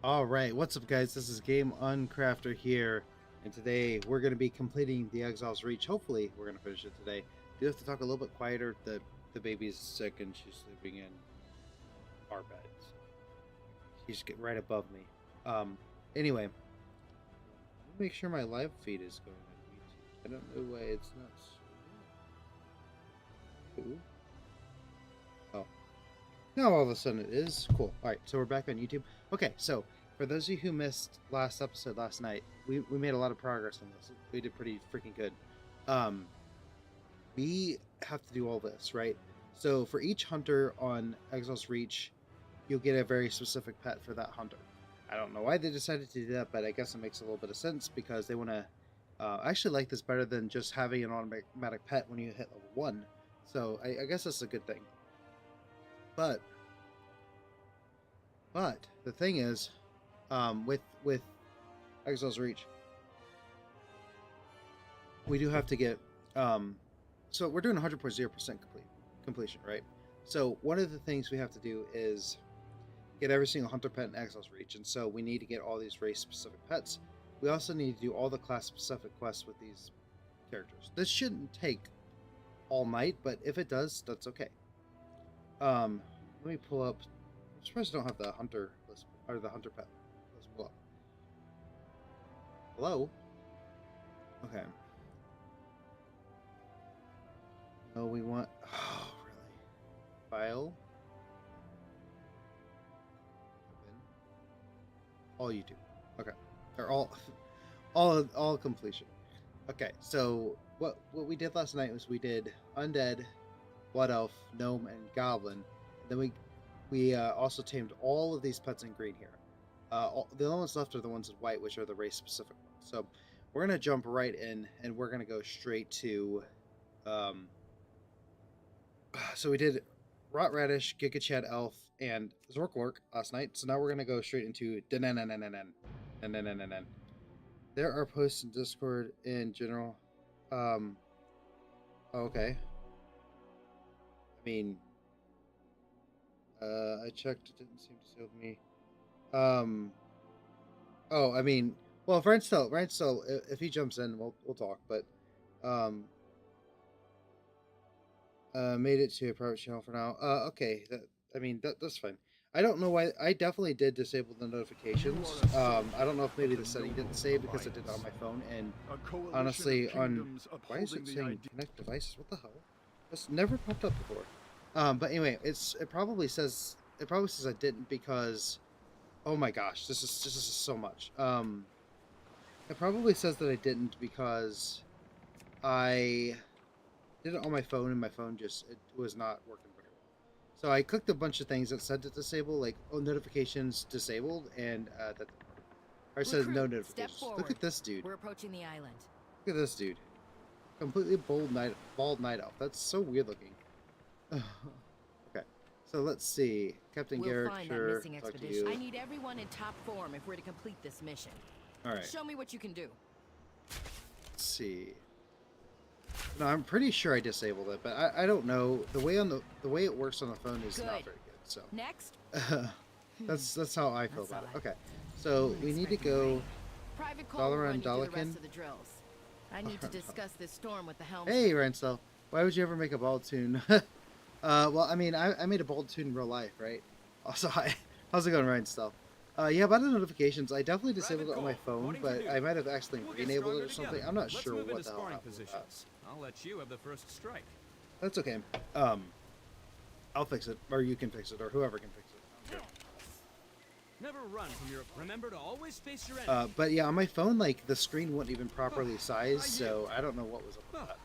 Alright, what's up guys? This is Game Uncrafter here, and today we're going to be completing the Exile's Reach. Hopefully we're going to finish it today. Do have to talk a little bit quieter. The baby's sick and she's sleeping in our bed. So she's right above me. Anyway, let me make sure my live feed is going on YouTube. I don't know why it's not. Ooh. Oh. Now all of a sudden it is. Cool. Alright, so we're back on YouTube. Okay, so for those of you who missed last episode last night, we made a lot of progress on this. We did pretty freaking good. We have to do all this, right? So for each hunter on Exile's Reach, you'll get a very specific pet for that hunter. I don't know why they decided to do that, but I guess it makes a little bit of sense because they want to... I actually like this better than just having an automatic pet when you hit level 1. So I guess that's a good thing. But the thing is, with Exile's Reach, we do have to get so we're doing 100.0% completion, right? So one of the things we have to do is get every single hunter pet in Exile's Reach, and so we need to get all these race specific pets. We also need to do all the class specific quests with these characters. This shouldn't take all night, but if it does, that's okay. Let me pull up. I'm surprised I don't have the hunter list or the hunter pet list pull up. Hello? Okay. No, we want. Oh, really? File. Open. All YouTube. Okay. Or all completion. Okay. So what we did last night was we did undead, blood elf, gnome, and goblin. And then we also tamed all of these pets in green here. The only ones left are the ones in white, which are the race specific ones. So we're gonna jump right in, and we're gonna go straight to. So we did Rot Radish, Giga Chad Elf, and Zorklork last night. So now we're gonna go straight into There are posts in Discord in general. Okay. I mean, I checked. It didn't seem to save me. Oh, I mean, well, if Ryan still, if he jumps in, we'll talk. But, made it to a private channel for now. Okay. That's fine. I don't know why. I definitely did disable the notifications. I don't know if maybe the setting didn't save because I did it on my phone. And honestly, why is it saying connect devices? What the hell? That's never popped up before. But anyway, it probably says I didn't because, oh my gosh, this is so much. It probably says that I didn't because I did it on my phone and my phone it was not working very well. So I clicked a bunch of things that said to disable, like notifications disabled, and that or it says no notifications. Look at this dude. We're approaching the island. Look at this dude. Completely bald night elf. That's so weird looking. Okay, so let's see. Captain Garrick, sure. Talk to you. I need everyone in top form if we're to complete this mission. All right. Show me what you can do. Let's see. No, I'm pretty sure I disabled it, but I don't know. The way it works on the phone is not very good. So next. that's how I feel about it. Okay, so we need to go. Dalaran Dalakin. I need to discuss this storm with the helm. Hey, Ransel. Why would you ever make a ball tune? Well, I mean, I made a bold tune in real life, right? Also, hi. How's it going, Ryan Still? Yeah, about the notifications, I definitely disabled it on my phone, but I might have accidentally enabled it or something. I'm not sure what the hell happened with that. I'll let you have the first strike. That's okay. I'll fix it, or you can fix it, or whoever can fix it. Never run from your. Remember to always face your enemy. But yeah, on my phone, like the screen wouldn't even properly size, so I don't know what was up with that.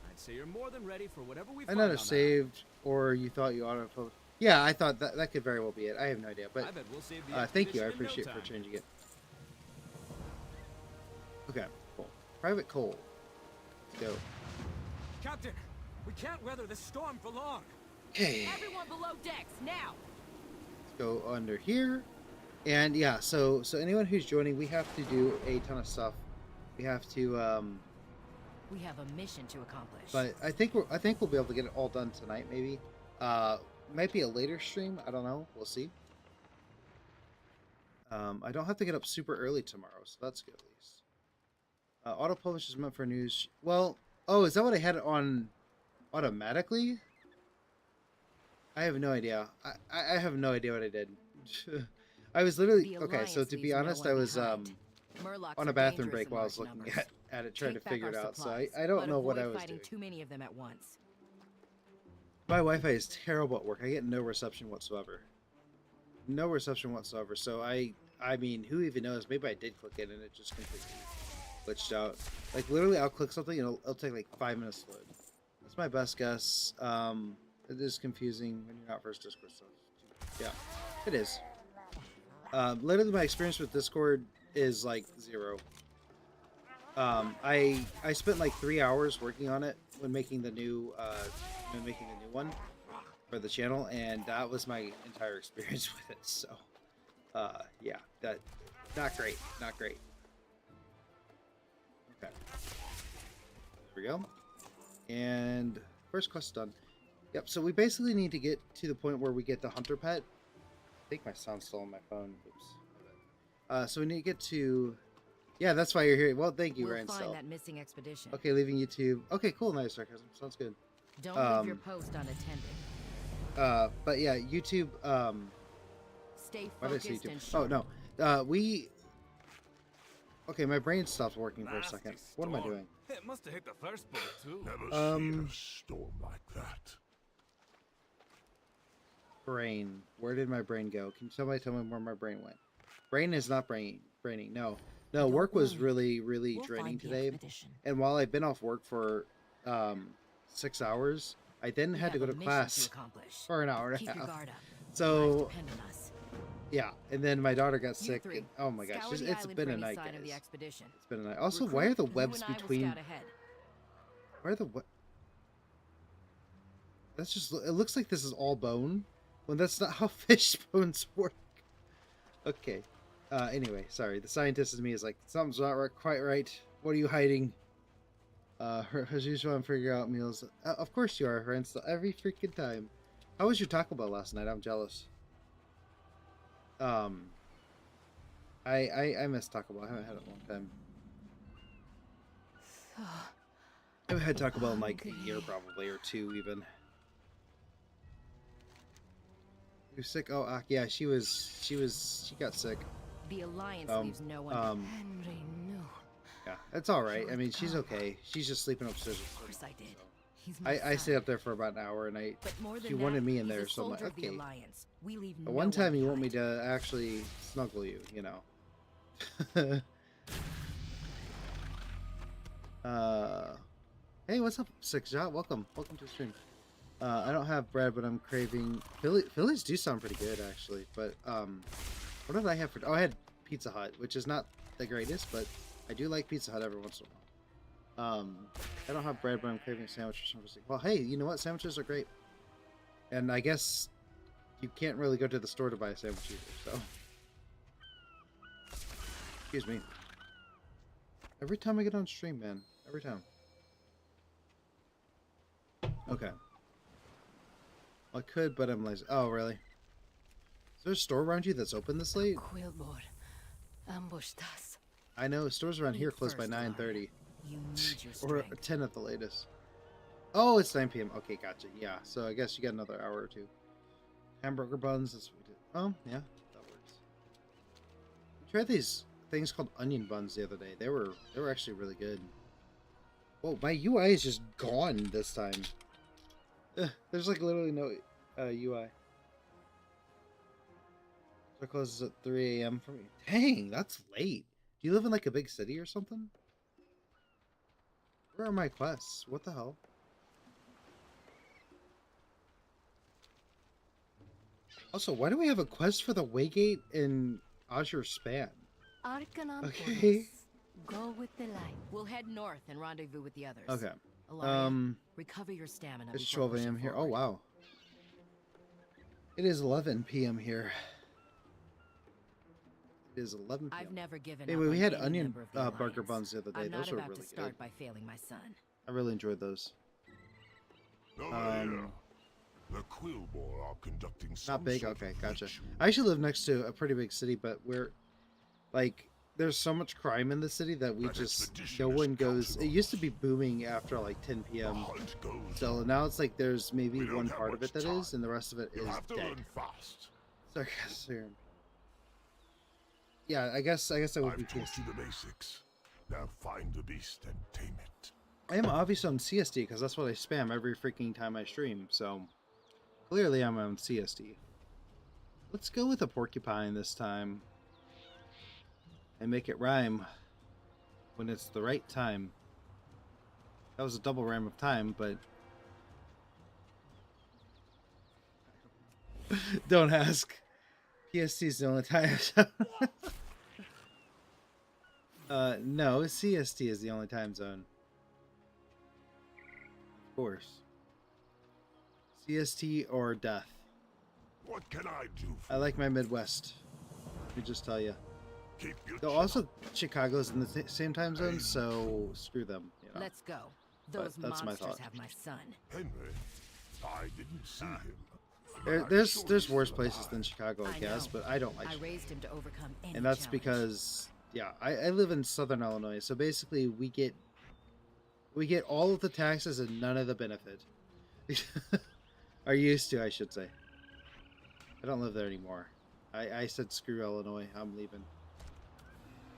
I'd say you're more than ready for whatever we I find. might have saved, or you thought you auto. Yeah, I thought that could very well be it. I have no idea, but thank you. I appreciate for changing it. Okay, cool. Private Cole. Let's go. Captain, we can't weather this storm for long. Okay. Everyone below decks now. Let's go under here, and yeah. So anyone who's joining, we have to do a ton of stuff. We have to. We have a mission to accomplish. But I think we'll be able to get it all done tonight, maybe. Might be a later stream. I don't know. We'll see. I don't have to get up super early tomorrow, so that's good at least. Auto publish is meant for news. Well, oh, is that what I had it on automatically? I have no idea. I have no idea what I did. I was literally okay. So to be honest, I was on a bathroom break while I was looking at it, trying to figure it out. So I don't know what I was doing. Too many of them at once. My Wi-Fi is terrible at work. I get no reception whatsoever. No reception whatsoever. So I mean, who even knows? Maybe I did click it and it just completely glitched out. Like literally, I'll click something and it'll take like 5 minutes to load. That's my best guess. It is confusing when you're not first Discord stuff. Yeah, it is. Literally, my experience with Discord is like 0. I spent like 3 hours working on it when making the new one for the channel, and that was my entire experience with it. So, yeah, that not great, not great. Okay, there we go. And first quest done. Yep. So we basically need to get to the point where we get the hunter pet. I think my sound's still on my phone. Oops. So we need to get to. Yeah, that's why you're here. Well, thank you, Ryan. Find that missing expedition. Okay, leaving YouTube. Okay, cool, nice sarcasm. Sounds good. Don't leave your post unattended. But yeah, YouTube. Stay Why did I say focused YouTube? and Oh sharp. no. We. Okay, my brain stopped working for a second. What am I doing? It must have hit the first boat too. Never seen a storm like that. Brain. Where did my brain go? Can somebody tell me where my brain went? Brain is not braining. No. No, work was really draining today. And while I've been off work for 6 hours, I then had to go to class for an hour and a half. So yeah, and then my daughter got sick. And, oh my gosh, it's been a night, guys. It's been a night. Also, why are the webs between? Where are the what? That's just. It looks like this is all bone, when that's not how fish bones work. Okay. Anyway, sorry. The scientist in me is like, something's not quite right. What are you hiding? As usual, I'm figuring out meals. Of course you are, friends. Every freaking time. How was your Taco Bell last night? I'm jealous. I miss Taco Bell. I haven't had it in a long time. I haven't had Taco Bell in like a year probably, or 2 even. You sick? Oh, yeah, she got sick. The Alliance leaves no one. Henry knew. Yeah, it's all right. I mean, she's okay. She's just sleeping upstairs. Of course I did. He's I stayed up there for about an hour, and she wanted me in there, so I'm like, okay. We leave But one time you want me to actually snuggle you, you know. Hey, what's up, Six Shot? Welcome to the stream. I don't have bread, but I'm craving. Phillies do sound pretty good, actually. But what did I have for? Oh, I had Pizza Hut, which is not the greatest, but I do like Pizza Hut every once in a while. I don't have bread, but I'm craving a sandwich or something. Well, hey, you know what? Sandwiches are great. And I guess you can't really go to the store to buy a sandwich either, so. Excuse me. Every time I get on stream, man. Every time. Okay. I could, but I'm lazy. Oh, really? Is there a store around you that's open this late? Quillbor ambushed us. I know stores around here close by 9:30. You need your Or strength. 10 at the latest. Oh, it's 9 p.m. Okay, gotcha. Yeah, so I guess you got another hour or 2. Hamburger buns. That's what we did. Oh, yeah, that works. We tried these things called onion buns the other day. They were actually really good. Whoa, my UI is just gone this time. There's like literally no UI. So closes at 3 a.m. for me. Dang, that's late. Do you live in like a big city or something? Where are my quests? What the hell? Also, why do we have a quest for the Waygate in Azure Span? Arcanon Okay. Go with the light. We'll head north and rendezvous with the others. Okay. Ilaria, recover your stamina. It's before 12 a.m. pushing here. Oh, forward. wow. It is 11 p.m. here. It is 11 p.m. I've never given Anyway, up we on had any onion member of the burger Alliance. buns the other day. I'm Those not were about really to start good. by failing my son. I really enjoyed those. Over here. The Quillbor are conducting some Not big? sort Okay, of gotcha. ritual. I actually live next to a pretty big city, but we're Like, there's so much crime in the city that we An just, no expedition one has goes. come It to used to be booming after like 10 The p.m. hunt goes So on. now it's like there's maybe We don't one have part of much it that time. is, and the rest of it You'll is have to dead. learn fast. Sarcasm. Yeah, I guess I would be I've taught TSD. you the basics. Now find the beast and tame it. I am obviously on CSD because that's what I spam every freaking time I stream. So clearly I'm on CSD. Let's go with a porcupine this time and make it rhyme when it's the right time. That was a double rhyme of time, but don't ask. PST is the only time. No, CST is the only time zone. Of course. CST or death. What can I do for I like my Midwest. Let me just tell you. you? Keep your Though chin also up. Chicago's in the same time zone, so screw them. You know. Let's go. But Those that's my monsters thought. have my son. Henry, I didn't see him. There's worse places than Chicago, I guess, know. but I don't like I Chicago. raised him to overcome any And that's challenge. because, yeah, I live in Southern Illinois, so basically we get all of the taxes and none of the benefit. Are used to, I should say. I don't live there anymore. I said screw Illinois, I'm leaving.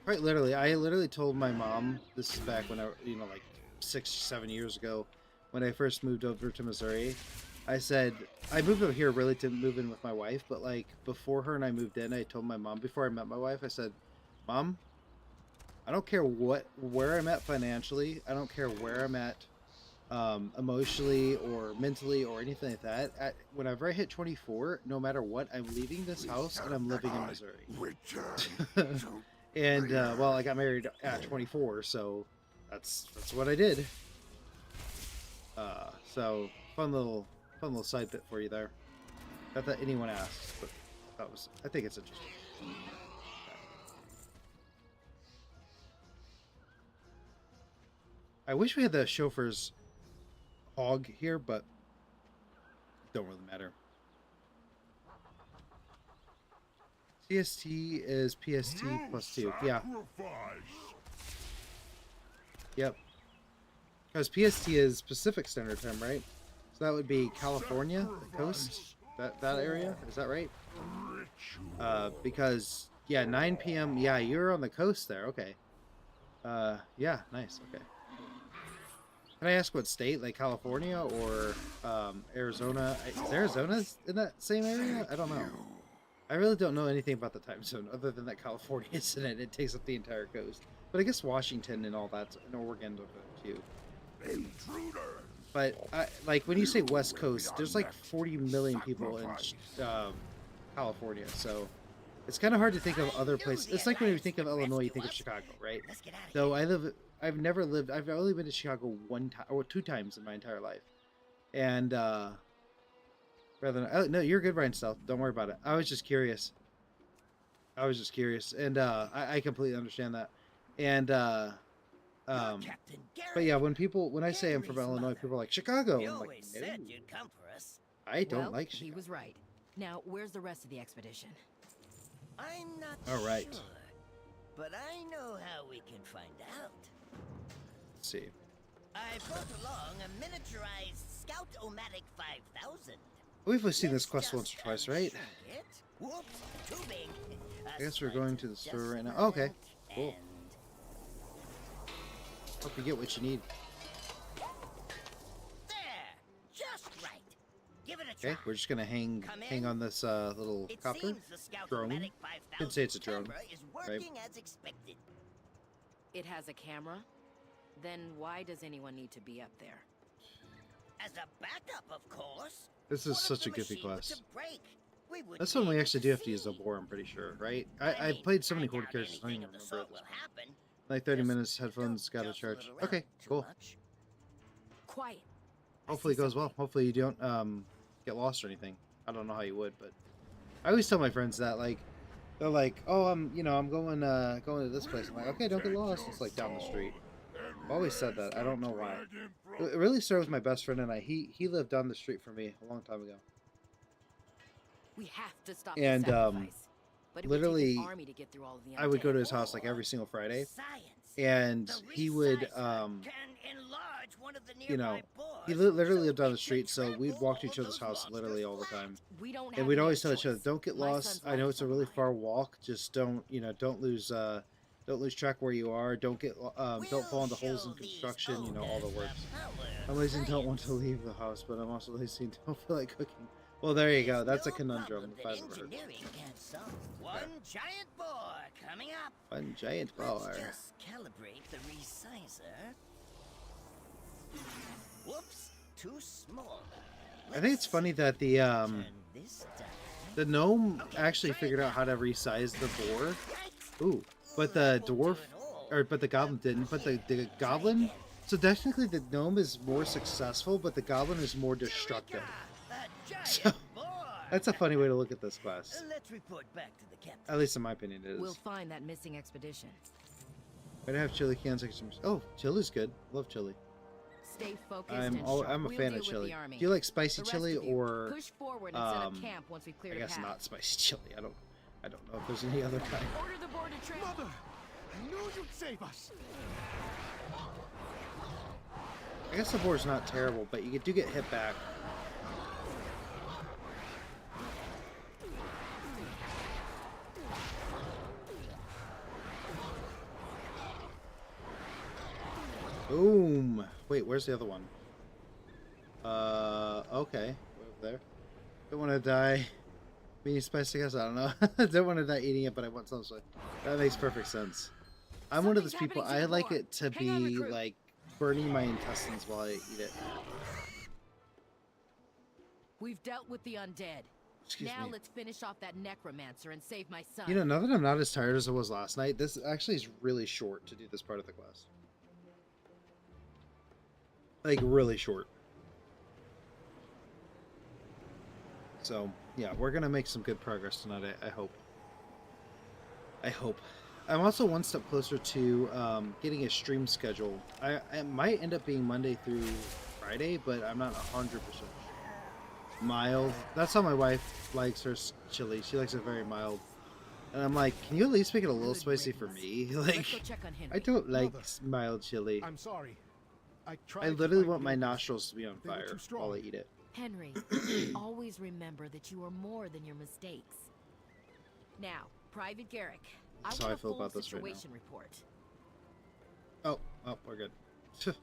Quite literally, I literally told my mom, this is back when I, like 6-7 years ago, when I first moved over to Missouri. I said, I moved over here really to move in with my wife, but like before her and I moved in, I told my mom, before I met my wife, I said, Mom, I don't care where I'm at financially, I don't care where I'm at emotionally or mentally or anything like that. Whenever I hit 24, no matter what, I'm leaving this house and I'm living in Missouri. Return. And well, I got married at 24, so that's what I did. So fun little side bit for you there. Not that anyone asked, but I think it's interesting. I wish we had the chauffeur's hog here, but don't really matter. CST is PST plus 2. Yeah. Yep. Because PST is Pacific Standard Time, right? So that would be California, the coast, that area. Is that right? Because yeah, 9 p.m. Yeah, you're on the coast there. Okay. Yeah, nice. Okay. Can I ask what state? Like California or Arizona? Is Arizona in that same area? I don't know. I really don't know anything about the time zone other than that California is in it. It takes up the entire coast. But I guess Washington and all that's in Oregon too. Intruder. But like when you say West Coast, there's like 40 million people in California, so it's kind of hard to think of other places. It's like when you think of Illinois, you think of Chicago, right? So I've never lived. I've only been to Chicago one time or 2 times in my entire life, and rather than, oh, no, you're good, Ryan. Stealth. Don't worry about it. I was just curious. And I completely understand that, and but yeah, when I say I'm from Illinois, people are like Chicago. I'm like, no, I don't like He Chicago. was right. Now, where's the rest of the expedition? I'm not All right. sure, but I know how we can find out. Let's see. I brought along a miniaturized Scout-O-Matic 5000. We've seen this quest once or twice, right? Whoops, too big. I guess we're going to the store right now. Oh, okay, cool. Hope you get what you need. There, just right. Give it a try. Okay, we're just gonna hang on this little It copter seems the drone. Scout-O-Matic Could say it's a drone, camera is working as expected. It has a camera? Then why does anyone need to be up there? As a backup, of course. This is What if such the a goofy machine were quest. to break? We wouldn't That's be when we able actually do have to use the see. boar, I'm pretty sure, right? I I've mean, played so many I horde doubt characters, I don't anything even of the remember sort this. will happen. Like 30 Just minutes, headphones, don't gotta jostle charge. it around Okay, too cool. much. Quiet. Hopefully it goes well. Hopefully you don't get lost or anything. I don't know how you would, but I always tell my friends that, like, they're like, oh, I'm going to this place. I'm like, okay, don't get lost. It's like down the street. I've always said that. I don't know why. It really started with my best friend and I. He lived down the street from me a long time ago. We have to stop And, the sacrifice. But it would take literally, an army to get through all of the I would go undead. to his house like every single Friday, Science. and The he would, resizer can enlarge one of the you know, nearby boards he literally so lived down it the can street, so we'd trample walk to all each of other's those house literally all the monsters time. We don't have And we'd any always other tell each other, choice. don't get My lost. son's I know life it's a on the really line. far walk. Just don't lose track where you are. Don't We'll fall into holes in show these construction. You know, all the ogres works. power I'm of lazy and don't want to science. leave the house, but I'm also lazy and don't feel like cooking. Well, there you go. That's a No conundrum problem if that I've ever heard. engineering can't solve. One giant boar coming up. One giant Let's bar. just calibrate the resizer. Whoops, too small. I think it's funny that the Turn this down. the gnome actually figured out how to resize the boar. Yikes. Ooh, but That the won't dwarf, do at all. or but the goblin didn't. But the goblin. So technically, the gnome is more successful, but the goblin is more destructive. Eureka! A giant So, boar. That's a funny way to look at this class. Let's report back to the captain. At least in my opinion, it We'll is. find that missing expedition. I'd have chili cans. Oh, chili's good. Love chili. Stay focused and I'm sharp. a We'll fan deal of with chili. the army. Do you like spicy The rest chili of you, or push forward and set up um, camp once we clear I the guess path. not spicy chili. I don't know if there's any other kind. Order the board to train. Mother, I knew you'd save us. I guess the board's not terrible, but you do get hit back. Boom. Wait, where's the other one? Okay. Way over there. Don't want to die. Being spicy, I guess. I don't know. Don't want to die eating it, but I want some. So that makes perfect sense. I'm one of those Something's people. happening to I the like board. it to Hang on, be recruit. like burning my intestines while I eat it. We've dealt with the undead. Excuse Now me. let's finish off that necromancer and save my son. You know, now that I'm not as tired as I was last night, this actually is really short to do this part of the quest. Like, really short. So, yeah, we're going to make some good progress tonight, I hope. I hope. I'm also one step closer to getting a stream schedule. I might end up being Monday through Friday, but I'm not 100% sure. Mild. That's how my wife likes her chili. She likes it very mild. And I'm like, can you at least make it a little Good spicy for riddance. me? Let's Like, go check on Henry. I don't like Mother. mild chili. I'm sorry. I tried. I to literally fight want my the ogres. nostrils to be on They were fire too strong. while I eat it. Henry, always remember that you are more than your mistakes. Now, Private Garrick, That's I how want I feel a full about this right now. situation report. Oh, we're good. Okay.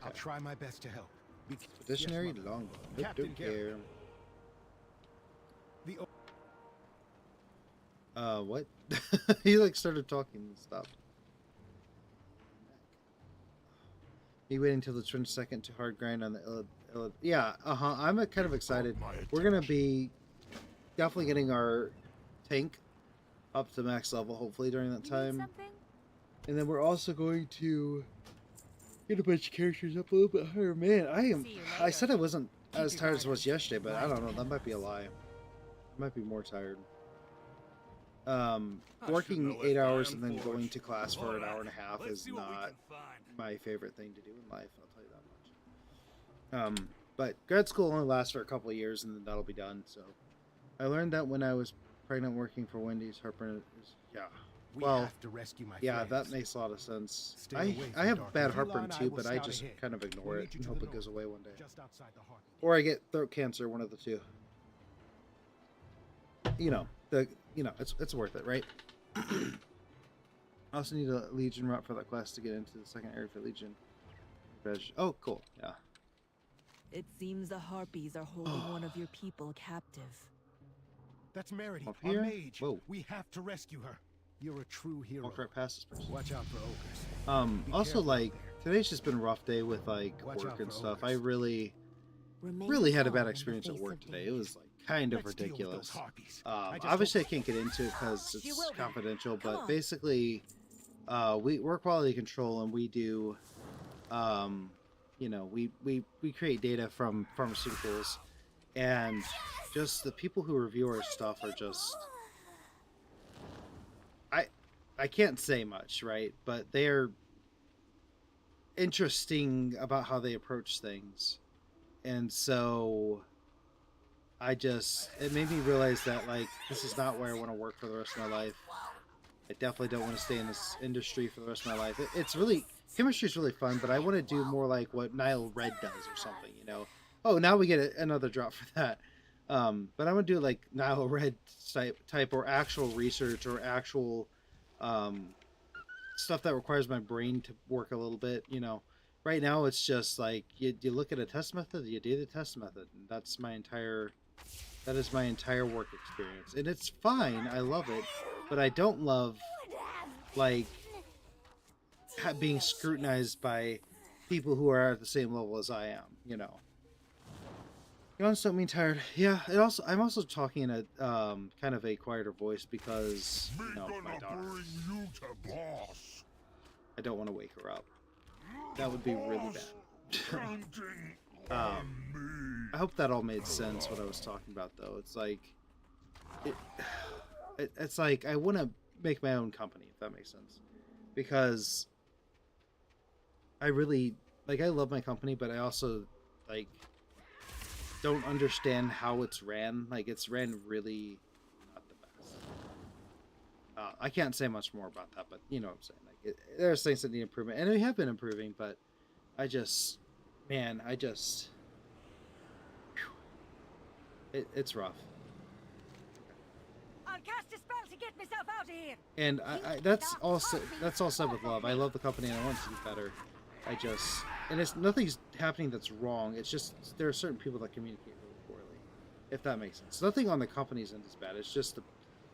I'll try my best to help. Expeditionary Yes, Mother. longbow. Nope, Captain don't Garrett. care. The What? He like started talking and stopped. Me waiting until the 22nd to hard grind on the yeah, I'm kind of excited. We're gonna be definitely getting our tank up to max level hopefully during that time. And then we're also going to get a bunch of characters up a little bit higher. Man, I said I wasn't as tired as I was yesterday, but I don't know, that might be a lie. I might be more tired. Working know 8 if I hours am and then going forged. to class for an hour and a half Let's is see what we not can find. my favorite thing to do in life, I'll tell you that much. But grad school only lasts for a couple of years and then that'll be done. So I learned that when I was pregnant working for Wendy's. Heartburn is, yeah. We Well, have to rescue my yeah, friends. that makes a lot of sense. Stay away I from have dark bad rooms. heartburn Elon and I too, will but I scout just ahead. kind of ignore We'll it lead you and to hope the it goes north, away one day. just outside the heart. Or I get throat cancer, one of the two. It's worth it, right? I also need a Legion route for that class to get into the second area for Legion. Oh, cool. Yeah. It seems the Harpies are holding one of your people captive. That's Merity, Up our here? mage. Whoa. We have to rescue her. You're a true hero. Walk right past this person. Watch out for ogres. Be Also, careful like, out there. today's just been a rough day with, like, Watch work out and for stuff. ogres. I really had a bad experience at work today. It was, like, kind of Let's deal with those ridiculous. harpies. Obviously, I can't get into it because You it's will be. confidential, Come but on. basically, we're quality control and we do, we create data from pharmaceuticals, and just the people who review our stuff are just, I can't say much, right? But they're interesting about how they approach things. And so it made me realize that like this is not where I want to work for the rest of my life. I definitely don't want to stay in this industry for the rest of my life. It's really chemistry is really fun, but I want to do more like what Nile Red does or something, you know. Oh, now we get another drop for that. But I want to do like Nile Red type or actual research or actual stuff that requires my brain to work a little bit, you know. Right now it's just like you look at a test method, you do the test method, and that is my entire work experience. And it's fine, I love it, but I don't love like being scrutinized by people who are at the same level as I am, you know. Yawns don't mean tired. Yeah, I'm also talking in a kind of a quieter voice because you know, my daughter. You to boss. I don't want to wake her up. That would be really bad. I hope that all made sense what I was talking about though. It's like it's like I want to make my own company, if that makes sense. Because I really like I love my company, but I also like don't understand how it's ran. Like it's ran really not the best. I can't say much more about that, but you know what I'm saying. Like there's things that need improvement, and we have been improving. But I just, man, it's rough. I'll cast a spell to get myself out of here. And that's all said with love. I love the company and I want it to be better. And it's nothing's happening that's wrong. It's just there are certain people that communicate really poorly, if that makes sense. Nothing on the company's end is bad. It's just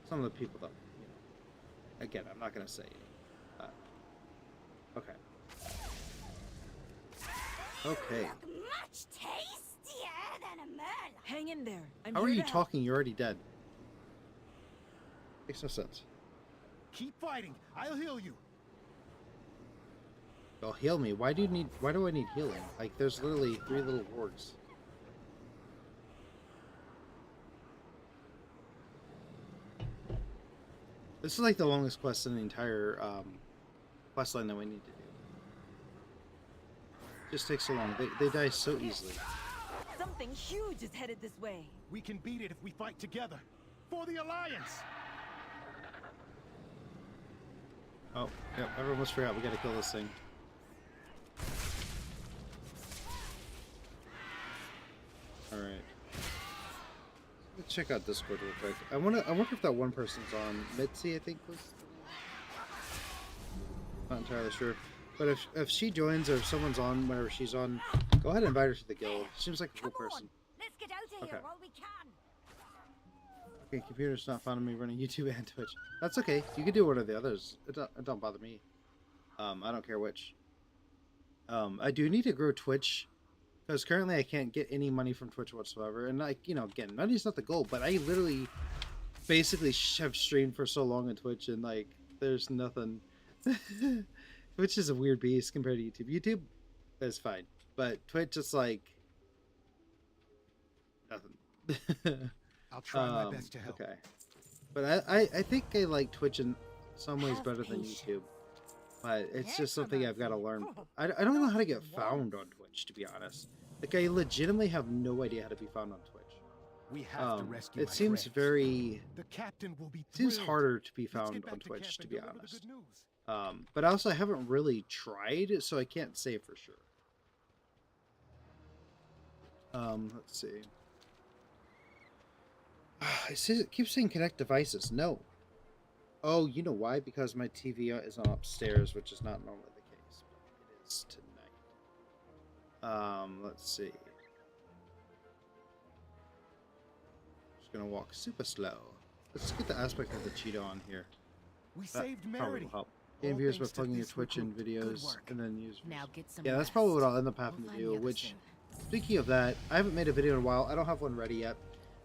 some of the people that, you know. Again, I'm not going to say. Okay. Okay. Much tastier than a merlot. Hang in there. How are you talking? You're already dead. Makes no sense. Keep fighting. I'll heal you. Well, heal me. Why do I need healing? Like, there's literally 3 little wargs. This is like the longest quest in the entire quest line that we need to do. It just takes so long. They die so easily. Something huge is headed this way. We can beat it if we fight together. For the Alliance! Oh, yeah, everyone must forgot we gotta kill this thing. Alright. Let's check out Discord real quick. I wonder if that one person's on. Mitzi, I think was. Not entirely sure. But if she joins or if someone's on whenever she's on, go ahead and invite her to the guild. She seems like a cool person. Let's get out of here while we can. Okay, computer's not fond of me running YouTube and Twitch. That's okay. You can do one of the others. It don't bother me. I don't care which. I do need to grow Twitch because currently I can't get any money from Twitch whatsoever. And like, you know, again, money's not the goal, but I literally basically have streamed for so long on Twitch and like there's nothing. Twitch is a weird beast compared to YouTube. YouTube is fine, but Twitch is like nothing. I'll try my best to help. Okay, but I think I like Twitch in some ways better than YouTube, but it's just something I've got to learn. I don't know how to get found on Twitch, to be honest. Like I legitimately have no idea how to be found on Twitch. We have to rescue it seems friends. very. The captain will be Seems thrilled. harder to be Let's found get back on to Twitch, camp to and be deliver the honest. good news. But also I haven't really tried, so I can't say for sure. Let's see. It keeps saying connect devices. No. Oh, you know why? Because my TV is on upstairs, which is not normally the case, but it is tonight. Let's see. Just gonna walk super slow. Let's get the aspect of the Cheeto on here. We That saved probably Merity. will help. All Game viewers by thanks to plugging your this Twitch in recruit. Good videos work. and then use. Now get some Yeah, that's rest. probably what I'll end up having We'll to find do. the others Which, soon. speaking of that, I haven't made a video in a while. I don't have one ready yet.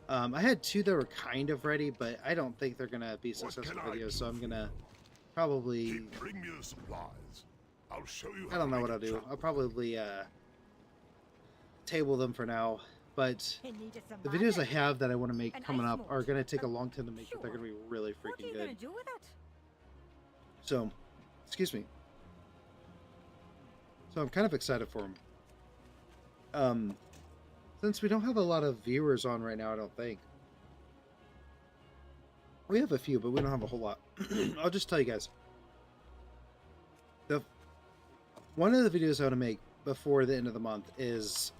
I had 2 that were kind of ready, but I don't think they're gonna be successful can I videos. do? So I'm gonna probably. Bring me the supplies. I'll show you. I don't know what I'll do. I'll probably table them for now. But the videos I have that I want to make coming up are gonna take a long time to make, but they're gonna be really What are freaking you gonna good. do with it? So, excuse me. So I'm kind of excited for them. since we don't have a lot of viewers on right now, I don't think. We have a few, but we don't have a whole lot. I'll just tell you guys. One of the videos I want to make before the end of the month is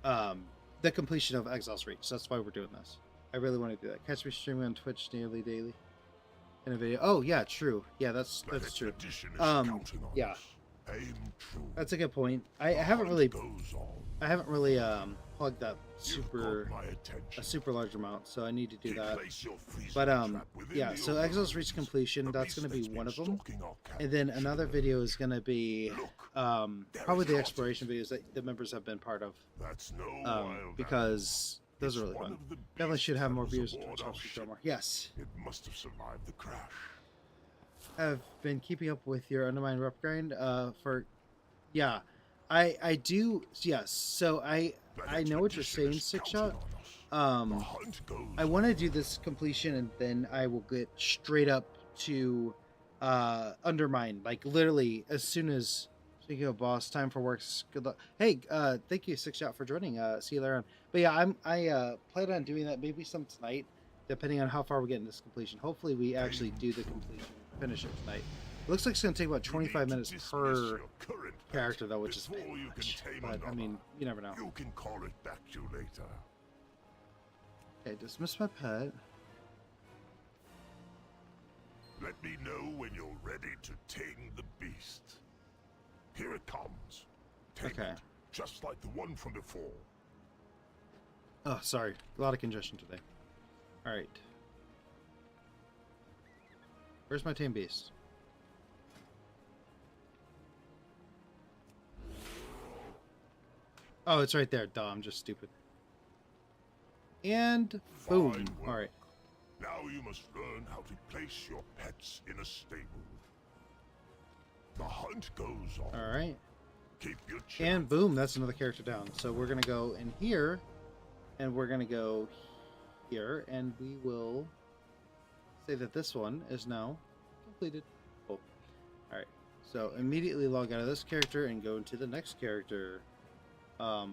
the completion of Exile's Reach. That's why we're doing this. I really want to do that. Catch me streaming on Twitch nearly daily. In a video. Oh yeah, true. Yeah, that's true. Yeah, that's a good point. I haven't really plugged that a super large amount, so I need to do that. But yeah. So Exile's Reach completion. That's going to be one of them, and then another video is going to be probably the exploration videos that the members have been part of. Because those are really fun. Definitely should have more views. More. Yes. It must have survived the crash. I've been keeping up with your Undermine rep grind. Yeah, I do. Yes. So I know what you're saying, Six Shot. I want to do this completion, and then I will get straight up to Undermine. Like literally, as soon as. Speaking of boss, time for works. Good luck. Hey, thank you, Six Shot, for joining. See you later on. But yeah, I plan on doing that maybe some tonight, depending on how far we get in this completion. Hopefully, we actually do the completion, finish it tonight. It looks like it's gonna take about 25 minutes per character, though, which is much. But I mean, you never know. You can call it back to later. Okay, dismiss my pet. Let me know when you're ready to tame the beast. Here it comes. Take Okay. it, just like the one from before. Oh, sorry. A lot of congestion today. Alright. Where's my tame beast? Oh, it's right there. Duh, I'm just stupid. And boom. Fine work. Alright. Now you must learn how to place your pets in a stable. The hunt goes on. Alright. Keep your chin. And boom, that's another character down. So we're going to go in here, and we're going to go here, and we will say that this one is now completed. Cool. Alright, so immediately log out of this character and go into the next character. Yeah,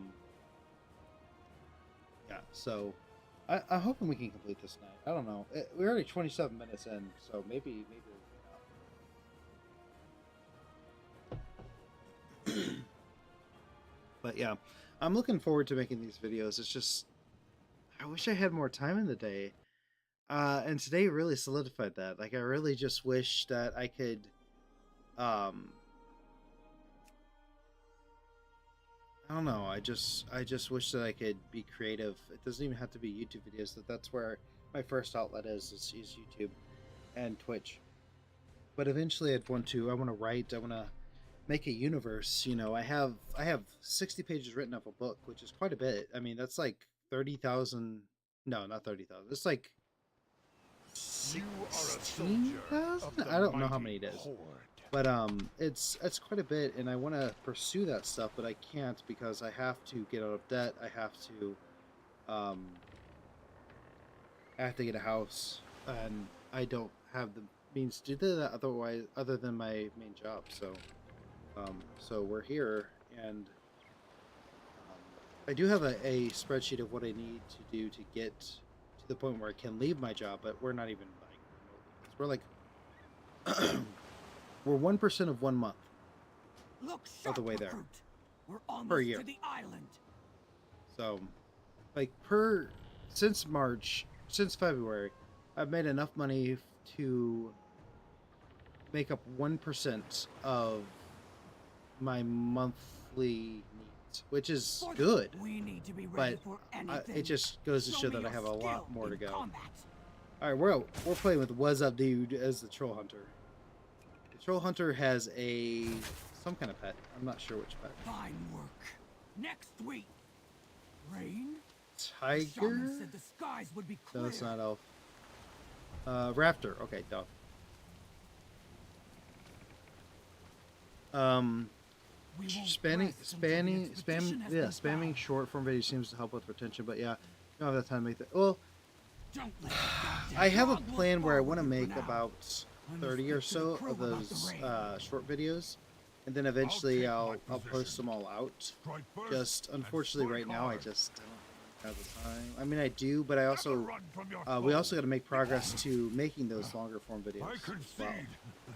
so I'm hoping we can complete this night. I don't know. We're already 27 minutes in, so maybe but yeah, I'm looking forward to making these videos. It's just I wish I had more time in the day, and today really solidified that. Like I really just wish that I could I don't know, I just wish that I could be creative. It doesn't even have to be YouTube videos. That's where my first outlet is YouTube and Twitch. But eventually I want to write, I want to make a universe. You know, I have 60 pages written of a book, which is quite a bit. I mean, that's like 30,000. No, not 30,000. It's like 16,000. I don't know how many it is, but it's quite a bit, and I want to pursue that stuff, but I can't because I have to get out of debt. I have to get a house, and I don't have the means to do that other than my main job. So we're here, and I do have a spreadsheet of what I need to do to get to the point where I can leave my job, but we're not even like we're 1% of 1 month of the way there per year. To the island. So like since February, I've made enough money to make up 1% of my monthly needs, which is good. We need to be ready But for anything. it just goes to show that I have a Show me your lot more to skill in go. combat. All right, we're playing with What's Up Dude as the Troll Hunter. The Troll Hunter has some kind of pet. I'm not sure which pet. Fine work. Next week. Rain? Tiger? Shaman said the skies would be clear. No, it's not elf. Raptor. Okay, dog. We won't Spamming rest until the expedition has been spamming found. short form videos seems to help with retention, but yeah, you don't have that time to make that. Well, Don't let that goddamn I have a dog look plan where I forward want to for make now. about I'm 30 or gonna speak to the so crew of about those the rain. short videos, and then eventually take I'll my post position. them all out. Strike first Just and unfortunately strike right now I hard. just don't have the time. I mean I do, but I Never also run from your we foe. also got to make progress to making those longer form videos I as well. concede.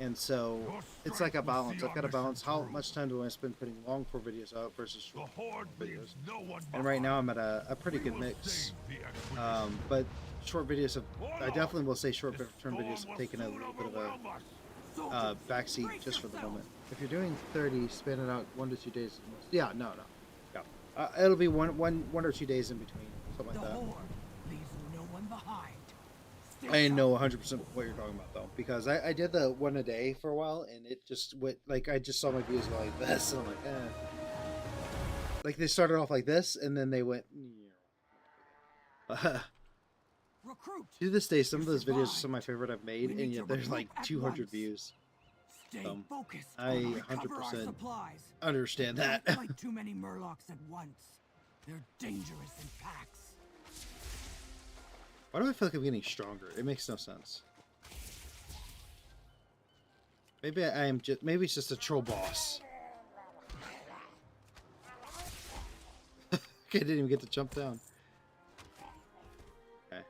And so Your it's like a strength will balance. see I've got to our balance mission how through. much time do I spend putting long form videos out versus The short Horde videos. leaves no one And right now behind. I'm at a pretty We good will mix. save the expedition. But short videos have, I definitely will say short The term videos storm have will taken a soon little bit of overwhelm us. a backseat just for the moment. If you're doing 30, span it out 1 to 2 days. Yeah, no. Yeah. It'll be one or 2 days in between, something like that. leaves no one behind. I know 100% what you're talking about though, because I did the one a day for a while, and it just went like I just saw my views go like this, and I'm like, like they started off like this, and then they went. Recruit. To this day, some of those videos are some of my favorite I've made, We need and to yet there's like recruit at 200 once. views. Stay focused. I while we recover our 100% supplies. Understand that. Don't fight too many Murlocs at once. They're dangerous in packs. Why do I feel like I'm getting stronger? It makes no sense. Maybe I am just. Maybe it's just a troll boss. Okay, I didn't even get to jump down. Okay.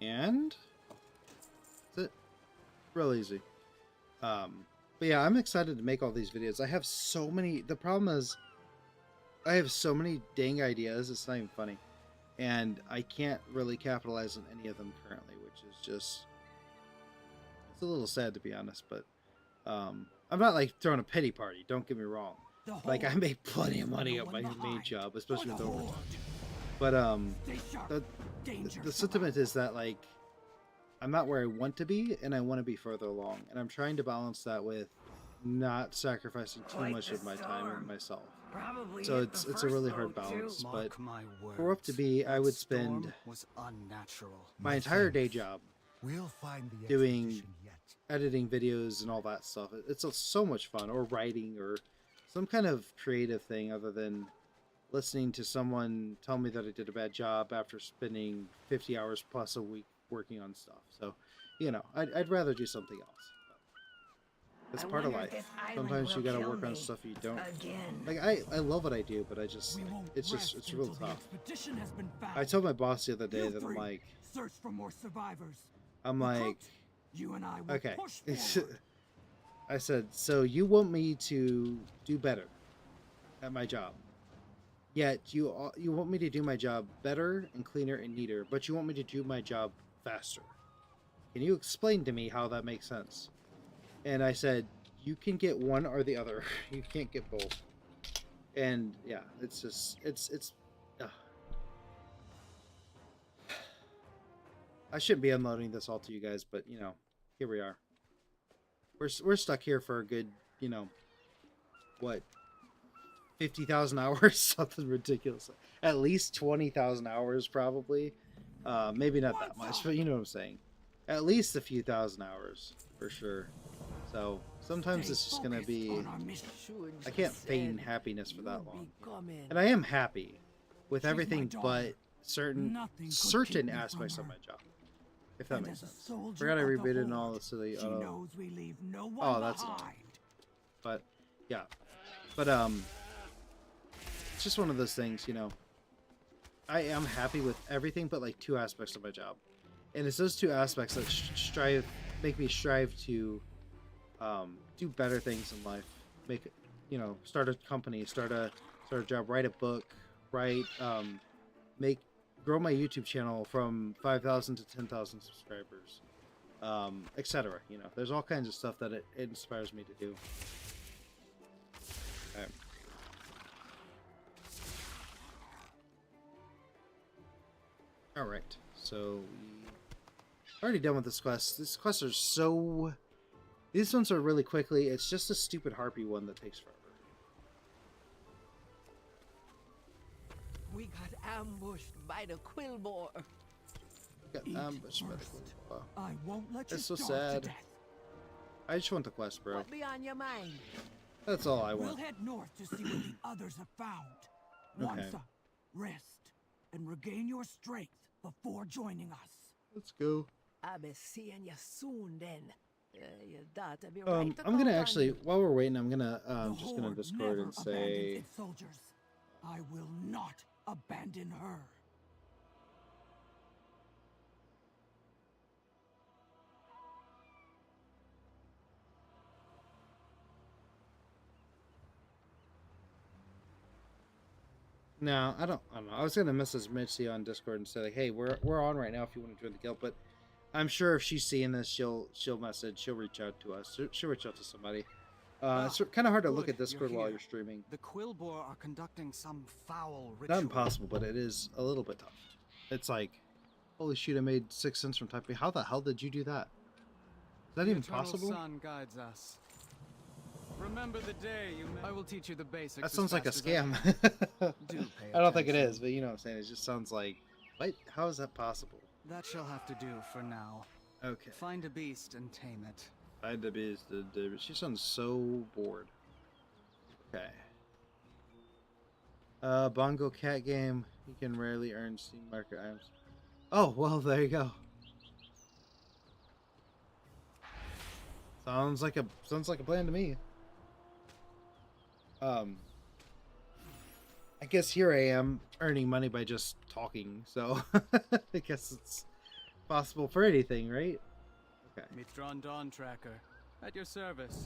And that's it. Real easy. But yeah, I'm excited to make all these videos. I have so many. The problem is, I have so many dang ideas. It's not even funny, and I can't really capitalize on any of them currently, which is just. It's a little sad to be honest, but I'm not like throwing a pity party. Don't get me wrong. Like I make plenty of money at my main job, especially with overtime. But the sentiment is that like I'm not where I want to be, and I want to be further along, and I'm trying to balance that with not sacrificing too much of my time and myself. So it's a really hard balance. But for up to be, I would spend my entire day job doing editing videos and all that stuff. It's so much fun, or writing, or some kind of creative thing other than listening to someone tell me that I did a bad job after spending 50 hours plus a week working on stuff. So, you know, I'd rather do something else. It's part of life. Sometimes you gotta work on stuff you don't like. I love what I do, but it's real tough. I told my boss the other day that search for more survivors. I'm like, You and I will okay. push forward. I said, so you want me to do better at my job, yet you want me to do my job better and cleaner and neater, but you want me to do my job faster. Can you explain to me how that makes sense? And I said, you can get one or the other. You can't get both. And yeah, it's just it's. I shouldn't be unloading this all to you guys, but you know, here we are. We're stuck here for a good, you know, what, 50,000 hours, something ridiculous. At least 20,000 hours, probably. Maybe not that much, but you know what I'm saying. At least a few thousand hours for sure. So sometimes it's just gonna be. I can't feign happiness for that long, and I am happy with everything but certain aspects of my job. If that makes sense. Forgot I rebooted and all the silly. Oh, that's annoying. But yeah, but it's just one of those things, you know. I am happy with everything but like 2 aspects of my job, and it's those 2 aspects that make me strive to do better things in life. Start a company, start a job, write a book, grow my YouTube channel from 5,000 to 10,000 subscribers, etc. You know, there's all kinds of stuff that it inspires me to do. Okay. All right, so we're already done with this quest. These quests are so. These ones are really quickly. It's just a stupid harpy one that takes forever. We got ambushed by the Quillbore. Got ambushed by the Quillbore. I won't let you It's so starve to sad. death. I just want the quest, bro. What be on your mind? That's all I We'll want. head north to see what the others have found. Okay. Once rest and regain your strength before joining us. Let's go. I'll be seeing you soon then. That be right I'm gonna about actually, on while we're waiting, I'm gonna The just gonna Horde Discord never and abandons say, its soldiers. I will not abandon her. no, I don't know. I was gonna message Mitzi on Discord and say like, hey, we're on right now if you want to join the guild, but I'm sure if she's seeing this, she'll message, she'll reach out to us, she'll reach out to somebody. It's kind of hard to look good, at Discord you're while here. you're streaming. The Quillbore are conducting some foul ritual. Not impossible, but it is a little bit tough. It's like, holy shoot, I made 6 cents from typing. How the hell did you do that? Is that The even eternal possible? sun guides us. Remember the day you met. I will teach you the basics. That as sounds like a fast as I scam. can. Do pay I don't think it attention. is, but you know what I'm saying. It just sounds like, what? How is that possible? That shall have to do for now. Okay. Find a beast and tame it. Find the beast. She sounds so bored. Okay. Bongo cat game. You can rarely earn Steam market items. Oh, well, there you go. Sounds like a plan to me. I guess here I am earning money by just talking, so I guess it's possible for anything, right? Okay. Mithron Dawn Tracker. At your service.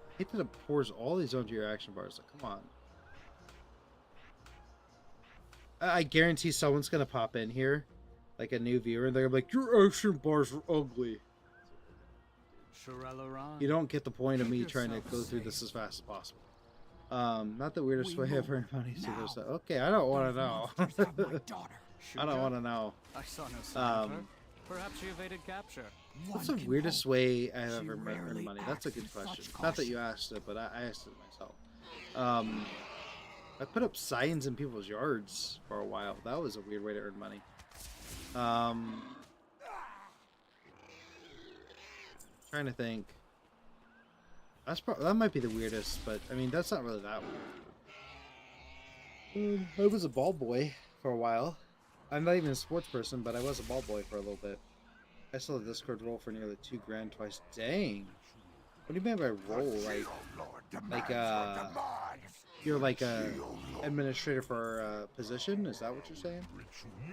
I hate that it pours all these onto your action bars. Like, come on. I guarantee someone's gonna pop in here, like a new viewer, and they're gonna be like, "Your action bars are ugly." You don't get the point of me trying to go through this as fast as possible. Not the weirdest way I've earned money. So okay, I don't want to know. I don't want to know. I saw no sign of her. Perhaps she evaded capture. What's the weirdest way I've ever earned money? That's a good question. Not that you asked it, but I asked it myself. I put up signs in people's yards for a while. That was a weird way to earn money. Trying to think. That might be the weirdest, but I mean that's not really that weird. I was a ball boy for a while. I'm not even a sports person, but I was a ball boy for a little bit. I saw the Discord roll for nearly $2 grand twice. Dang. What do you mean by roll? You're like a administrator for a position? Is that what you're saying?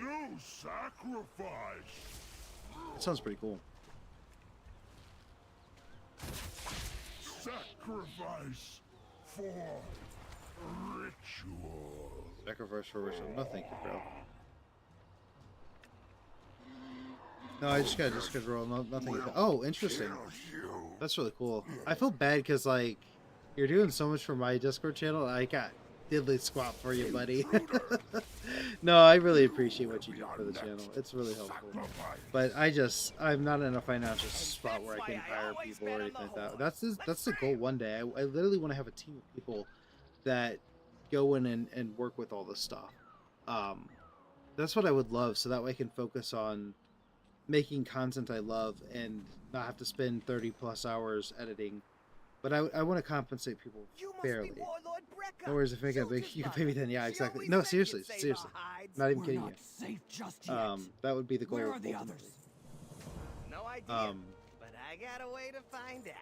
No sacrifice. That sounds pretty cool. Sacrifice for ritual. Sacrifice for ritual. No, thank you, bro. No, I just got a Discord roll. No, nothing. Oh, interesting. That's really cool. I feel bad because, like, you're doing so much for my Discord channel. I got diddly squat for you, buddy. No, I really appreciate what you do for the channel. It's really helpful. But I'm not in a financial spot where I can hire people or anything like that. That's the goal one day. I literally want to have a team of people that go in and work with all this stuff. That's what I would love, so that way I can focus on making content I love and not have to spend 30 plus hours editing. But I want to compensate people fairly. No worries, if you can pay me then. Yeah, exactly. No, seriously. Not even kidding you. That would be the goal. Where are the others? No idea, but I got a way to find out.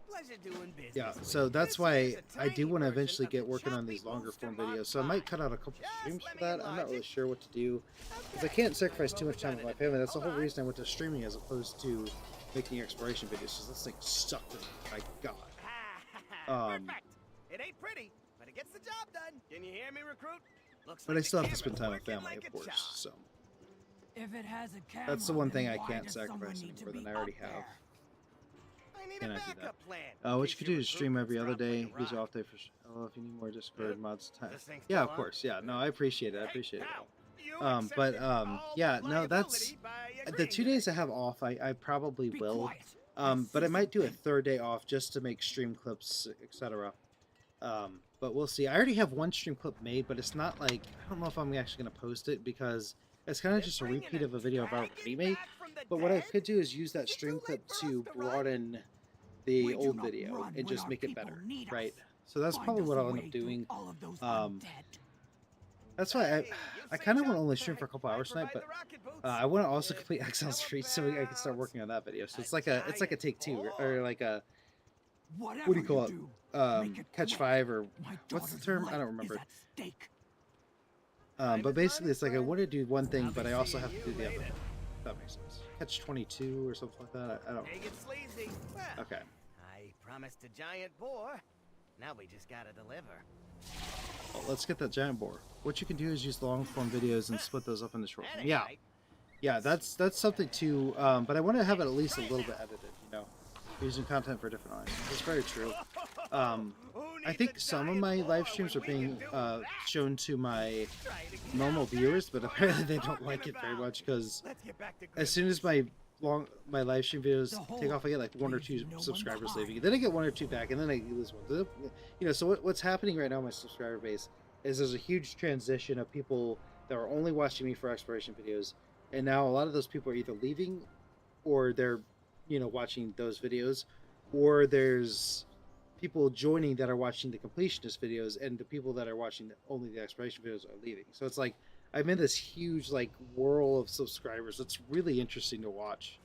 Pleasure doing business. Yeah, so that's why I do want to eventually get working on these longer form videos. So I might cut out a couple streams for that. I'm not really sure what to do because I can't sacrifice too much time with my family. That's the whole reason I went to streaming as opposed to making exploration videos. Because this thing sucked. My God. Perfect. It ain't pretty, but it gets the job done. Can you hear me, recruit? Looks But like I still have to the spend time with camera's family, working of like a course. So If it has a camera, that's the one thing then I why can't does someone sacrifice need to more than be I already up have. there? I need Can a I do that? backup plan. What in you could case do is your stream every recruits other drop day. like a Use rock. off day for. Oh, if you need more Discord mods, time. This thing Yeah, still of on? course. Yeah, no, I appreciate it. I appreciate it. Now, you But accepted all yeah, no, that's liability by the agreeing 2 to days I have off. I probably Be will. quiet. But I might do a 3rd day off just to make stream clips, etc. But we'll see. I already have one stream clip made, but it's not like I don't know if I'm actually gonna post it because it's kind of just a repeat of a video I've already made. But what I could do is use that stream clip to broaden the old video and just make it better, right? So that's probably what I'll end up doing. That's why I kind of want to only stream for a couple hours tonight, but I want to also complete Exile Street so I can start working on that video. So it's like a take two or like a what do you call it? Catch five or what's the term? I don't remember. But basically, it's like I want to do one thing, but I also have to do the other. If that makes sense. Catch 22 or something like that. I don't. Take it sleazy. Well, Okay. I promised a giant boar. Now we just gotta deliver. Well, let's get that giant boar. What you can do is use long form videos and split those up into short form. Yeah. Yeah, that's something too. But I want to have it at least a little bit edited. You know, using content for different audiences. That's very true. I think some of my live streams are being shown to my normal viewers, but apparently they don't like it very much because as soon as my live stream videos take off, I get like 1 or 2 subscribers leaving. Then I get 1 or 2 back, and then I lose one. You know, so what's happening right now in my subscriber base is there's a huge transition of people that are only watching me for exploration videos, and now a lot of those people are either leaving, or they're, you know, watching those videos, or there's people joining that are watching the completionist videos, and the people that are watching only the exploration videos are leaving. So it's like I'm in this huge like whirl of subscribers. It's really interesting to watch.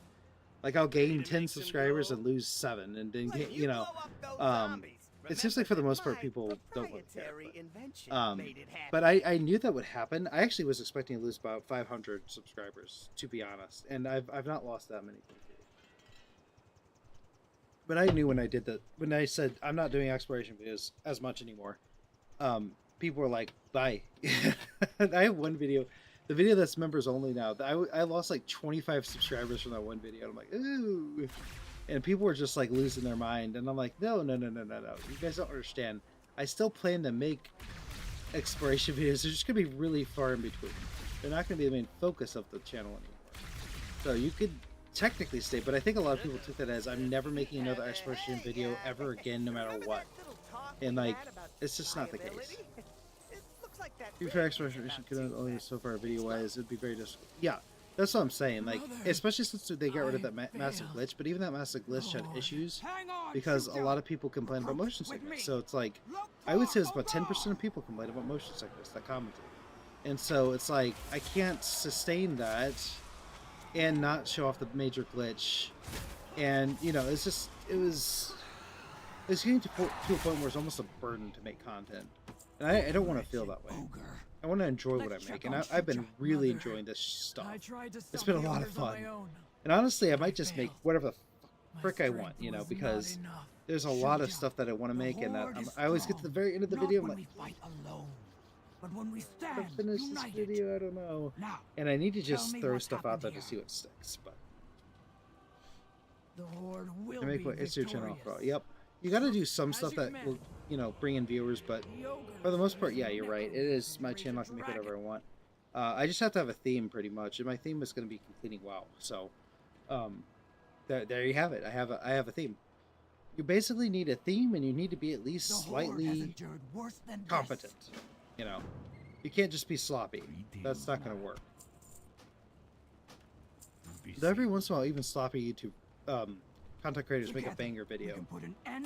Like I'll gain 10 subscribers and lose 7, and then get, you know, it seems like for the most part people don't want to care. But I knew that would happen. I actually was expecting to lose about 500 subscribers, to be honest, and I've not lost that many. But I knew when I did that, when I said I'm not doing exploration videos as much anymore, people were like, bye. I have one video, the video that's members only now. I lost like 25 subscribers from that one video. I'm like, ooh. And people were just like losing their mind. And I'm like, no. You guys don't understand. I still plan to make exploration videos. They're just going to be really far in between. They're not going to be the main focus of the channel anymore. So you could technically stay, but I think a lot of people took that as I'm never making another exploration video ever again, no matter what. And like, it's just not the case. If exploration could only so far video wise, it'd be very difficult. Yeah, that's what I'm saying. Like, especially since they got rid of that massive glitch, but even that massive glitch had issues because a lot of people complain about motion sickness. So it's like, I would say it's about 10% of people complain about motion sickness that commented. And so it's like, I can't sustain that and not show off the major glitch. And, you know, it's just, it's getting to a point where it's almost a burden to make content. And I don't want to feel that way. I want to enjoy what I make, and I've been really enjoying this stuff. It's been a lot of fun. And honestly, I might just make whatever the frick I want, you know, because there's a lot of stuff that I want to make, and I always get to the very end of the video, I'm like, but when we stand, I'll finish this video, I don't know. And I need to just throw stuff out there to see what sticks. But the Horde will make what it's your channel for. Yep. You got to do some stuff that will, you know, bring in viewers, but for the most part, yeah, you're right. It is my channel. I can make whatever I want. I just have to have a theme, pretty much, and my theme is going to be completing WoW. So, there you have it. I have a theme. You basically need a theme, and you need to be at least slightly competent. You know, you can't just be sloppy. That's not going to work. But every once in a while, even sloppy YouTube content creators make a banger video.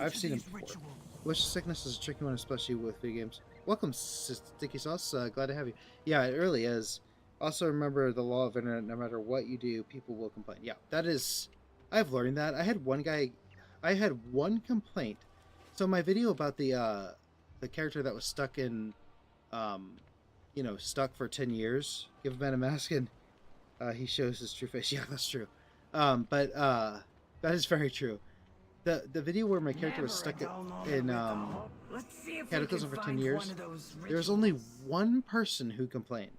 I've seen them before. Wish sickness is a tricky one, especially with video games. Welcome, Sticky Sauce. Glad to have you. Yeah, it really is. Also, remember the law of internet. No matter what you do, people will complain. Yeah, that is. I've learned that. I had one complaint. So my video about the character that was stuck in, you know, stuck for 10 years. Give a man a mask and he shows his true face. Yeah, that's true. But that is very true. The video where my character was stuck in Cataclysm for 10 years, there was only one person who complained.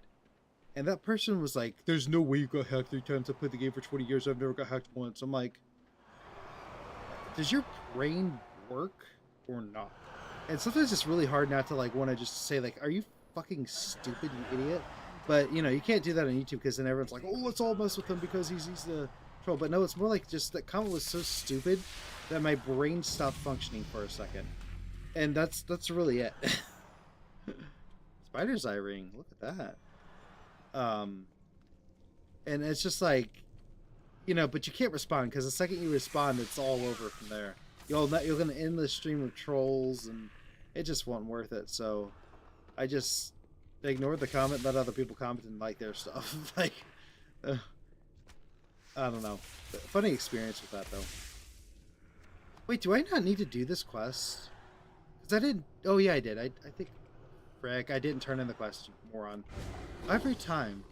And that person was like, there's no way you got hacked 3 times. I played the game for 20 years. I've never got hacked once. I'm like, does your brain work or not? And sometimes it's really hard not to like want to just say like, are you fucking stupid, you idiot? But, you know, you can't do that on YouTube because then everyone's like, oh, let's all mess with him because he's the troll. But no, it's more like just that comment was so stupid that my brain stopped functioning for a second. And that's really it. Spider's eye ring. Look at that. And it's just like, you know, but you can't respond because the second you respond, it's all over from there. You're going to end the stream of trolls and it just wasn't worth it. So I just They ignored the comment, let other people comment and like their stuff. Like, I don't know. Funny experience with that, though. Wait, do I not need to do this quest? Because I didn't... Oh, yeah, I did. I think... Frick, I didn't turn in the quest, moron. Every time.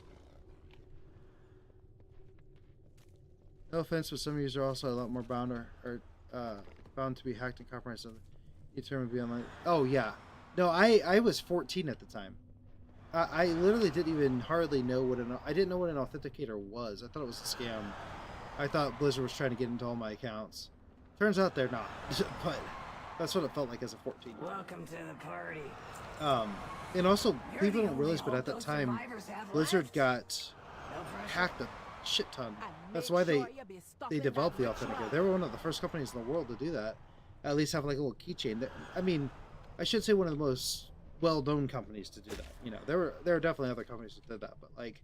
No offense, but some users are also a lot more bound or bound to be hacked and compromised. You determined to be online. Oh, yeah. No, I was 14 at the time. I literally didn't even hardly know what I didn't know what an authenticator was. I thought it was a scam. I thought Blizzard was trying to get into all my accounts. Turns out they're not. But that's what it felt like as a 14-year-old. Welcome to the party. And also, people don't realize, but at that time, Blizzard got hacked a shit ton. That's why they developed the authenticator. They were one of the first companies in the world to do that. At least have like a little keychain. I mean, I should say one of the most well-known companies to do that. You know, there were definitely other companies that did that, but like,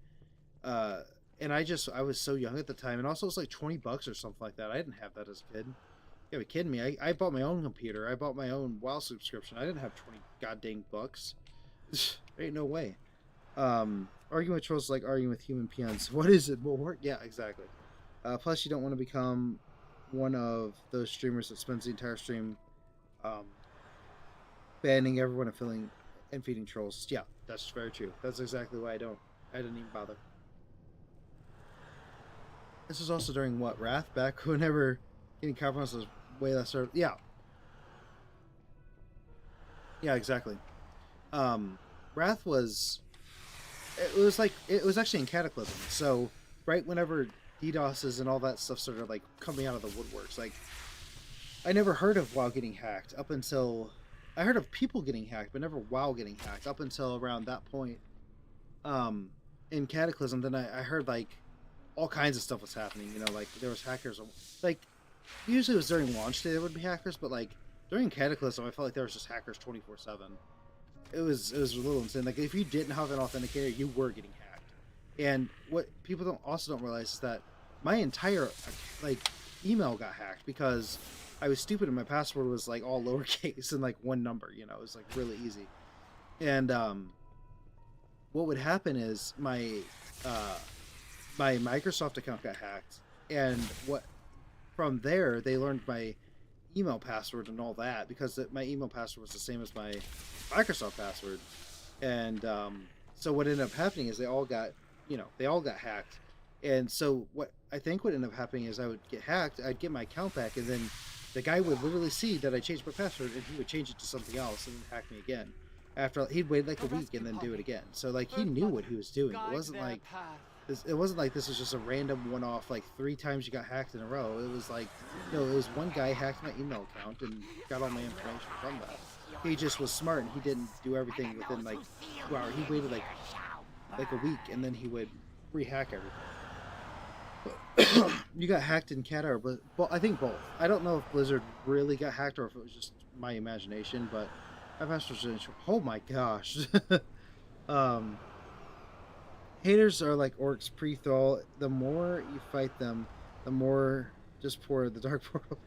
and I was so young at the time, and also it was like $20 or something like that. I didn't have that as a kid. You gotta be kidding me. I bought my own computer. I bought my own WoW subscription. I didn't have 20 goddamn bucks. There ain't no way. Arguing with trolls is like arguing with human peons. What is it? More? Yeah, exactly. Plus, you don't want to become one of those streamers that spends the entire stream banning everyone and feeding trolls. Yeah, that's very true. That's exactly why I didn't even bother. This was also during what, Wrath? Back whenever getting compromised was way less. Yeah. Yeah, exactly. Wrath was. It was actually in Cataclysm. So right whenever DDoSes and all that stuff started like coming out of the woodworks, like I never heard of WoW getting hacked up until I heard of people getting hacked, but never WoW getting hacked up until around that point. In Cataclysm, then I heard like all kinds of stuff was happening. You know, like there was hackers. Like usually it was during launch day there would be hackers, but like during Cataclysm, I felt like there was just hackers 24/7. It was a little insane. Like if you didn't have an authenticator, you were getting hacked. And what people don't realize is that my entire like email got hacked because I was stupid and my password was like all lowercase and like one number. You know, it was like really easy. And what would happen is my Microsoft account got hacked, and from there they learned my email password and all that because my email password was the same as my Microsoft password. And so what ended up happening is they all got hacked. And so what ended up happening is I would get hacked, I'd get my account back, and then the guy would literally see that I changed my password and he would change it to something else and then hack me again. After he'd wait like a week and then do it again. So like he knew what he was doing. It wasn't like this was just a random one-off, like 3 times you got hacked in a row. It was like, no, it was one guy hacked my email account and got all my information from that. He just was smart and he didn't do everything within like 2 hours. He waited like a week and then he would rehack everything. You got hacked in Qatar, but I think both. I don't know if Blizzard really got hacked or if it was just my imagination, but my password was, oh my gosh. Haters are like orcs pre-thaw. The more you fight them, the more just pour the dark portal.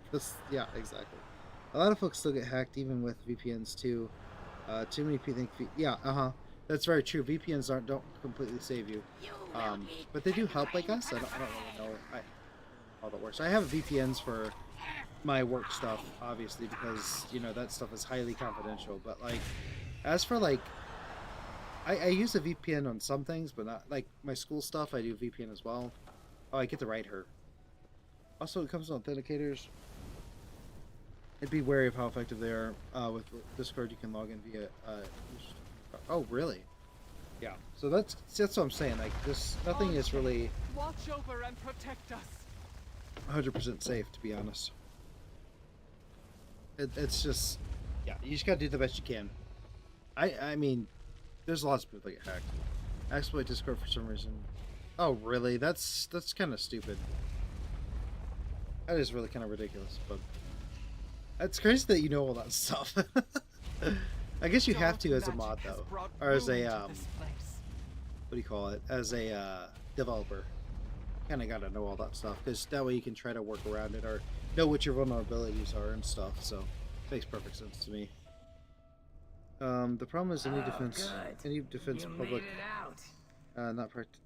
Yeah, exactly. A lot of folks still get hacked even with VPNs too. Too many people think. Yeah, that's very true. VPNs don't completely save you, but they do help. Like us, I don't really know how that works. I have VPNs for my work stuff, obviously, because you know that stuff is highly confidential. But like, as for like. I use a VPN on some things, but not like my school stuff. I do VPN as well. Oh, I get to write her. Also, it comes with authenticators. And be wary of how effective they are. With Discord, you can log in via. Oh, really? Yeah. So that's what I'm saying. Like this, nothing is really. Watch over and protect us. 100% safe, to be honest. It's just, yeah. You just gotta do the best you can. I mean. There's lots of people that get hacked. Exploit Discord for some reason. Oh, really? That's kind of stupid. That is really kind of ridiculous, but it's crazy that you know all that stuff. I guess you have to as a mod though, or as a what do you call it? As a developer, kind of gotta know all that stuff because that way you can try to work around it or know what your vulnerabilities are and stuff. So, it makes perfect sense to me. The problem is any Oh, defense, good. any defense You public, made it out. not practice.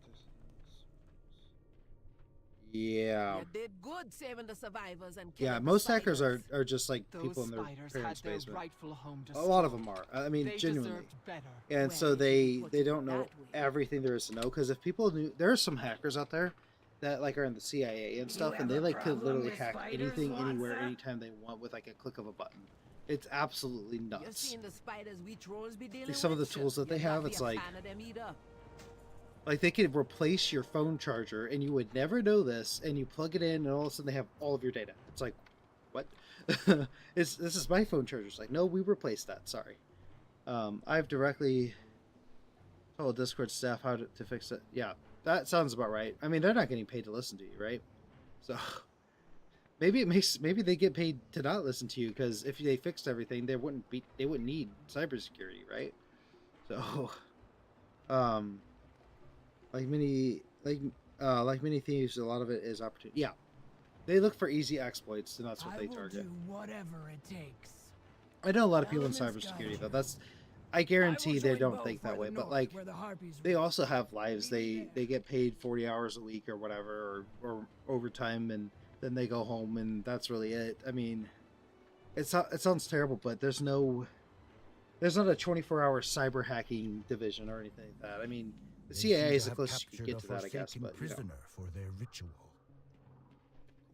Yeah. You did good saving the survivors and Yeah, killing most the hackers spiders. are just like Those people in their spiders parents' had their basement. rightful home A lot of destroyed. them are. I mean, They genuinely. deserved better. And Well, so if you put they it don't know that way. everything there is to know, because if people knew, there are some hackers out there that like are in the CIA and stuff, and they have a like could problem literally with hack spiders, anything, anywhere, Watson? anytime they want with like a click of a button. It's absolutely You nuts. seen the spiders we trolls be dealing Like some of the with? tools that they You'd not have, be it's a like- fan of them either. Like they could replace your phone charger, and you would never know this, and you plug it in, and all of a sudden they have all of your data. It's like, what? This is my phone charger. It's like, no, we replaced that. Sorry. I've directly told Discord staff how to fix it. Yeah, that sounds about right. I mean, they're not getting paid to listen to you, right? So maybe they get paid to not listen to you, because if they fixed everything, they wouldn't need cybersecurity, right? So, like many thieves, a lot of it is opportunity. Yeah, they look for easy exploits, and that's what I they will target. do whatever it takes. I know a lot of people in Elements cybersecurity guide though. you. I guarantee I will they join don't both think that for way. the But north, like, where the harpies they rule. also have lives. They get paid 40 hours a week or whatever, or overtime, and then they go home, and that's really it. I mean, it sounds terrible, but there's not a 24-hour cyber hacking division or anything like that. I mean, the CIA is the closest you can get to that, I guess. But you know, for their ritual.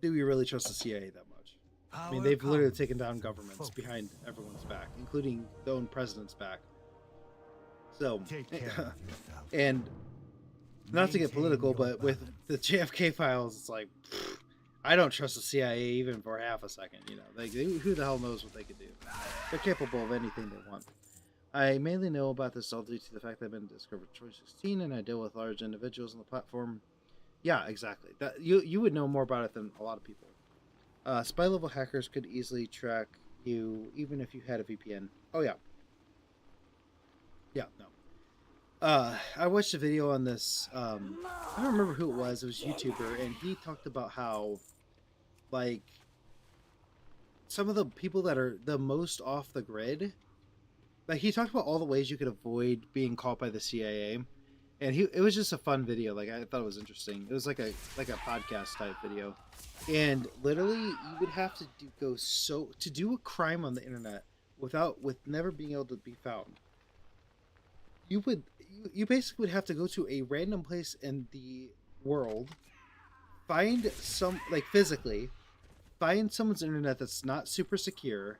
do we really trust the CIA that much? I mean, they've literally taken down governments behind everyone's back, including their own president's back. So, Take care of yourself. and not to get Maintain political, your but with balance. the JFK files, it's like, I don't trust the CIA even for half a second. You know, like who the hell knows what they could do? They're capable of anything they want. I mainly know about this all due to the fact that I've been discovered Choice 16, and I deal with large individuals on the platform. Yeah, exactly. That you would know more about it than a lot of people. Spy level hackers could easily track you even if you had a VPN. Oh yeah. Yeah, no. I watched a video on this. I don't remember who it was. It was a YouTuber, and he talked about how, like, some of the people that are the most off the grid. Like, he talked about all the ways you could avoid being caught by the CIA, and it was just a fun video. Like, I thought it was interesting. It was like a podcast type video, and literally you would have to do a crime on the internet with never being able to be found. You basically would have to go to a random place in the world, find physically find someone's internet that's not super secure,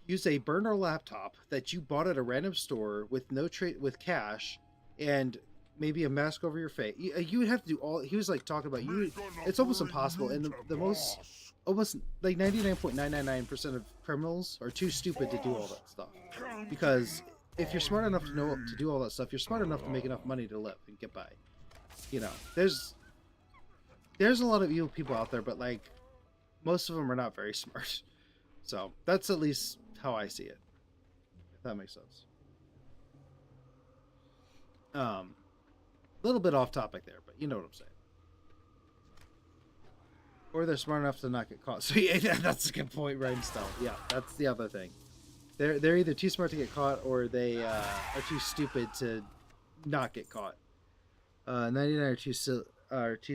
use a burner laptop that you bought at a random store with with cash, and maybe a mask over your face. You would have to do all. He was like talking about you. It's almost impossible, and the most almost like 99.999% of criminals are too stupid to do all that stuff. Because if you're smart enough to know to do all that stuff, you're smart enough to make enough money to live and get by. You know, there's a lot of evil people out there, but like most of them are not very smart. So that's at least how I see it. If that makes sense. A little bit off topic there, but you know what I'm saying. Or they're smart enough to not get caught. So yeah, that's a good point, right? Stealth. Yeah, that's the other thing. They're either too smart to get caught, or they are too stupid to not get caught. 99 are too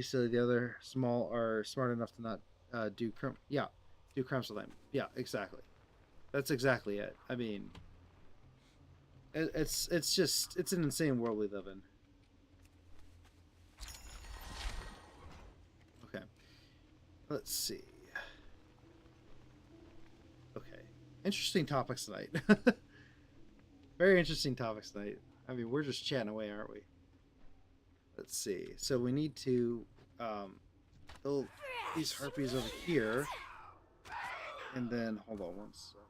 silly. The other small are smart enough to not do crimes with them. Yeah, exactly. That's exactly it. I mean, it's an insane world we live in. Okay, let's see. Okay, interesting topics tonight. Very interesting topics tonight. I mean, we're just chatting away, aren't we? Let's see. So we need to build these harpies over here. And then, hold on one second.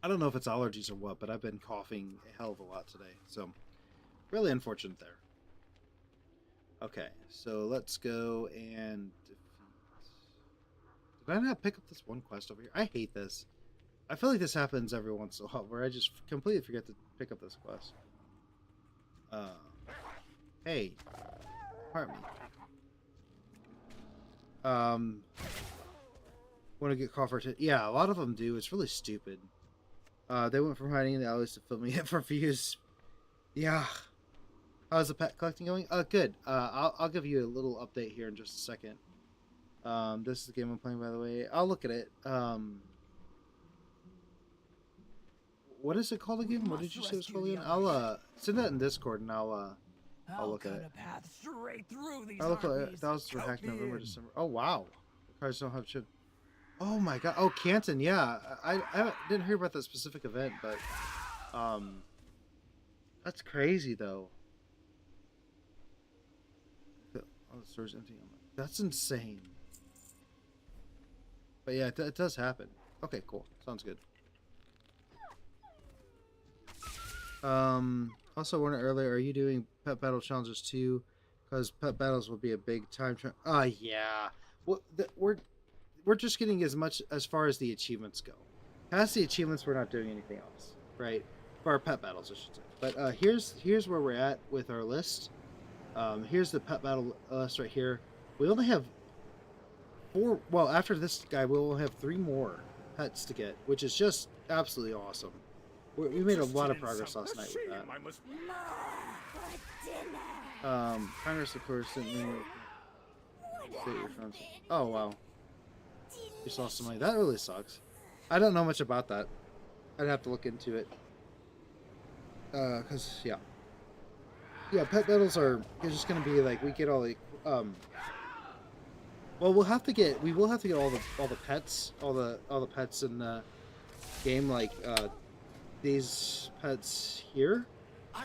I don't know if it's allergies or what, but I've been coughing a hell of a lot today. So, really unfortunate there. Okay, so let's go and defeat... Did I not pick up this one quest over here? I hate this. I feel like this happens every once in a while, where I just completely forget to pick up this quest. Hey. Pardon me. Want to get caught for yeah, a lot of them do. It's really stupid. They went from hiding in the alleys to filming it for views. Yeah. How's the pet collecting going? Good. I'll give you a little update here in just a second. This is the game I'm playing, by the way. I'll look at it. What is it called again? What did you say it was called again? I'll send that in Discord and I'll look at it. I'll look at it. That was for Hack November, December. Oh wow. Cars don't have chip. Oh my god. Oh, Canton. Yeah, I didn't hear about that specific event, but that's crazy though. Oh, the store's empty. That's insane. But yeah, it does happen. Okay, cool. Sounds good. Also, warning earlier, are you doing pet battle challenges too? Because pet battles will be a big time. Yeah. Well, we're just getting as far as the achievements go. Past the achievements, we're not doing anything else, right? For our pet battles, I should say. But here's where we're at with our list. Here's the pet battle list right here. We only have 4. Well, after this guy, we'll have 3 more pets to get, which is just absolutely awesome. We made a lot of progress last night with that. Congress, of course, didn't mean oh wow, you lost some money. That really sucks. I don't know much about that. I'd have to look into it. Cause yeah, pet battles are just gonna be like we get all the well, we will have to get all the pets, all the pets in the game, like these pets here.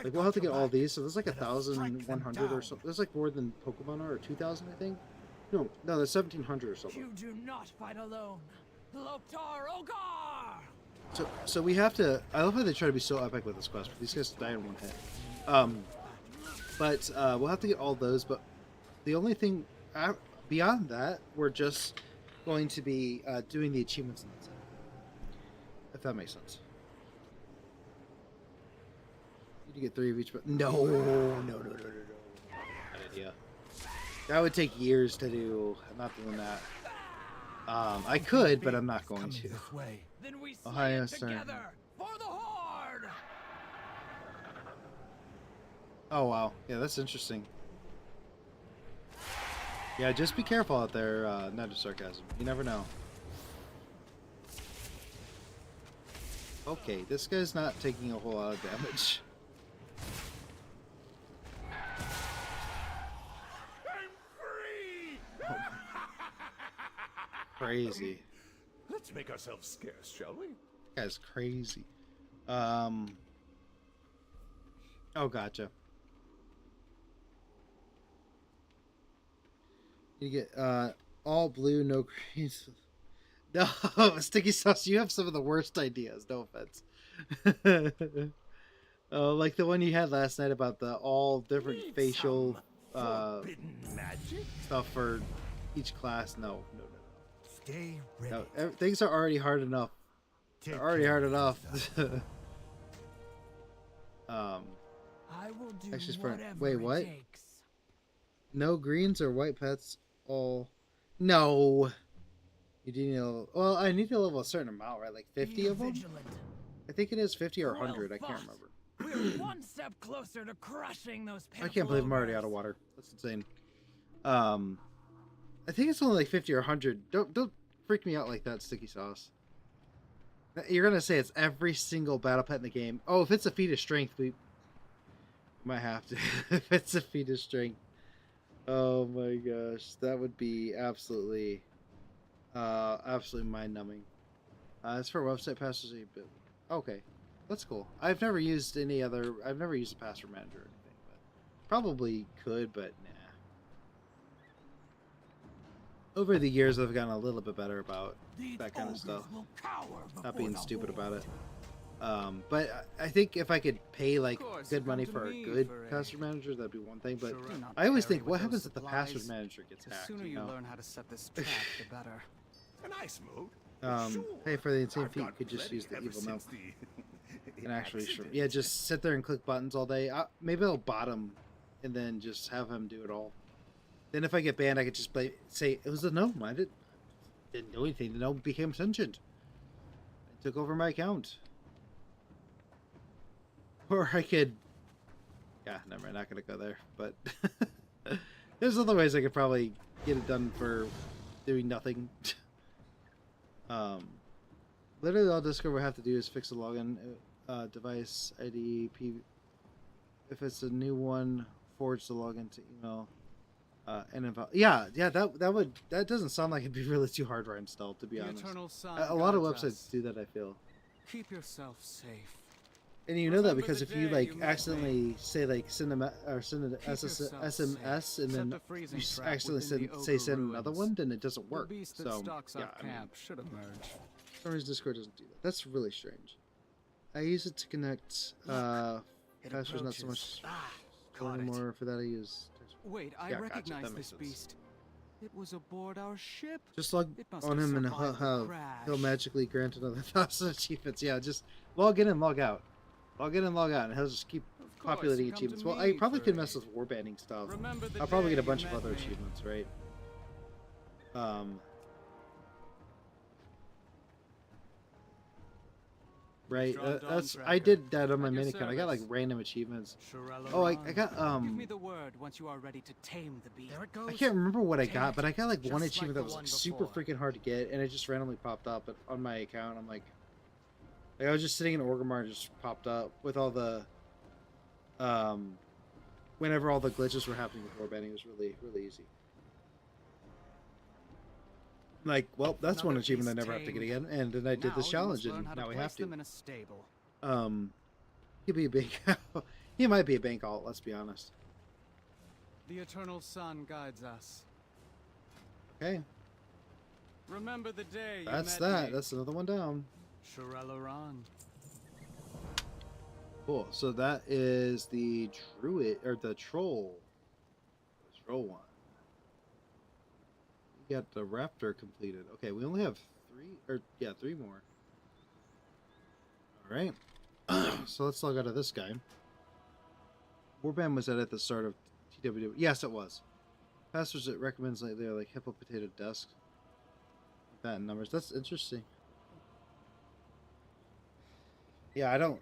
Like we'll have to get all these, so there's like 1,100 or something. There's like more than Pokemon are, or 2,000 I think. No, there's 1,700 or something. You do not fight alone. Loktar Ogar! So we have to. I love how they try to be so epic with this quest, but these guys die in one hit. But we'll have to get all those. But the only thing beyond that, we're just going to be doing the achievements in that set. If that makes sense. You get 3 of each, but no. Bad idea. That would take years to do. I'm not doing that. I could, but I'm not going to. Then we Ohio, together for the Horde. Oh wow, yeah, that's interesting. Yeah, just be careful out there. Not just sarcasm. You never know. Okay, this guy's not taking a whole lot of damage. Crazy. Let's make ourselves scarce, shall we? That guy's crazy. Oh, gotcha. You get all blue, no greens. No, Sticky Sauce, you have some of the worst ideas. No offense. Like the one you had last night about the all different facial stuff for each class. No. Stay ready. No, things are already hard enough. They're already hard enough. I will do actually, whatever wait, it what? takes. No greens or white pets. All no. You do need a, well, I need to level a certain amount, right? Like 50 of them. I think it is 50 or 100. I can't remember. We're one step closer to crushing those. I can't believe I'm already out of water. That's insane. I think it's only like 50 or 100. Don't freak me out like that, Sticky Sauce. You're gonna say it's every single battle pet in the game. Oh, if it's a feat of strength, we might have to. If it's a feat of strength. Oh my gosh, that would be absolutely mind-numbing. As for website passwords, okay, that's cool. I've never used a password manager or anything, but probably could, but nah. Over the years, I've gotten a little bit better about that kind of stuff. Not being stupid about it. But I think if I could pay like good money for a good password manager, that'd be one thing. But I always think, what happens if the password manager gets hacked? The sooner you learn how to set this trap, the better. A nice mode. Hey, for the insane feat, you could just use the evil note. And actually, yeah, just sit there and click buttons all day. Maybe I'll bot him, and then just have him do it all. Then if I get banned, I could just say it was the gnome. didn't do anything. No, became sentient. I took over my account. Or I could... Yeah, never mind. Not going to go there. But there's other ways I could probably get it done for doing nothing. Literally all Discord will have to do is fix the login device ID. If it's a new one, forge the login to email. That doesn't sound like it'd be really too hard to install, to be honest. A lot of websites do that, I feel. Keep yourself safe. And you know that because if you like accidentally say like send an SMS and then you accidentally send another one, then it doesn't work. So yeah, I mean, Storm's Discord doesn't do that. That's really strange. I use it to connect. Passwords not so much anymore. For that I use. Wait, I recognize this beast. It was aboard our ship. Just log on him and he'll magically grant another 1,000 achievements. Yeah, just log in and log out. Log in and log out, and he'll just keep populating achievements. Well, I probably could mess with warbanding stuff. I'll probably get a bunch of other achievements, right? Right. I did that on my main account. I got like random achievements. Oh, I got Give me the word once you are ready to tame the beast. There it goes. I can't remember what I got, but I got like one achievement that was like super freaking hard to get, and it just randomly popped up on my account. I'm like I was just sitting in Orgrimmar and just popped up with all the whenever all the glitches were happening with warbanding. It was really easy. Like, well, that's one achievement I never have to get again, and then I did this challenge, and now we have to. He'd be a bank. He might be a bank alt. Let's be honest. The eternal sun guides us. Okay. Remember the day. That's that. That's another one down. Cool. So that is the druid or the troll. The troll one. We got the raptor completed. Okay, we only have three more. All right. So let's log out of this guy. Warband was at the start of TWW. Yes, it was. Passwords it recommends like they're like hippo potato desk. That in numbers. That's interesting. Yeah, I don't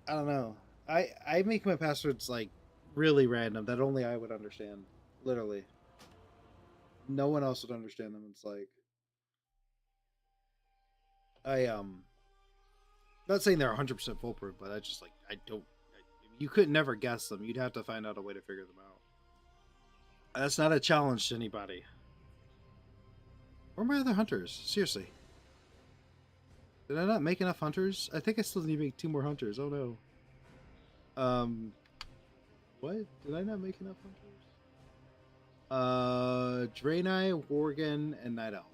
know. I make my passwords like really random that only I would understand. Literally. No one else would understand them. It's like not saying they're 100% foolproof, but I just like you could never guess them. You'd have to find out a way to figure them out. That's not a challenge to anybody. Where are my other hunters? Seriously. Did I not make enough hunters? I think I still need to make 2 more hunters. Oh no. What? Did I not make enough hunters? Draenei, Worgen, and Night Elf.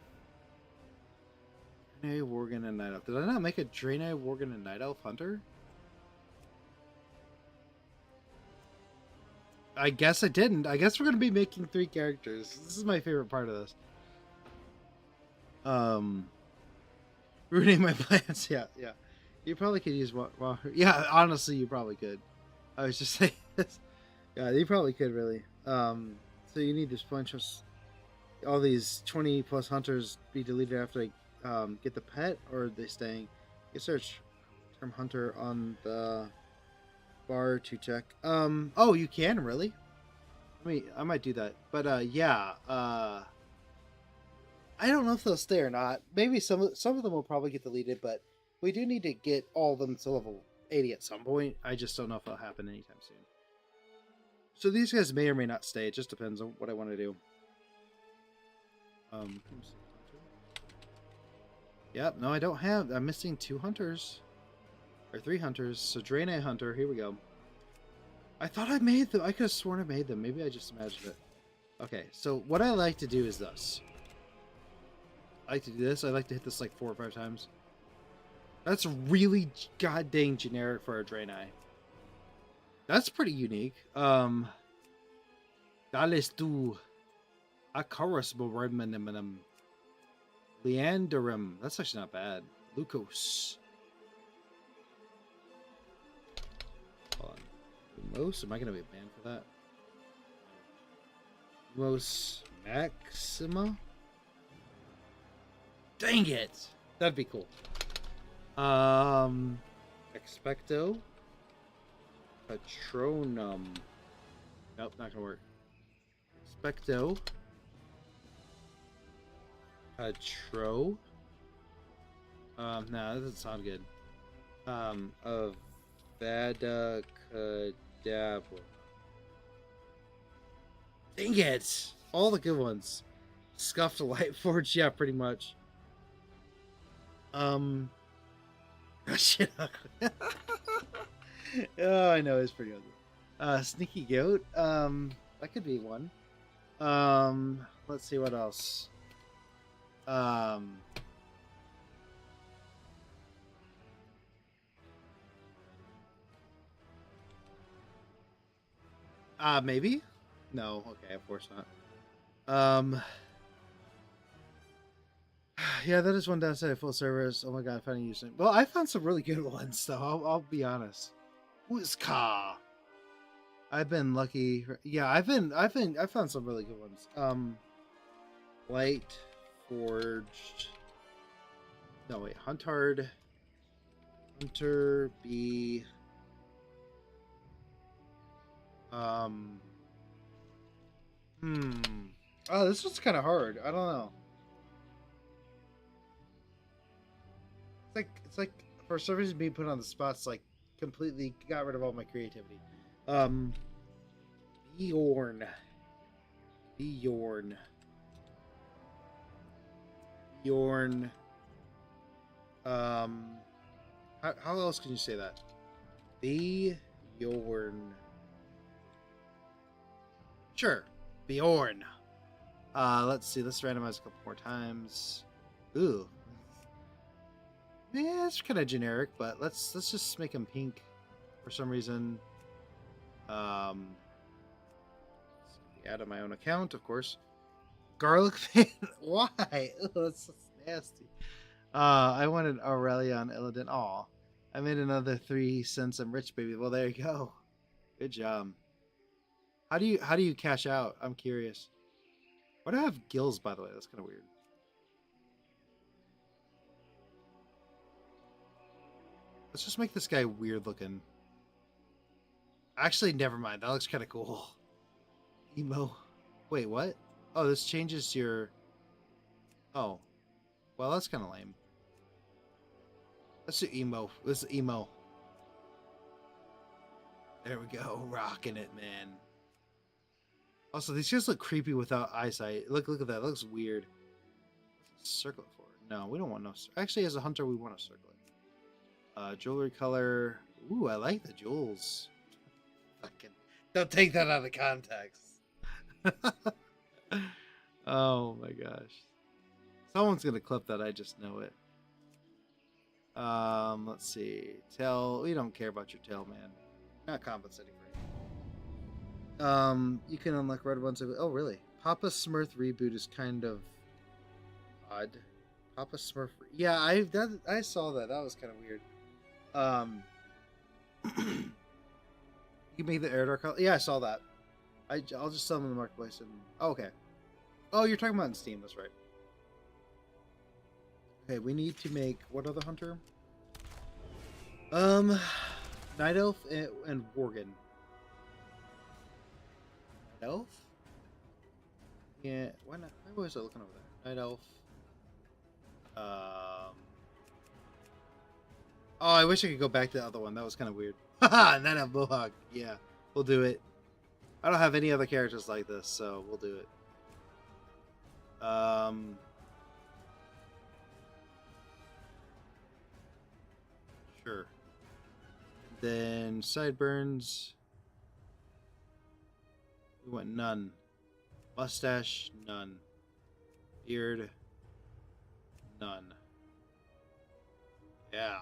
Draenei, Worgen, and Night Elf. Did I not make a Draenei, Worgen, and Night Elf hunter? I guess I didn't. I guess we're going to be making 3 characters. This is my favorite part of this. Ruining my plans. Yeah. You probably could use one. Well, yeah, honestly, you probably could. I was just saying this. Yeah, you probably could, really. So you need this bunch of all these 20 plus hunters be deleted after I get the pet, or are they staying? You search term hunter on the bar to check. Oh, you can really. I might do that, but yeah. I don't know if they'll stay or not. Maybe some of them will probably get deleted, but we do need to get all of them to level 80 at some point. I just don't know if it'll happen anytime soon. So these guys may or may not stay. It just depends on what I want to do. Yep, no, I don't have. I'm missing 2 hunters. Or 3 hunters. So Draenei Hunter, here we go. I thought I made them. I could have sworn I made them. Maybe I just imagined it. Okay, so what I like to do is this. I like to do this. I like to hit this like 4 or 5 times. That's really god dang generic for a Draenei. That's pretty unique. Dales tu Akaros Boredmanum Leanderum. That's actually not bad. Lucos. Hold on. Lumos? Am I gonna be banned for that? Lumos Maxima? Dang it! That'd be cool. Expecto. Patronum. Nope, not gonna work. Expecto. Patro. No, that doesn't sound good. Avada Kedavra. Dang it! All the good ones. Scuffed Lightforge, yeah, pretty much. Shit. Oh, I know, it's pretty ugly. Sneaky Goat, that could be one. Let's see what else. Maybe? No, okay, of course not. Yeah, that is one downside of full service. Oh my god, finding using. Well, I found some really good ones, though. I'll be honest. Whizka. I've been lucky. Yeah, I found some really good ones. Light Forged. No wait, Hunter B. Oh, this one's kind of hard. I don't know. It's like for some reason being put on the spots, like completely got rid of all my creativity. Bjorn. How else can you say that? Bjorn. Sure, Bjorn. Let's see. Let's randomize a couple more times. Ooh. Yeah, it's kind of generic, but let's just make him pink for some reason. Add on my own account, of course. Garlic fan. Why? Ugh, that's so nasty. I wanted Aurelion Illidan. Aw. I made another 3 cents. I'm rich, baby. Well, there you go. Good job. How do you cash out? I'm curious. Why do I have gills, by the way? That's kind of weird. Let's just make this guy weird looking. Actually, never mind. That looks kind of cool. Emo. Wait, what? Oh, this changes your... Oh. Well, that's kind of lame. Let's do emo. This is emo. There we go. Rocking it, man. Also, these guys look creepy without eyesight. Look at that. That looks weird. Circle it forward. No, we don't want no... Actually, as a hunter, we want to circle it. Jewelry color. Ooh, I like the jewels. Fucking don't take that out of context. Oh my gosh. Someone's gonna clip that, I just know it. Let's see. Tail. We don't care about your tail, man. Not compensating for you. You can unlock red ones. Oh, really? Papa Smurf reboot is kind of odd. Papa Smurf. Yeah, I saw that. That was kind of weird. You made the Airdar color. Yeah, I saw that. I'll just sell them in the marketplace. And okay. Oh, you're talking about in Steam. That's right. Okay, we need to make what other hunter? Night Elf and Worgen. Night Elf? Yeah, why not? Why was I looking over there? Night Elf. Oh, I wish I could go back to the other one. That was kind of weird. Haha, Night Elf Mohawk. Yeah, we'll do it. I don't have any other characters like this, so we'll do it. Sure. Then sideburns. We want none. Mustache, none. Beard, none. Yeah,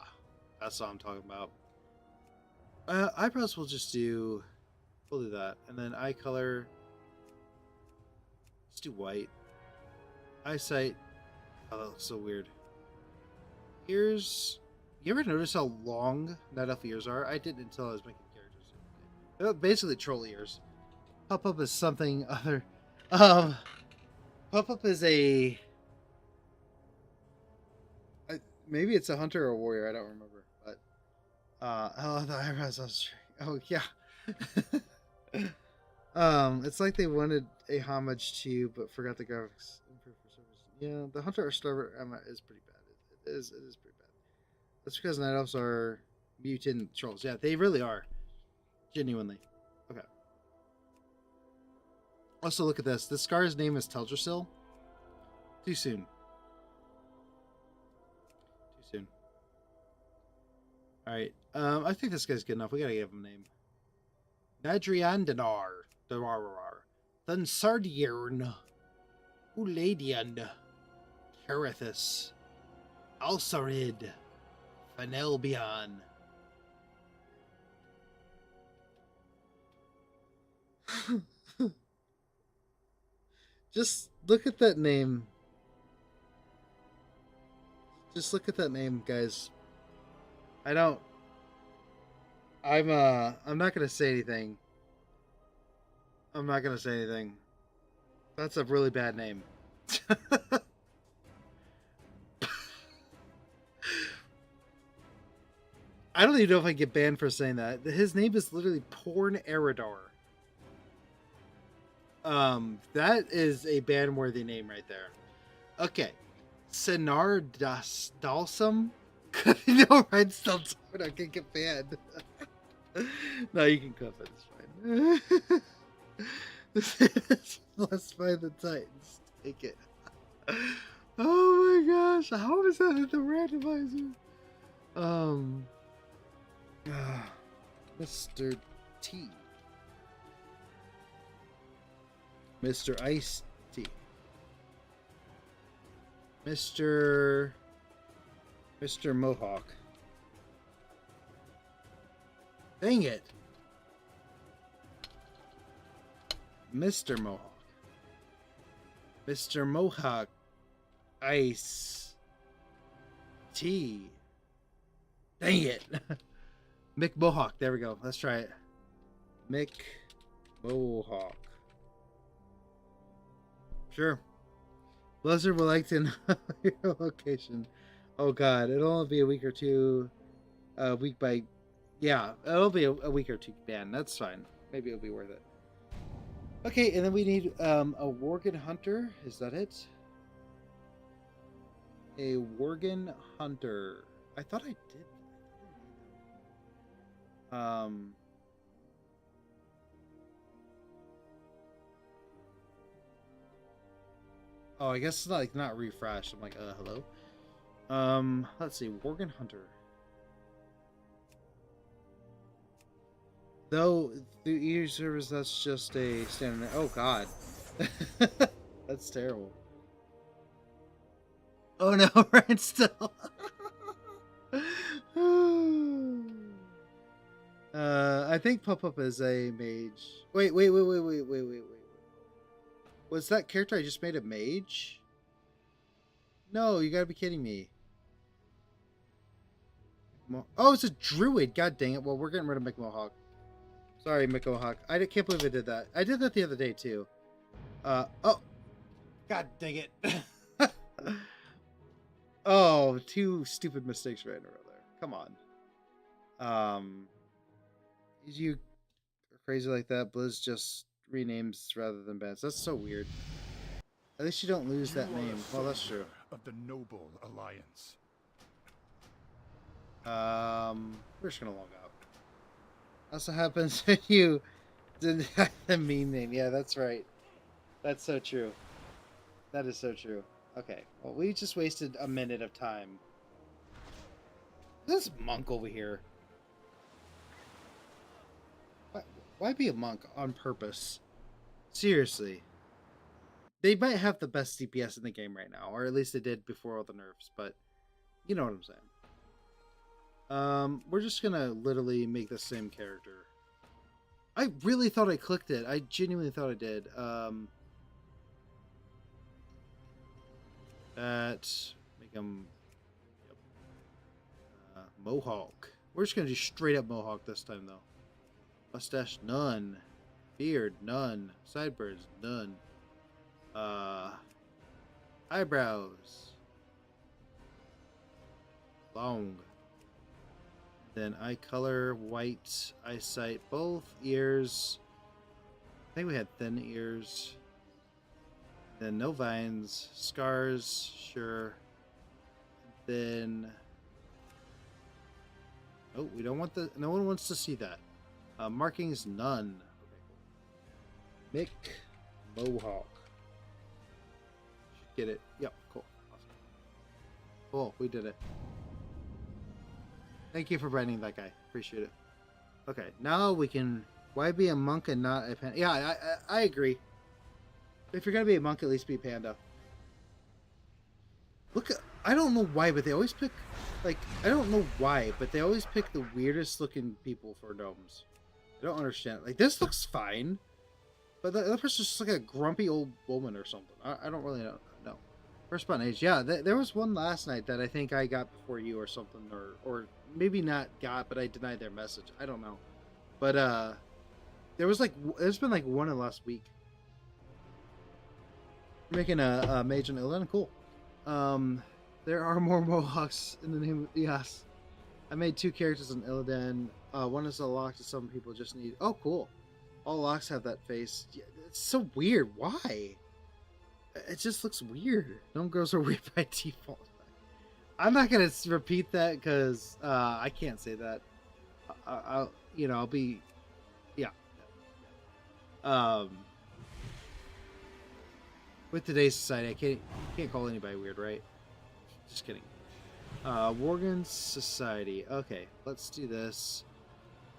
that's what I'm talking about. Eyebrows we'll just do... We'll do that. And then eye color... Let's do white. Eyesight... Oh, that looks so weird. Ears... You ever notice how long Night Elf ears are? I didn't until I was making characters. They're basically troll ears. Pop-up is something other... Pop-up is a... Maybe it's a hunter or a warrior. I don't remember. But oh, the eyebrows. Oh yeah. It's like they wanted a homage to you, but forgot the graphics. Yeah, the hunter or starver is pretty bad. It is pretty bad. That's because night elves are mutant trolls. Yeah, they really are. Genuinely. Okay. Also, look at this. This scar's name is Teldrassil. Too soon. Too soon. Alright. I think this guy's good enough. We gotta give him a name. Nadriandanar. Thunsardiern. Uladian. Carithus. Alsarid. Fanelbion. Just look at that name. Just look at that name, guys. I'm not gonna say anything. I'm not gonna say anything. That's a really bad name. I don't even know if I get banned for saying that. His name is literally Porn Eridar. That is a ban-worthy name right there. Okay. Senar Dalsum? No, right, still I can get banned. No, you can cuff it, it's fine. Let's find the Titans. Take it. Oh my gosh, how is that at the randomizer? Mr. T. Mr. Ice T. Mr. Mohawk. Dang it. Mr. Mohawk. Mr. Mohawk. Ice T. Dang it. Mick Mohawk. There we go. Let's try it. Mick Mohawk. Sure. Blizzard would like to know your location. Oh god, it'll only be a week or two. Week by... Yeah, it'll be a week or two ban. That's fine. Maybe it'll be worth it. Okay, and then we need a Worgen Hunter. Is that it? A Worgen Hunter. I thought I did. Oh, I guess it's not refreshed. I'm like, hello? Let's see, Worgen Hunter. Though, the EU service, that's just a standard... Oh, God. That's terrible. Oh, no, right, still. I think Pop-Up is a mage. Wait. Was that character I just made a mage? No, you gotta be kidding me. Oh, it's a druid. God dang it. Well, we're getting rid of McMohawk. Sorry, McMohawk. I can't believe I did that. I did that the other day, too. Oh. God dang it. Oh, two stupid mistakes right in a row there. Come on. You are crazy like that. Blizz just renames rather than bans. That's so weird. At least you don't lose that name. Well, that's true. Of the Noble Alliance. We're just gonna log out. Also happens when you didn't have the meme name. Yeah, that's right. That's so true. That is so true. Okay. Well, we just wasted a minute of time. This monk over here. Why be a monk on purpose? Seriously. They might have the best DPS in the game right now, or at least they did before all the nerfs, but you know what I'm saying. We're just gonna literally make the same character. I really thought I clicked it. I genuinely thought I did. Make him Mohawk. We're just gonna do straight up Mohawk this time, though. Mustache, none. Beard, none. Sideburns, none. Eyebrows. long. Then eye color, white, eyesight, both ears. I think we had thin ears. Then no vines, scars, sure. Then, oh, we don't want the. No one wants to see that. Markings, none. Okay, cool. Mick Mohawk. Should get it. Yep, cool. Awesome. Cool, we did it. Thank you for branding that guy. Appreciate it. Okay, now we can. Why be a monk and not a panda? Yeah, I agree. If you're gonna be a monk, at least be a panda. Look, I don't know why, but they always pick. Like, I don't know why, but they always pick the weirdest looking people for gnomes. I don't understand. Like, this looks fine, but the other person's just like a grumpy old woman or something. I don't really know. No. First spawn age. Yeah, there was one last night that I think I got before you or something, or maybe not got, but I denied their message. I don't know. But there's been like one in the last week. Making a mage and Illidan, cool. There are more Mohawks in the name. Yes, I made 2 characters in Illidan. One is a lock that some people just need. Oh, cool. All locks have that face. Yeah, it's so weird. Why? It just looks weird. Gnome girls are weird by default. I'm not gonna repeat that because I can't say that. I'll be. Yeah. With today's society, I can't call anybody weird, right? Just kidding. Worgen Society. Okay, let's do this.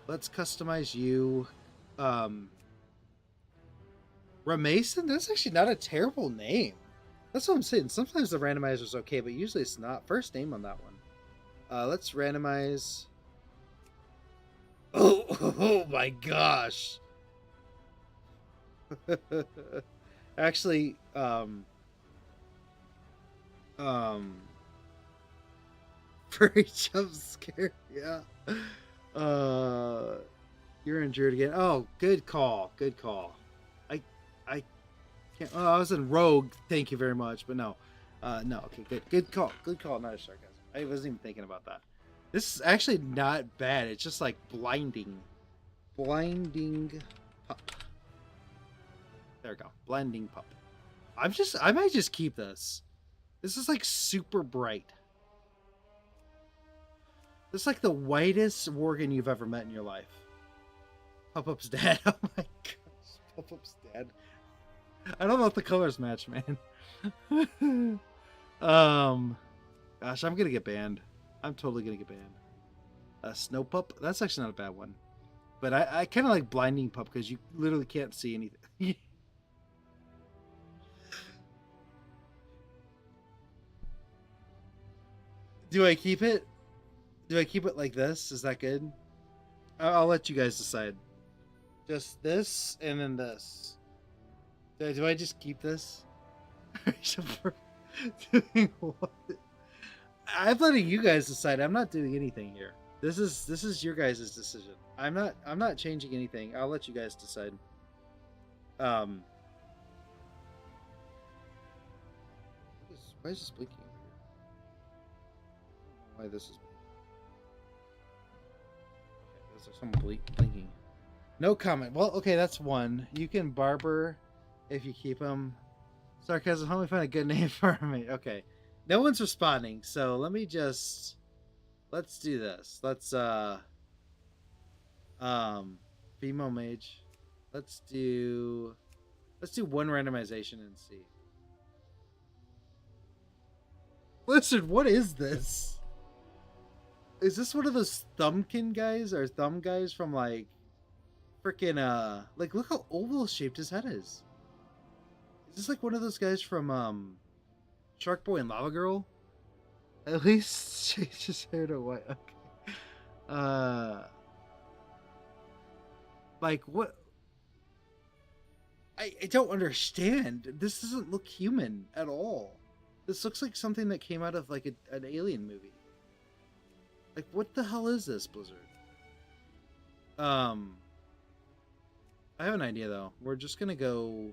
Let's customize you. Ramason? That's actually not a terrible name. That's what I'm saying. Sometimes the randomizer's okay, but usually it's not. First name on that one. Let's randomize. Oh my gosh. Actually, furry jump scare, yeah. You're injured again. Oh, good call. Good call. I can't. Oh, I was in Rogue. Thank you very much, but no. No. Okay, good call. Good call. Not a sarcasm. I wasn't even thinking about that. This is actually not bad. It's just like blinding pup. There we go. Blinding pup. I might just keep this. This is like super bright. This is like the whitest Worgen you've ever met in your life. Pup-Up's dad. Oh my gosh. Pup-Up's dad. I don't know if the colors match, man. Gosh, I'm gonna get banned. I'm totally gonna get banned. Snow Pup? That's actually not a bad one. But I kind of like Blinding Pup because you literally can't see anything. Do I keep it? Do I keep it like this? Is that good? I'll let you guys decide. Just this and then this. Do I just keep this? Doing what? I'm letting you guys decide. I'm not doing anything here. This is your guys' decision. I'm not changing anything. I'll let you guys decide. Why is this blinking over here? Why this is? Okay, there's some blinking. No comment. Well, okay, that's one. You can barber if you keep him. Sarcasm. Help me find a good name for me. Okay, no one's responding, so let's do this. Let's female mage. Let's do one randomization and see. Listen, what is this? Is this one of those thumbkin guys or thumb guys from like freaking like look how oval shaped his head is. Is this like one of those guys from Shark Boy and Lava Girl? At least change his hair to white. Okay. Like what? I don't understand. This doesn't look human at all. This looks like something that came out of like an alien movie. Like what the hell is this, Blizzard? I have an idea though. We're just gonna go.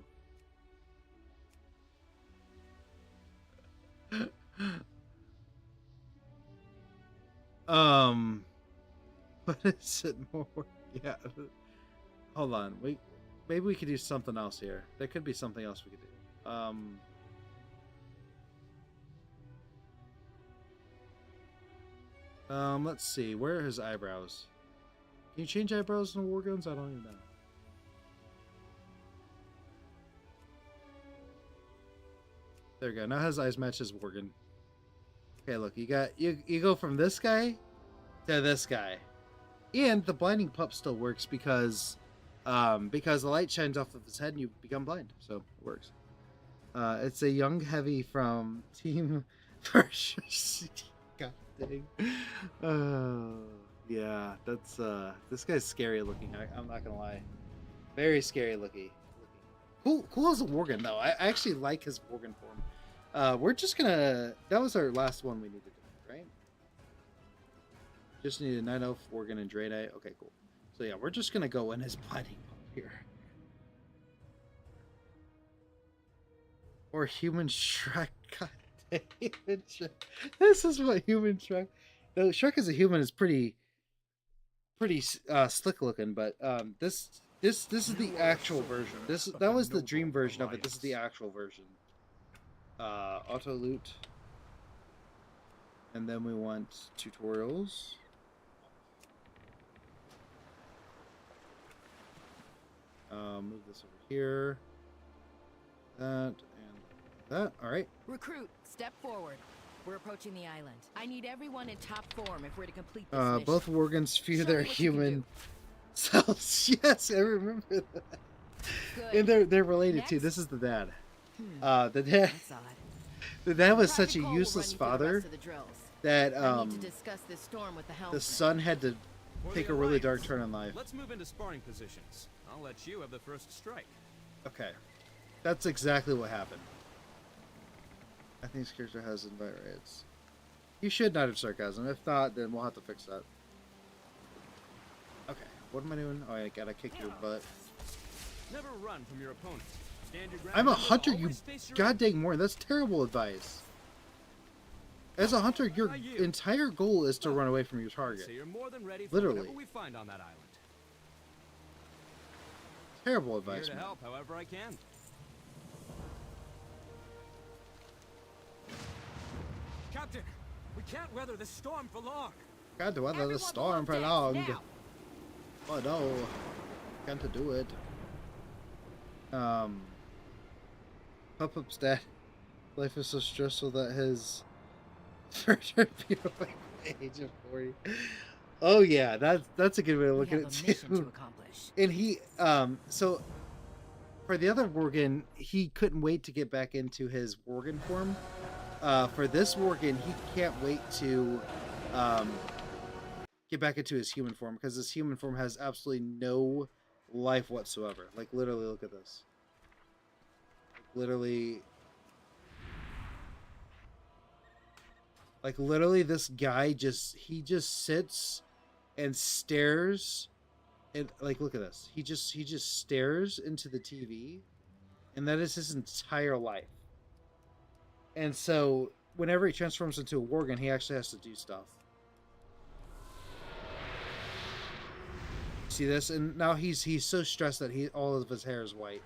What is it more? Yeah. Hold on. Maybe we could do something else here. There could be something else we could do. Let's see. Where are his eyebrows? Can you change eyebrows in war guns? I don't even know. There we go. Now his eyes match his war gun. Okay, look, you go from this guy to this guy. And the blinding pup still works because the light shines off of his head and you become blind. So it works. It's a young heavy from Team Versus. God dang. Yeah, that's this guy's scary looking. I'm not gonna lie, very scary looking. Cool as a Worgen though. I actually like his Worgen form. We're just gonna. That was our last one we needed to do, right? Just need a 9 elf, Worgen, and Draenei. Okay, cool. So yeah, we're just gonna go in his blinding pup here. Or human Shrek. God dang, human Shrek. This is what human Shrek. Though Shrek as a human is pretty slick looking, but this is the actual version. That was the dream version of it. This is the actual version. Auto loot, and then we want tutorials. Move this over here. That and that. All right. Recruit, step forward. We're approaching the island. I need everyone in top form if we're to complete this mission. Both Worgens fear Show their me what you can human do. selves. Yes, I remember that. Good. And they're related too. Next. This is the dad. The dad. That's odd. The dad was Private such a Cole will useless run you through the father rest of the drills. that I need to discuss this storm with the the helmsman. son had to For take the a really Alliance, dark turn in life. Let's move into sparring positions. I'll let you have the first strike. Okay, that's exactly what happened. I think this character has invite rights. You should not have sarcasm. If not, then we'll have to fix that. Okay, what am I doing? Oh, I gotta kick your butt. Never run from your opponent. Stand your ground. I'm a and hunter, you always face your god dang more. That's terrible advice. As a hunter, your entire goal is to run away from your target. So you're more than ready for Literally. whatever we find on that island. Terrible Here advice, to man. help however I can. Captain, we can't weather this storm for long. Got to weather the Everyone storm below decks, prolonged. now. Oh no, can't do it. Pup-Up's dad. Life is so stressful that his first review by the age of 40. Oh yeah, that's a good way to look We at have it a mission to too. accomplish. And he so for the other Worgen, he couldn't wait to get back into his Worgen form. For this Worgen, he can't wait to get back into his human form because his human form has absolutely no life whatsoever. Like literally, look at this. Like literally, this guy just sits and stares, and like look at this. He just stares into the TV, and that is his entire life. And so, whenever he transforms into a Worgen, he actually has to do stuff. See this? And now he's so stressed that all of his hair is white.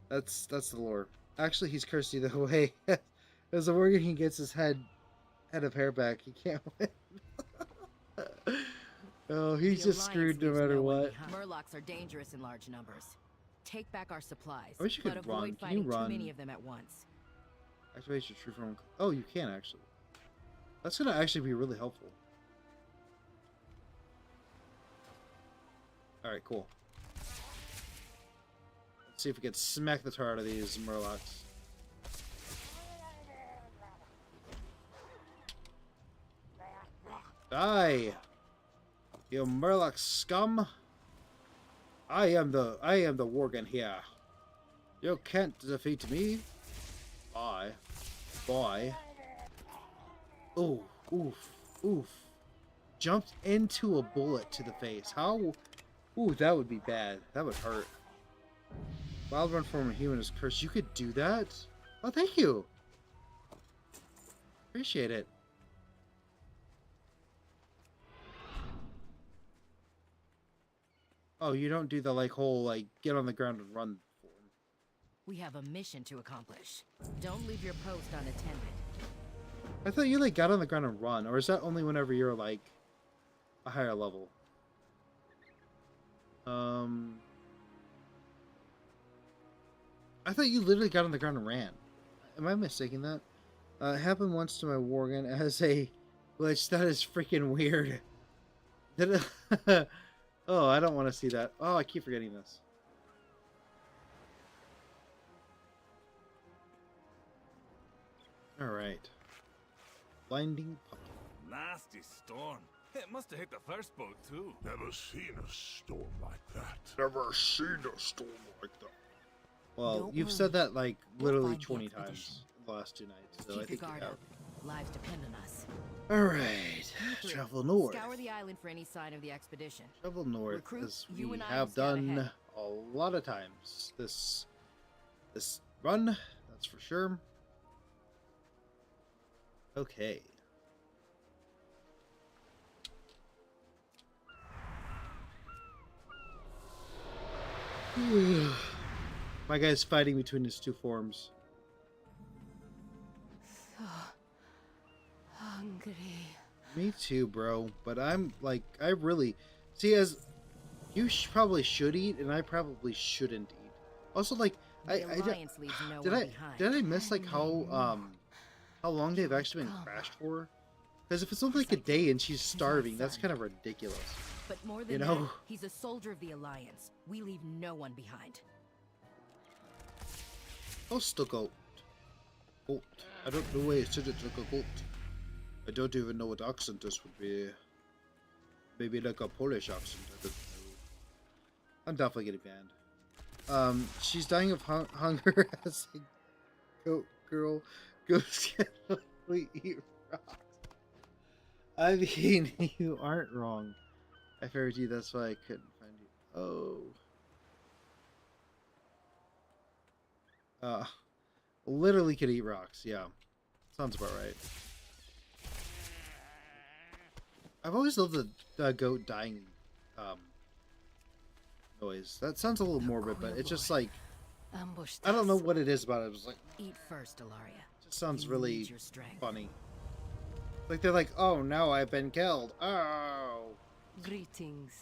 That's the lore. Actually, he's cursed either way. As a Worgen, he gets his head of hair back. He can't win. Oh, he's The just screwed no Alliance leaves matter no one what. behind. Murlocs are dangerous in large numbers. Take back our supplies, I wish you but could avoid run. Can you fighting too run? many of them at once. Activate your true form. Oh, you can actually. That's gonna actually be really helpful. All right, cool. Let's see if we can smack the tar out of these Murlocs. Die, you Murloc scum! I am the Worgen here. You can't defeat me. Bye. Boy. Ooh, oof, oof. Jumped into a bullet to the face. How? Ooh, that would be bad. That would hurt. Wild run from a human is cursed. You could do that? Oh, thank you. Appreciate it. Oh, you don't do the like whole like get on the ground and run form. We have a mission to accomplish. Don't leave your post unattended. I thought you like got on the ground and run, or is that only whenever you're like a higher level? I thought you literally got on the ground and ran. Am I mistaking that? It happened once to my Worgen as a glitch. That is freaking weird. Did it? Oh, I don't want to see that. Oh, I keep forgetting this. Alright. Blinding pumpkin. Nasty storm. It must have hit the first boat too. Never seen a storm like that. Never seen a storm like that. Well, Don't you've worry. said that like We'll literally find the 20 expedition. times the last 2 nights. So Keep I think your you guard have. up. Lives depend on us. Alright. You three, Travel north. Scour the island for any sign of the expedition. Travel north, Recruit, as you we and I have will scout done ahead. a lot of times this run, that's for sure. Okay. My guy's fighting between his two forms. So hungry. Me too, bro. But I'm like, I really see as you probably should eat, and I probably shouldn't eat. Also, like, The Alliance leaves no did one I behind. miss like how long they've actually been crashed for? Because if it's only like a day and she's starving, that's kind of ridiculous. But more than You know? that, he's a soldier of the Alliance. We leave no one behind. Just a goat. Goat. I don't know why you said it like a goat. I don't even know what accent this would be. Maybe like a Polish accent. I don't know. I'm definitely getting banned. She's dying of hunger as a goat girl goes we eat rocks. I mean, you aren't wrong. I favored you, that's why I couldn't find you. Oh. Literally could eat rocks, yeah. Sounds about right. I've always loved the goat dying noise. That sounds a little morbid, but it's just like, Ambushed I don't know us. what it is about it. It's like, Eat first, Ilaria. it just sounds You really need your strength. funny. Like they're like, oh no, I've been killed. Oh. Greetings.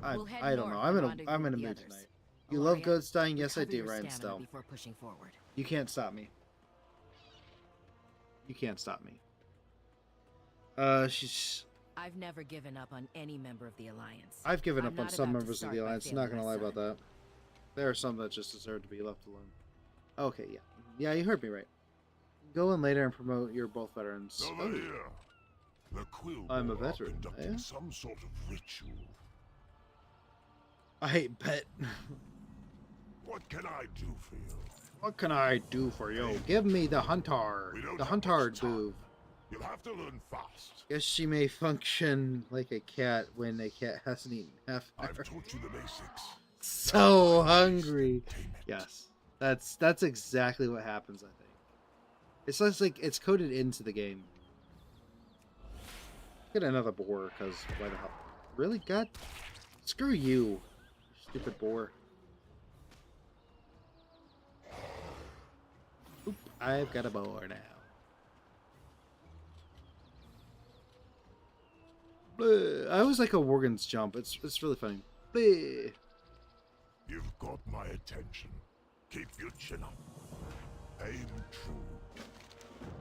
We'll head I don't north know. and I'm in a rendezvous with the mood others. tonight. You love Ilaria, goats dying? Yes, I recover do, your Ryan stamina Stell. before pushing forward. You can't stop me. You can't stop me. She's... I've never given up on any member of the Alliance. I've given I'm up on not some about to members of start the by Alliance. failing Not gonna my lie about son. that. There are some that just deserve to be left alone. Okay, yeah. Yeah, you heard me right. Go in later and promote you're both veterans. Over Oh. here. The Quill I'm a War are veteran, conducting eh? some sort of ritual. I bet. What can I do for you? What can I do for you? Give me the Huntard. We don't The have Huntard much time. move. You'll have to learn fast. Guess she may function like a cat when a cat hasn't eaten half an I've hour. taught you the basics. So hungry. Tame it. Yes. That's exactly what happens, I think. It's just like it's coded into the game. Get another boar, because why the hell? Really? God? Screw you, stupid boar. Oop, I've got a boar now. Bleh. I always like a Worgen's jump. It's really funny. Bleh. You've got my attention. Keep your chin up. Aim true.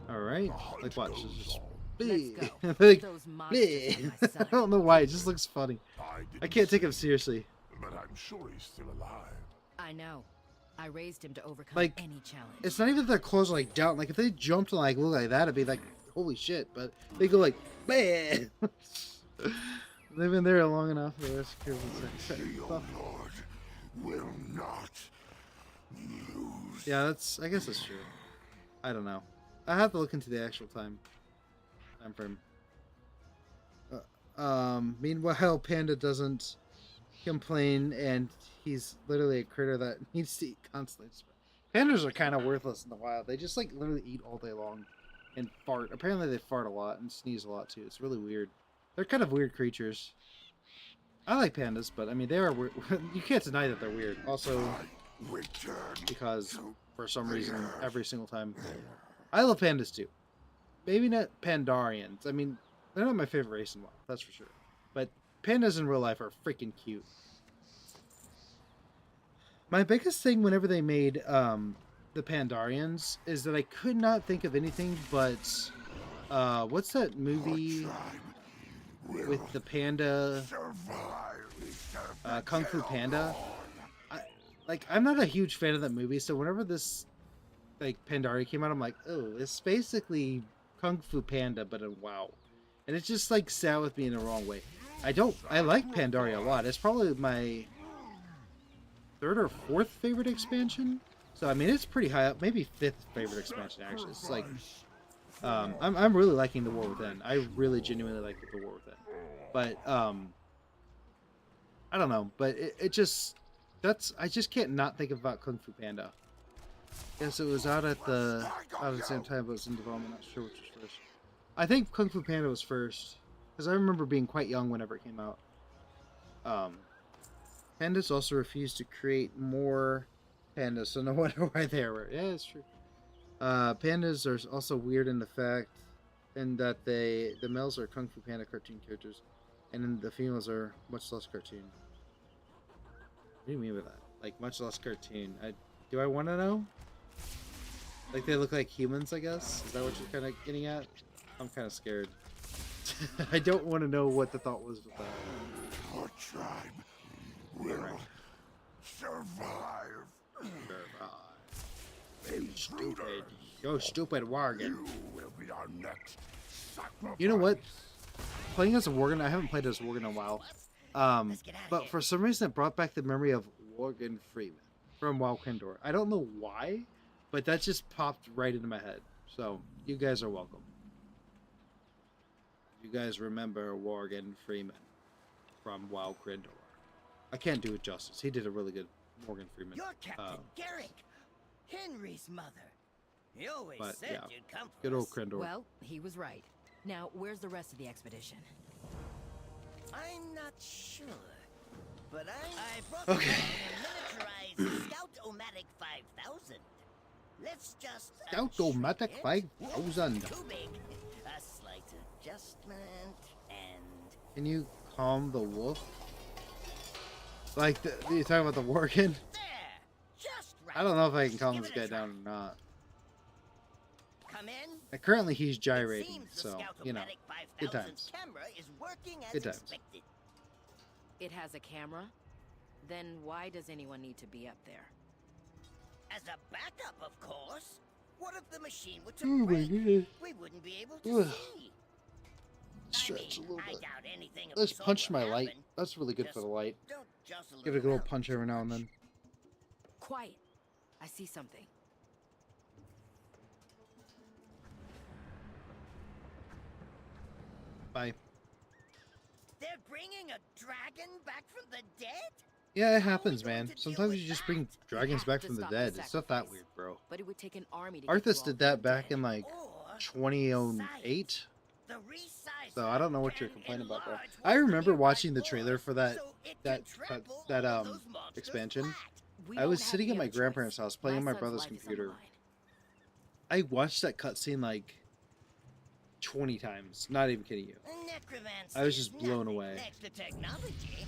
All right. The hunt Like what? goes Just on. bleh. Let's go. Like, Those monsters bleh. are my son. I don't know why. It just looks funny. I didn't can't take him see, seriously. but I'm sure he's still alive. I know. I raised him to overcome Like, any challenge. It's not even that their clothes are like down. Like if they jumped and like look like that, it'd be like holy shit. But they go like bleh. They've been there long enough. The Lord will not use. Yeah, I guess that's true. I don't know. I have to look into the actual time frame. Meanwhile, Panda doesn't complain, and he's literally a critter that needs to eat constantly. Pandas are kind of worthless in the wild. They just like literally eat all day long. and fart. Apparently they fart a lot and sneeze a lot too. It's really weird. They're kind of weird creatures. I like pandas, but I mean they are weird. You can't deny that they're weird. Also, because for some reason every single time, I love pandas too. Maybe not Pandarians. I mean, they're not my favorite race in WoW, that's for sure. But pandas in real life are freaking cute. My biggest thing whenever they made the Pandarians is that I could not think of anything but what's that movie with the panda, Kung Fu Panda? I'm not a huge fan of that movie, so whenever this like Pandaria came out, I'm like, oh, it's basically Kung Fu Panda but in WoW, and it just like sat with me in the wrong way. I like Pandaria a lot. It's probably my third or fourth favorite expansion. So I mean, it's pretty high up, maybe fifth favorite expansion actually. It's like, I'm really liking the War Within. I really genuinely like the War Within, but I don't know. But it just I just can't not think about Kung Fu Panda. Yes, it was out at the same time, but it was in development. Not sure which was first. I think Kung Fu Panda was first because I remember being quite young whenever it came out. Pandas also refused to create more pandas, so no wonder why they are. Yeah, it's true. Pandas are also weird in the fact that the males are Kung Fu Panda cartoon characters, and then the females are much less cartoon. What do you mean by that? Like much less cartoon? Do I want to know? Like they look like humans, I guess. Is that what you're kind of getting at? I'm kind of scared. I don't want to know what the thought was with that. Your tribe will survive. You stupid. Yo, stupid Worgen. You will be our next sacrifice. You know what? Playing as a Worgen, I haven't played as a Worgen in a while. But for some reason it brought back the memory of Morgan Freeman from WoW Kendor. I don't know why, but that just popped right into my head. So, you guys are welcome. You guys remember Morgan Freeman from WoW Kendor. I can't do it justice. He did a really good Morgan Freeman. You're Captain Garrick, Henry's mother. You always But, said yeah, you'd come for good old us. Krendor. Well, he was right. Now, where's the rest of the expedition? I'm not sure, but I brought Okay. a militarized Scout-O-Matic 5000. Let's just Scout-O-Matic shrink it. 5000. Too big. A slight adjustment, and Can you calm the wolf? Like, you're talking about the Worgen? there, just right. I don't know if I can calm Give this it a guy try. down or not. Come in. And currently he's It gyrating, seems the so, you know, Scout-O-Matic good 5000's times. camera is working as Good times. expected. It has a camera? Then why does anyone need to be up there? As a backup, of course. What if the machine were to Oh my break? goodness. We wouldn't be able to Ugh. see. Stretch a little I bit. doubt anything of Let's the sort punch will my light. happen. That's really good for the light. Don't jostle Give it a little around punch too every now and much. then. Quiet. I see something. Bye. They're bringing a dragon back from the dead? Yeah, it How are we happens, going man. to deal Sometimes with you just that? bring dragons have back to from the stop the dead. It's not that sacrifice. weird, bro. But it would take an army to get Arthas you all did from that the back dead. in like Or 2008. the resizer So I don't know what you're can complaining about, bro. enlarge I what's remember nearby watching the floor trailer for that so it that can trample all that of those monsters expansion. flat. We I don't was have sitting any at my other choice. grandparents' house playing on my son's brother's life is on the computer. line. I watched that cutscene like 20 times. Not even kidding you. Necromancy I was is just blown nothing away. Next to technology.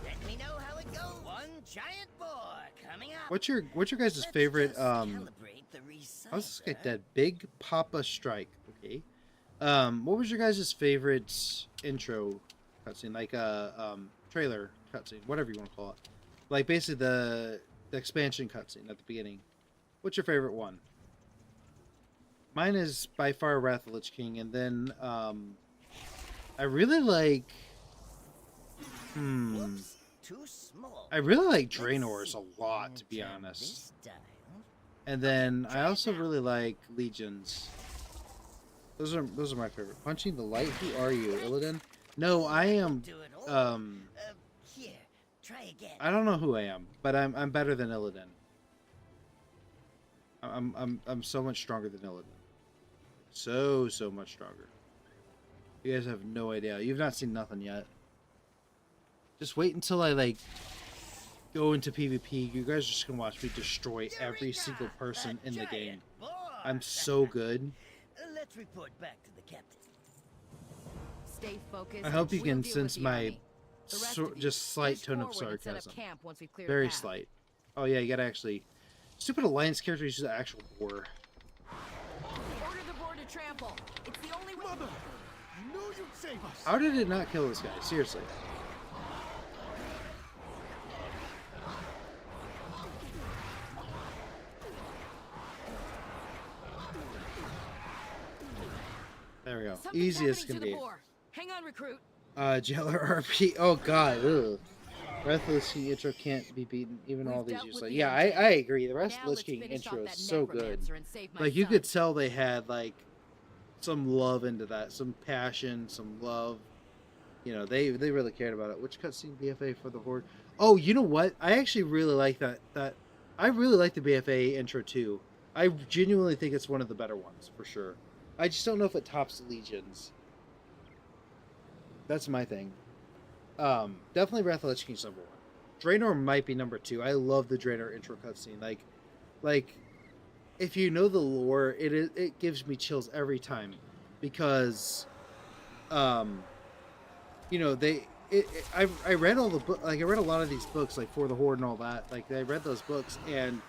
Let me know how it goes. One giant boar coming up. What's your guys' Let's favorite just calibrate the how's this guy resizer. dead? Big Papa Strike. Okay. What was your guys' favorite intro cutscene? Like trailer cutscene, whatever you want to call it. Like basically the expansion cutscene at the beginning. What's your favorite one? Mine is by far Wrath of the Lich King, and then I really like Whoops, too small. I really like Let's Draenor's see. a lot, to be Turn honest. this dial. And then I also really like Legions. Those are my favorite. Punching the light. Who are you, Illidan? No, I am. Do it all. Here, try again. I don't know who I am, but I'm better than Illidan. I'm so much stronger than Illidan. So much stronger. You guys have no idea. You've not seen nothing yet. Just wait until I like go into PvP. You guys are just gonna watch me destroy every single person in the game. I'm so good. Let's report back to the captain. Stay focused. I hope you We'll can deal sense with the my army. The rest of you, just slight push tone of forward and set up sarcasm. camp once we've cleared Very the path. slight. Oh yeah, you gotta actually. Stupid alliance character uses the actual war. Order the boar to trample. It's the only way. Mother, I knew you'd save us. How did it not kill this guy? Seriously. There we go. Something's Easiest happening can to the be. boar. Hang on, recruit. Jailer RP. Oh god. Ugh. Wrath of the Lich King intro can't be beaten. Even all We've these dealt years. with Like, the yeah, engine. I agree. The Wrath of Now the Lich let's King finish off intro that is so good. necromancer and save my Like you son. could tell they had like some love into that, some passion, some love. You know, they really cared about it. Which cutscene BFA for the Horde? Oh, you know what? I actually really like that. I really like the BFA intro too. I genuinely think it's one of the better ones for sure. I just don't know if it tops Legion's. That's my thing. Definitely Wrath of the Lich King's number 1. Draenor might be number 2. I love the Draenor intro cutscene. Like, if you know the lore, it gives me chills every time, because, you know, I read all the book, like I read a lot of these books, like For the Horde and all that. Like I read those books, and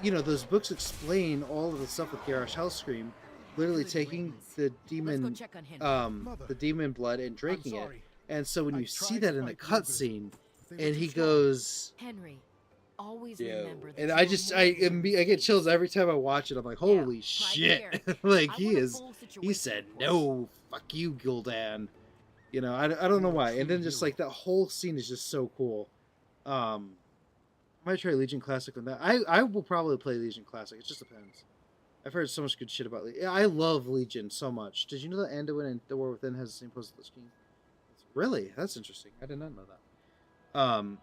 you know, those books explain all of the stuff with Garrosh Hellscream, literally taking the demon, the demon blood and drinking it. And so when you see that in the cutscene, and he goes, Henry, always yo, remember that and you I are just, more I than get chills every time I watch it. I'm like, holy shit! Like I he want a is, full he situation, said, of course. no, fuck you, Gildan. You know, I don't know why. And then just like that whole scene is just so cool. I might try Legion Classic on that. I will probably play Legion Classic. It just depends. I've heard so much good shit about Legion. I love Legion so much. Did you know that Anduin and The War Within has the same pose as the King? Really? That's interesting. I did not know that.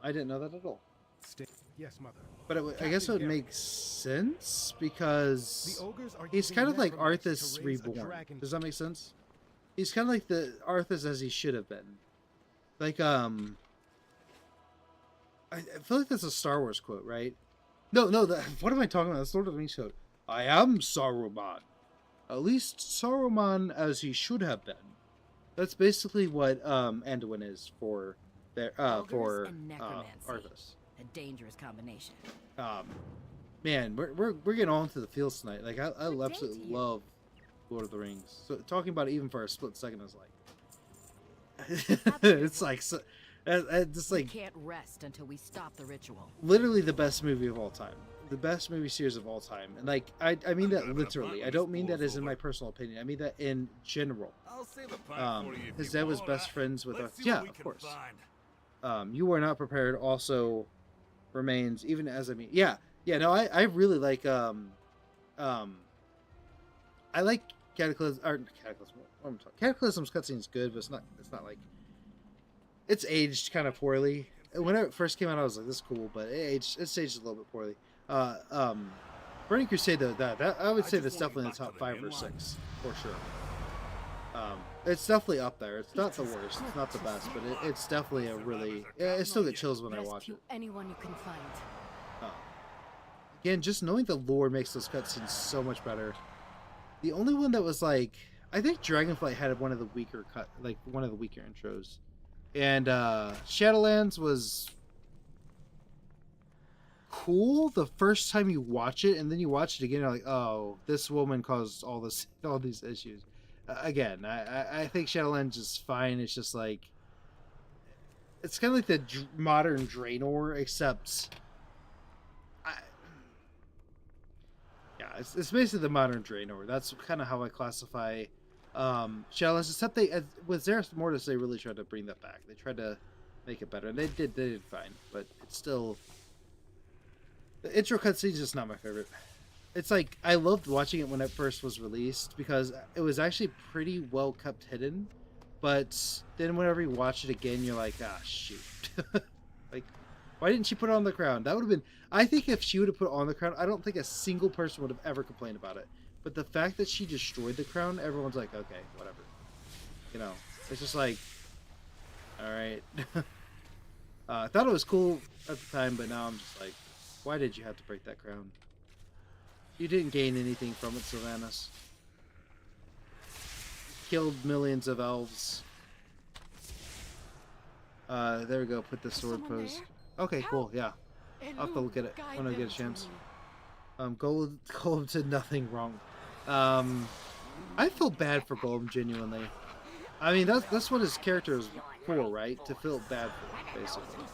I didn't know that at all. Yes, mother. But I guess it would make sense because he's kind of like Arthas reborn. Does that make sense? He's kind of like the Arthas as he should have been. Like, I feel like that's a Star Wars quote, right? No, what am I talking about? That's Lord of the Rings quote. I am Saruman. At least Saruman as he should have been. That's basically what Anduin is for Ogres and necromancy. Arthas. A dangerous combination. Man, we're getting on to the fields tonight. Like I absolutely love Lord of the Rings. So talking about it even for a split second is like, it's like so, just like We can't rest until we stop the ritual. literally the best movie of all time. The best movie series of all time. And like I mean that literally. I don't mean that as in my personal opinion. I mean that in general. I'll save a pint for you if His you dad was want, best friends with let's Arthas. see what Yeah, we of can course. find. You Were Not Prepared also remains, even as I mean, yeah, no, I really like I like Cataclysm. Cataclysm's cutscene's good, but it's not like it's aged kind of poorly. When it first came out, I was like, "This is cool," but it's aged a little bit poorly. Burning Crusade though, that I would say that's definitely in the top 5 or 6 for sure. It's definitely up there. It's not the worst. It's not the best, but it's definitely a really. I still get chills when I watch it. Anyone you can find. Again, just knowing the lore makes those cutscenes so much better. The only one that was like, I think Dragonflight had one of the weaker intros, and Shadowlands was cool the first time you watch it, and then you watch it again, you're like, oh, this woman caused all these issues. Again, I think Shadowlands is fine. It's just like, it's kind of like the modern Draenor, except, it's basically the modern Draenor. That's kind of how I classify Shadowlands. Except with Xerath Mortis, they really tried to bring that back. They tried to make it better, and they did fine. But it's still, the intro cutscene is just not my favorite. It's like, I loved watching it when it first was released because it was actually pretty well kept hidden, but then whenever you watch it again, you're like, ah, shoot. Like, why didn't she put it on the crown? That would have been, I think if she would have put it on the crown, I don't think a single person would have ever complained about it. But the fact that she destroyed the crown, everyone's like, okay, whatever. You know, it's just like, all right. I thought it was cool at the time, but now I'm just like, why did you have to break that crown? You didn't gain anything from it, Sylvanas. Killed millions of elves. There we go. Put the sword pose. Okay, cool. Yeah, I'll have to look at it when I get a chance. Golem did nothing wrong. I feel bad for Golem, genuinely. I mean, that's what his character is for, right? To feel bad for, basically.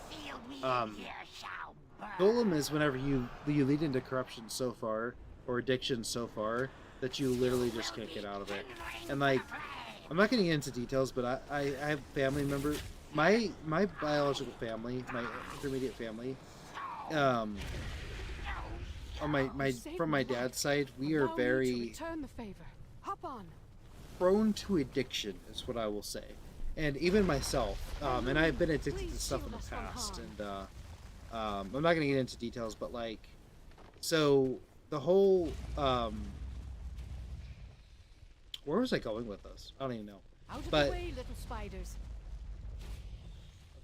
Golem is whenever you lead into corruption so far, or addiction so far, that you literally just can't get out of it. And like, I'm not going to get into details, but I have family members. My biological family, my intermediate family, on from my dad's side, we are very prone to addiction, is what I will say. And even myself, and I've been addicted to stuff in the past, and I'm not going to get into details, but like, so the whole, where was I going with this? I don't even know. Out of but the way, little spiders.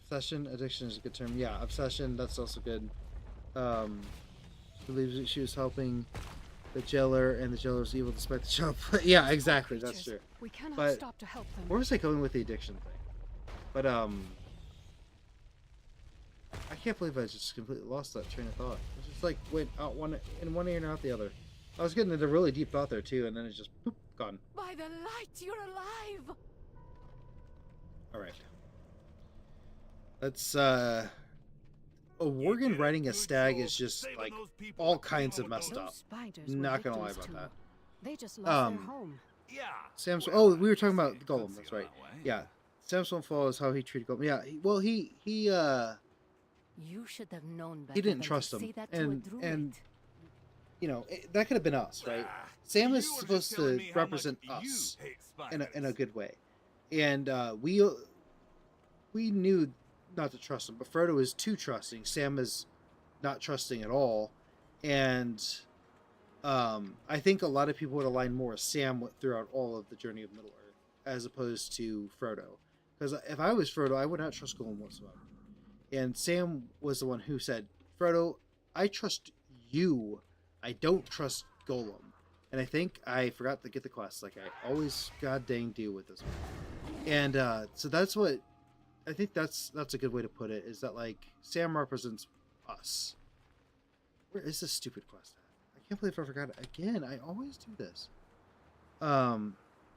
Obsession, addiction is a good term. Yeah, obsession, that's also good. She believes that she was helping the jailer, and the jailer was evil despite the job. Yeah, exactly, that's true. We cannot but stop to help them. where was I going with the addiction thing? But I can't believe I just completely lost that train of thought. It just like went out in one ear and out the other. I was getting into a really deep thought there too, and then it just boop, gone. By the light, you're alive. All right. That's a Worgen riding a stag is just like all kinds of messed up. Not gonna lie about that. They just lost their home. Yeah. Sam's. Oh, we were talking about Golem. That's right. Yeah. Samson Falls, how he treated Golem. Yeah. You should have known better. He didn't than trust to him, say that to a and druid. you know that could have been us, right? Sam is supposed to represent us in a good way, and we knew not to trust him, but Frodo is too trusting. Sam is not trusting at all, and I think a lot of people would align more with Sam throughout all of the Journey of Middle Earth as opposed to Frodo. Because if I was Frodo, I would not trust Gollum whatsoever. And Sam was the one who said, Frodo, I trust you. I don't trust Gollum. And I think I forgot to get the quest, like I always god dang do with this one. And so that's what I think that's a good way to put it, is that like Sam represents us. Where is this stupid quest at? I can't believe I forgot it again. I always do this.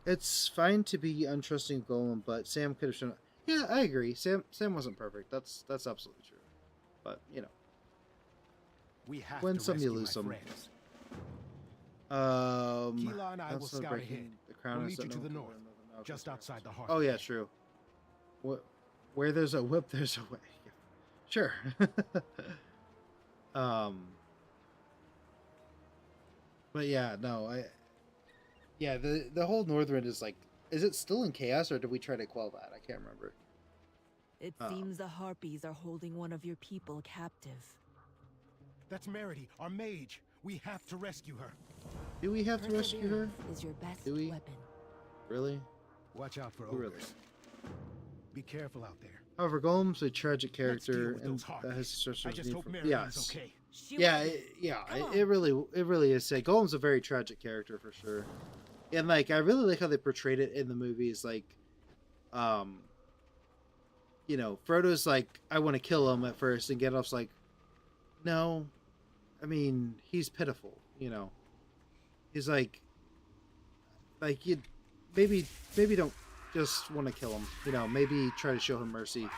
It's fine to be untrusting of Golem, but Sam could have shown. Yeah, I agree. Sam wasn't perfect. That's absolutely true. But you know, we have win to some, you rescue lose my some. friends. Keelah and I will scout ahead. The crown We'll is meet you to the no- north, just outside the heart. Oh yeah, true. Where there's a whip, there's a way. Sure. But yeah, no, the whole Northrend is like, is it still in chaos, or did we try to quell that? I can't remember. It seems the Harpies are holding one of your people captive. That's Merity, our mage. We have to rescue her. Do we have to rescue her? Is your best Do we? weapon. Really? Watch out for Really? ogres. Be careful out there. However, Golem's a tragic Let's deal character, with and those that has Harpies. sorcerer's I just need hope for. Merity Yes. is okay. It really is. Golem's a very tragic character for sure, and like I really like how they portrayed it in the movies. Like, you know, Frodo's like, I want to kill him at first, and Gandalf's like, no, I mean he's pitiful. You know, he's like you maybe don't just want to kill him. You know, maybe try to show him mercy.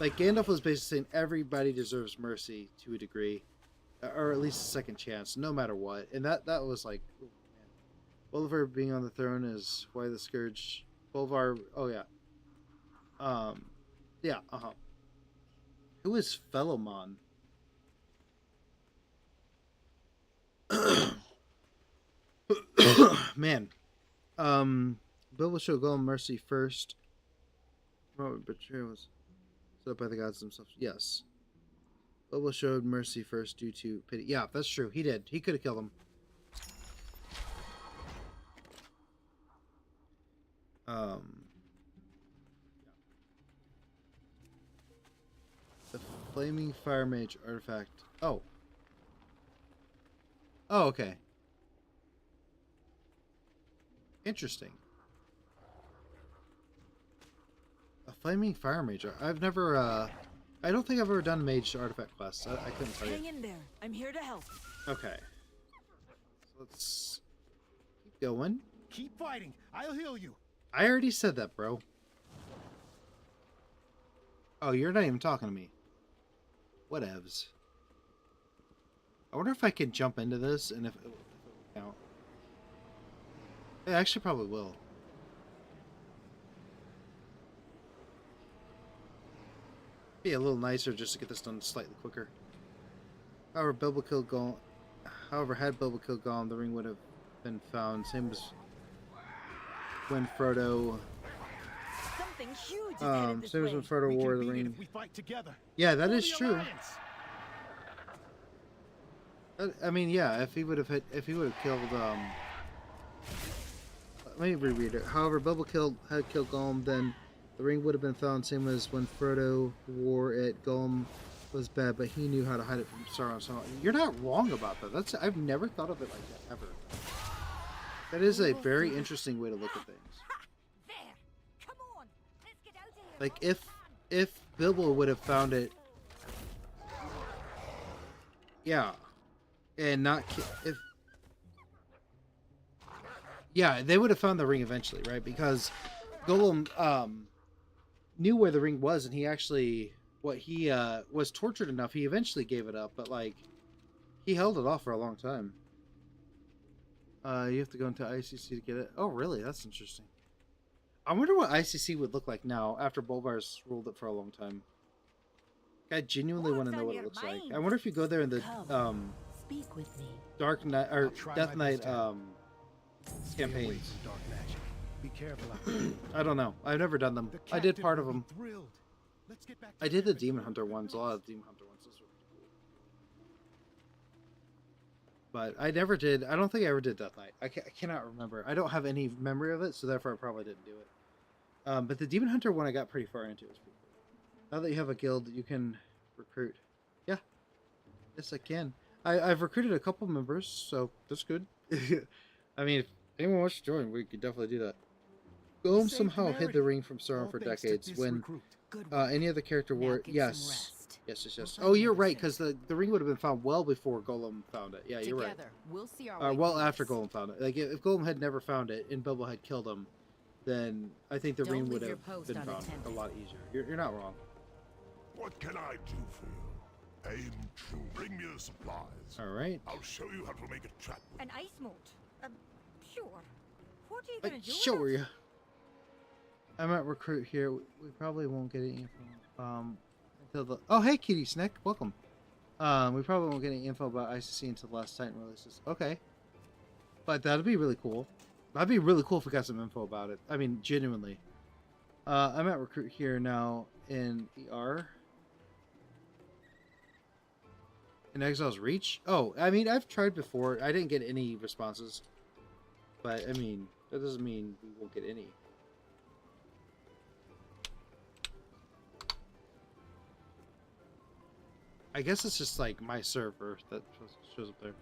Like Gandalf was basically saying everybody deserves mercy to a degree, or at least a second chance, no matter what. And that was like, oh, man. Bolvar being on the throne is why the scourge. Bolvar, oh yeah, yeah, Who is Felomon? Man, Bill will show Gollum mercy first. Robert betrayal was set up by the gods themselves. Yes. Bilbo showed mercy first due to pity. Yeah, that's true. He did. He could have killed him. The Flaming Fire Mage artifact. Oh. Oh, okay. Interesting. A Flaming Fire Mage. I've never, I don't think I've ever done Mage artifact quests. I couldn't tell you. Hang in there. I'm here to help. Okay. So let's keep going. Keep fighting. I'll heal you. I already said that, bro. Oh, you're not even talking to me. Whatevs. I wonder if I can jump into this and if it will count. It actually probably will. Be a little nicer just to get this done slightly quicker. However, had Bilbo killed Gollum, the ring would have been found. Same as when Frodo. Something huge is headed this Same as way. when Frodo We wore can the beat it ring. if we fight together. Yeah, that For is the true. Alliance. I mean, yeah, if he would have killed, let me reread it. However, Bilbo had killed Gollum, then the ring would have been found, same as when Frodo wore it. Gollum was bad, but he knew how to hide it from Sauron. So you're not wrong about that. I've never thought of it like that, ever. That is a very interesting way to look at things. There. Come on. Let's get out of here. Like, while we can. if Bilbo would have found it, yeah, and not if, yeah, they would have found the ring eventually, right? Because Gollum knew where the ring was, and he actually, was tortured enough, he eventually gave it up, but like, he held it off for a long time. You have to go into ICC to get it. Oh, really? That's interesting. I wonder what ICC would look like now after Bolvar's ruled it for a long time. I genuinely want to know what it looks like. I wonder if you go there in the Speak with me. Dark Knight or I'll try Death my Knight best to Stay away campaigns. from dark magic. Be careful out there. I don't know. I've never done them. The I did captain part of will be them. thrilled. Let's get back to I did the camp and Demon talk Hunter with the ones. A girls. lot of Demon Hunter ones. Those were cool. But I never did. I don't think I ever did Death Knight. I cannot remember. I don't have any memory of it, so therefore I probably didn't do it. But the Demon Hunter one I got pretty far into. It was pretty cool. Now that you have a guild, you can recruit. Yeah. Yes, I can. I've recruited a couple members, so that's good. I mean, if anyone wants to join, we could definitely do that. Gollum saved somehow hid Mary. the ring from Sauron All for thanks to decades. this When recruit. Good work. any other character Now wore get some yes. rest. Yes. We'll Oh, find you're another right, safe. because the ring would have been found well before Gollum found it. Yeah, you're right. Together, we'll see our way Well through after this. Gollum found it. Like, if Gollum had never found it and Bilbo had killed him, then I think the Don't ring leave would your have post been found unattended. a lot easier. You're not wrong. What can I do for you? Aim true. Bring me the supplies. All right. I'll show you how to make a trap with An ice moat. Sure. What are you Like, going to do show with it? you. I might recruit here. We probably won't get any info. Until the. Oh, hey, Kitty Snack. Welcome. We probably won't get any info about ICC until the last Titan releases. Okay. But that'd be really cool. That'd be really cool if we got some info about it. I mean, genuinely. I'm at recruit here now in ER. In Exile's Reach? Oh, I mean, I've tried before. I didn't get any responses. But, I mean, that doesn't mean we won't get any. I guess it's just like my server that shows up there.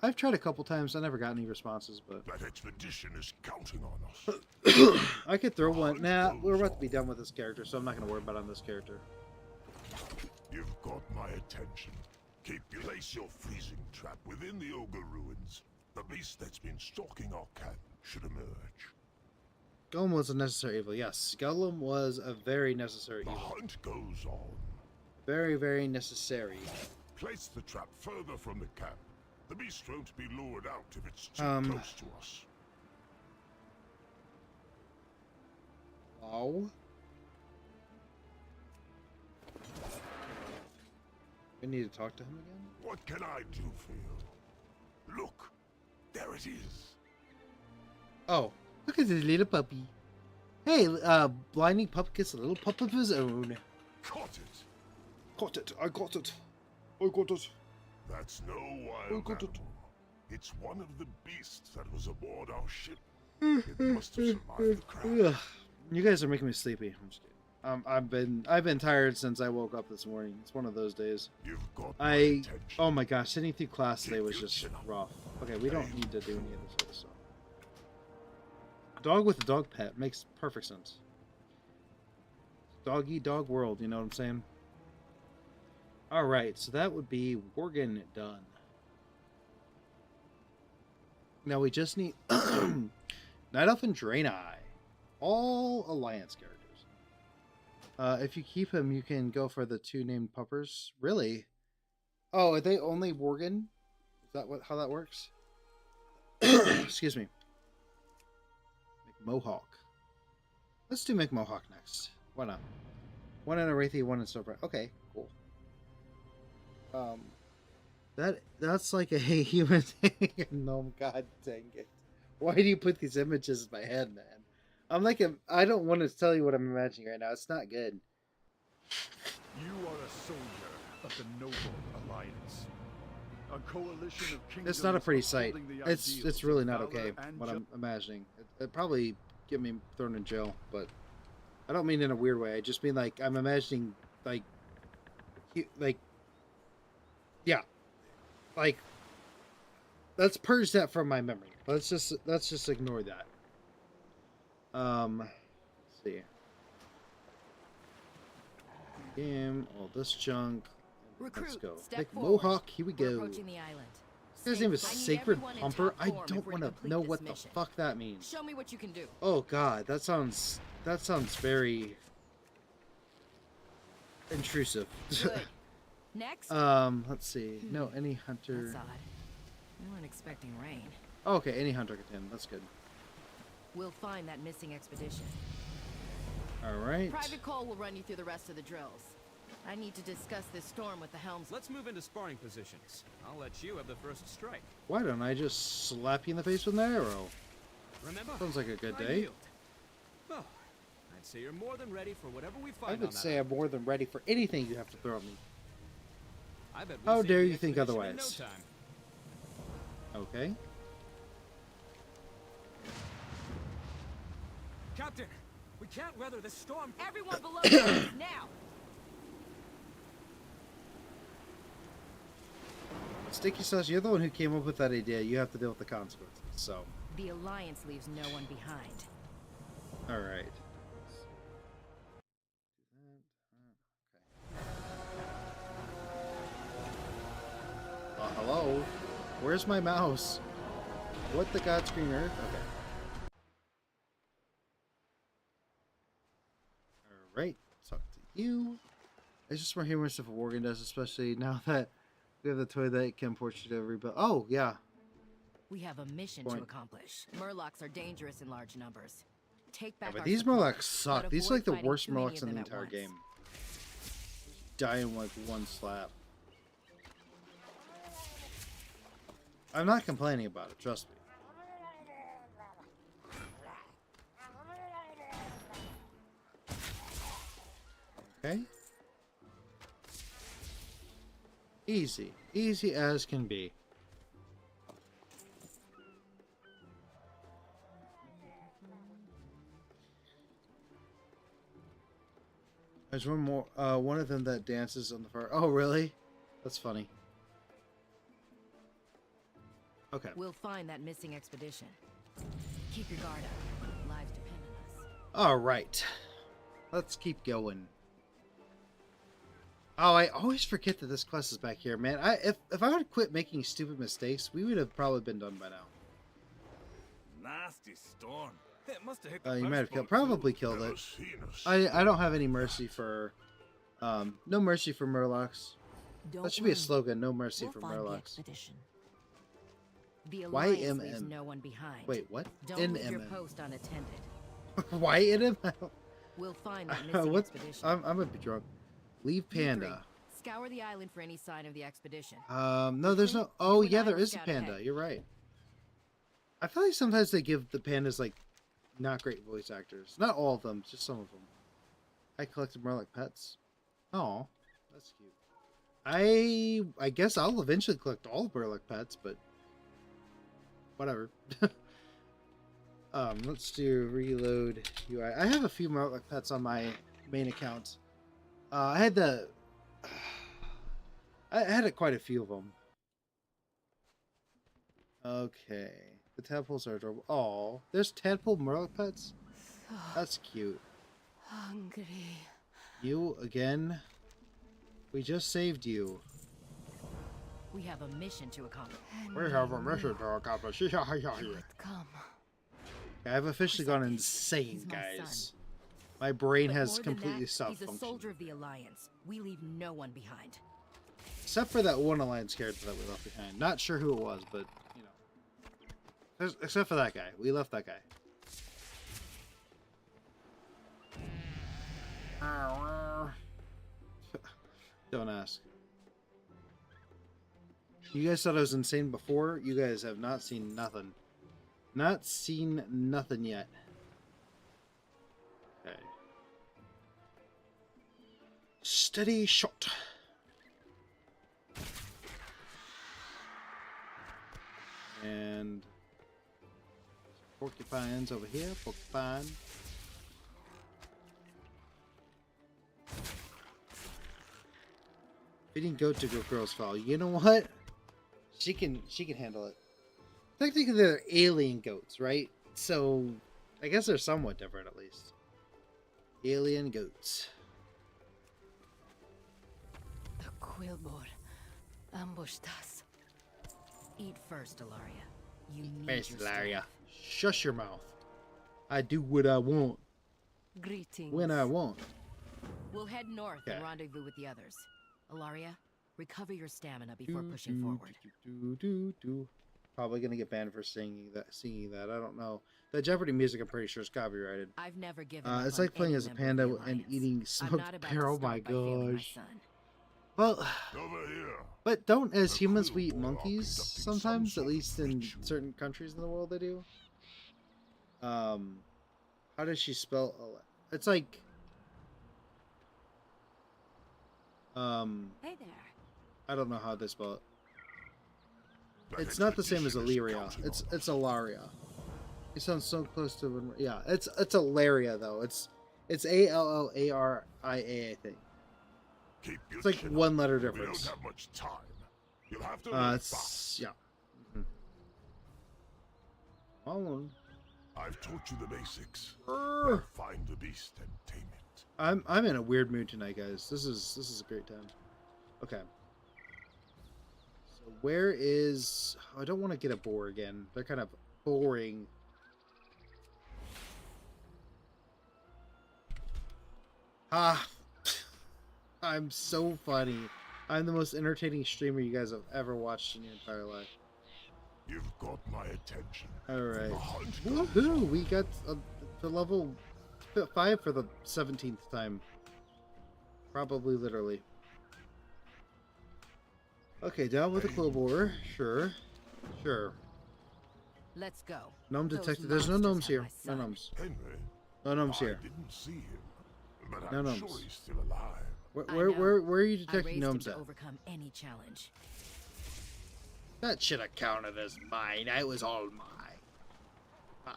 I've tried a couple times. I never got any responses, but that expedition is counting on us. I could throw one. Nah, we're about to be done with this character, so I'm not going to worry about it on this character. You've got my attention. Place your freezing trap within the ogre ruins. The beast that's been stalking our camp should emerge. Gollum was a necessary evil. Yes, Gollum was a very necessary The evil. hunt goes on. Very, very necessary. Place the trap further from the camp. The beast won't be lured out if it's too close to us. Wow. We need to talk to him again? What can I do for you? Look, there it is. Oh, look at this little puppy. Hey, blinding pup gets a little pup of his own. Caught it. Got it. I got it. I got it. That's no Oh, wild got it. animal. It's one of the beasts that was aboard our ship. It must have survived the crash. Ugh. You guys are making me sleepy. I'm just kidding. I've been tired since I woke up this morning. It's one of those days. You've got my attention. Oh my gosh, sitting through class today was just rough. Okay, we don't need to do any of this other stuff. Dog with a dog pet makes perfect sense. Dog eat dog world, you know what I'm saying? Alright, so that would be Worgen done. Now we just need Night Elf and Draenei. All Alliance characters. If you keep him, you can go for the 2 named puppers. Really? Oh, are they only Worgen? Is that how that works? Excuse me. McMohawk. Let's do McMohawk next. Why not? 1 in Arathi, 1 in Silver. Okay, cool. That's like a human thing. No, god dang it. Why do you put these images in my head, man? I don't want to tell you what I'm imagining right now. It's not good. You are a soldier of the Noble Alliance. A coalition of kingdoms. It's not a pretty sight. upholding the ideals It's really of not valor okay and what I'm imagining. It'd probably get me thrown in jail, but I don't mean in a weird way. I just mean like I'm imagining yeah, like let's purge that from my memory. Let's just ignore that. Let's see. Game, all this junk. Recruit, Let's go. step Pick forward. Mohawk, here we We're go. approaching the island. His name is I need Sacred everyone in Pumper. top I form don't if we're want to to complete know this what the mission. fuck that means. Show me what you can do. Oh god, that sounds very intrusive. Good. Next. Let's see. No, any hunter. That's odd. We weren't expecting rain. Oh, okay, any hunter can attend. That's good. We'll find that missing expedition. All right. Private Cole will run you through the rest of the drills. I need to discuss this storm with the helms. Let's move into sparring positions. I'll let you have the first strike. Why don't I just slap you in the face with an arrow? Remember? Sounds like a good I day. yield. Well, I'd say you're more than ready for whatever we find I on would that say I'm more than ready for anything you have to throw at me. I bet we'll How save dare the you think expedition in otherwise? No time. Okay. Captain, we can't weather this storm. Everyone below decks, now! Sticky Sauce, you're the one who came up with that idea. You have to deal with the consequences. So, The Alliance leaves no one behind. all right. Hello? Where's my mouse? What the God's green earth? Okay. Alright, talk to you. It's just more humorous if a Worgen does, especially now that we have the toy that can portrait to rebuild. Oh, yeah. We have a mission to accomplish. Murlocs are dangerous in large numbers. Take back But our these supplies, Murlocs suck. but These are like the avoid worst fighting too many Murlocs of in the them at entire once. game. Die in like one slap. I'm not complaining about it, trust me. Okay. Easy. Easy as can be. There's one more, one of them that dances on the far. Oh, really? That's funny. Okay. We'll find that missing expedition. Keep your guard up. Lives depend on us. All right. Let's keep going. Oh, I always forget that this quest is back here, man. If I would quit making stupid mistakes, we would have probably been done by now. Nasty storm. It must have hit the You first might have boat, probably too. killed Never it. seen us. I don't have any mercy for, no mercy for Murlocs. Don't That should be a worry. slogan. No mercy We'll for find the Murlocs. expedition. The Why Alliance leaves MM? no one behind. Wait, what? Don't leave your NMM. post unattended. Why in him? We'll find that missing What? expedition. I'm a bit drunk. Leave You three, Panda. Scour the island for any sign of the expedition. No, there's no. Oh, You and yeah, I there will is a scout panda. ahead. You're right. I feel like sometimes they give the pandas like not great voice actors. Not all of them, just some of them. I collected more like pets. Oh, that's cute. I guess I'll eventually collect all Murloc pets, but whatever. Let's do reload UI. I have a few more pets on my main account. I had quite a few of them. Okay, the tadpoles are adorable. Oh, there's tadpole Murloc pets. That's cute. Hungry. You again? We just saved you. We have a mission to accomplish. We have a mission to accomplish. Come. I have officially gone insane, He's my guys. son. My brain But has more than completely that, stopped he's a functioning. soldier of the Alliance. We leave no one behind. Except for that one Alliance character that we left behind. Not sure who it was, but, you know. Except for that guy. We left that guy. Don't ask. You guys thought I was insane before? You guys have not seen nothing. Not seen nothing yet. Okay. Steady shot. And porcupines over here. Porcupine. Feeding goat to girls foul. You know what? She can handle it. Technically, they're alien goats, right? So I guess they're somewhat different, at least. Alien goats. The Quillbor ambushed us. Eat first, Ilaria. You need First, your Ilaria. strength. Shush your mouth. I do what I want. Greetings. When I want. We'll head north and rendezvous with the others. Ilaria, recover your stamina before pushing forward. Probably gonna get banned for singing that. I don't know. The Jeopardy music, I'm pretty sure, is copyrighted. I've never given up It's on like playing any as a member of panda the and Alliance. eating I'm smoked not about to pear. Oh my start by failing my gosh. son. Well, Over here. but don't as The humans we eat Quillbor are monkeys conducting sometimes? some At sort of least in ritual. certain countries in the world they do. How does she spell? It's like. Hey there. I don't know how they spell it. But It's a not the same as tradition is Illyria. counting It's on us. Ilaria. It sounds so close to yeah. It's Ilaria though. It's Allaria, I think. Keep your It's like chin one up. letter We don't difference. have much time. You'll have to learn fast. It's yeah. On. I've taught you the basics. Urgh. Now find the beast and tame it. I'm in a weird mood tonight, guys. This is a great time. Okay. So where is? I don't want to get a boar again. They're kind of boring. Ah, I'm so funny. I'm the most entertaining streamer you guys have ever watched in your entire life. You've got my attention. All right. The hunt comes Woohoo! on. We got to level 5 for the 17th time. Probably literally. Okay, down with the Quillbor. Sure. Sure. Let's go. Gnome Those detected. There's no monsters gnomes have here. my No son. gnomes. Henry, No gnomes I here. didn't see him, but No I'm gnomes. sure he's still alive. Where I where know. where are you I detecting raised him gnomes to at? overcome any challenge. That should have counted as mine. It was all mine.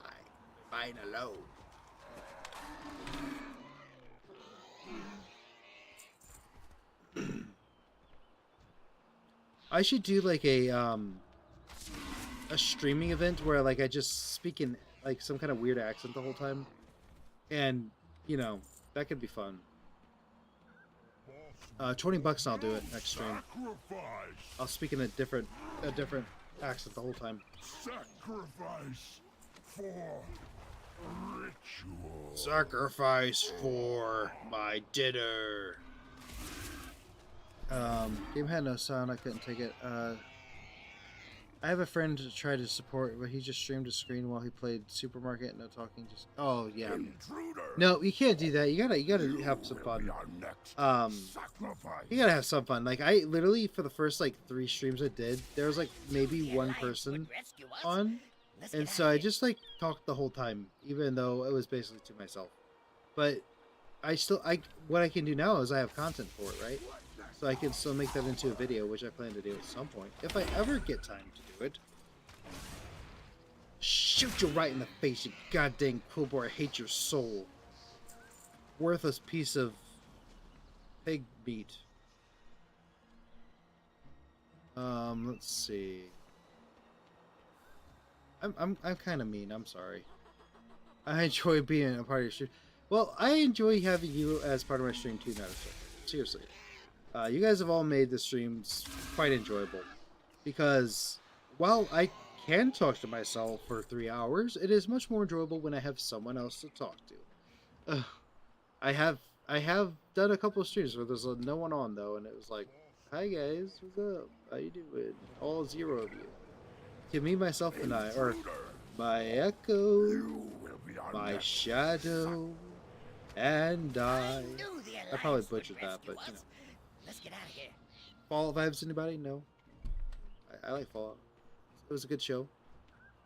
Mine alone. I should do like a streaming event where like I just speak in like some kind of weird accent the whole time, and you know that could be fun. $20 and I'll do it next stream. Sacrifice! I'll speak in a different accent the whole time. Sacrifice for ritual. Sacrifice for my dinner. Game had no sound. I couldn't take it. I have a friend to try to support, but he just streamed a screen while he played Supermarket. No talking. Just yeah. Intruder. No, you can't do that. You gotta have some Will fun. be our next sacrifice. You gotta have some fun. Like I literally for the first like 3 streams I did, there was like maybe one person on, and so I just like talked the whole time, even though it was basically to myself. But what I can do now is I have content for it, right? So I can still make that into a video, which I plan to do at some point, if I ever get time to do it. Shoot you right in the face, you goddamn crowbar. I hate your soul. Worthless piece of pig meat. Let's see. I'm kind of mean. I'm sorry. I enjoy being a part of your stream. Well, I enjoy having you as part of my stream too, Madison. Seriously. You guys have all made the streams quite enjoyable. Because while I can talk to myself for 3 hours, it is much more enjoyable when I have someone else to talk to. I have done a couple of streams where there's no one on though, and it was like, "Hi guys, what's up? How you doing?" All 0 of you. To me, myself, and I, or my echo, my shadow, and I. I probably butchered that, but you know. Let's get out of here. Fallout vibes, anybody? No. I like Fallout. It was a good show.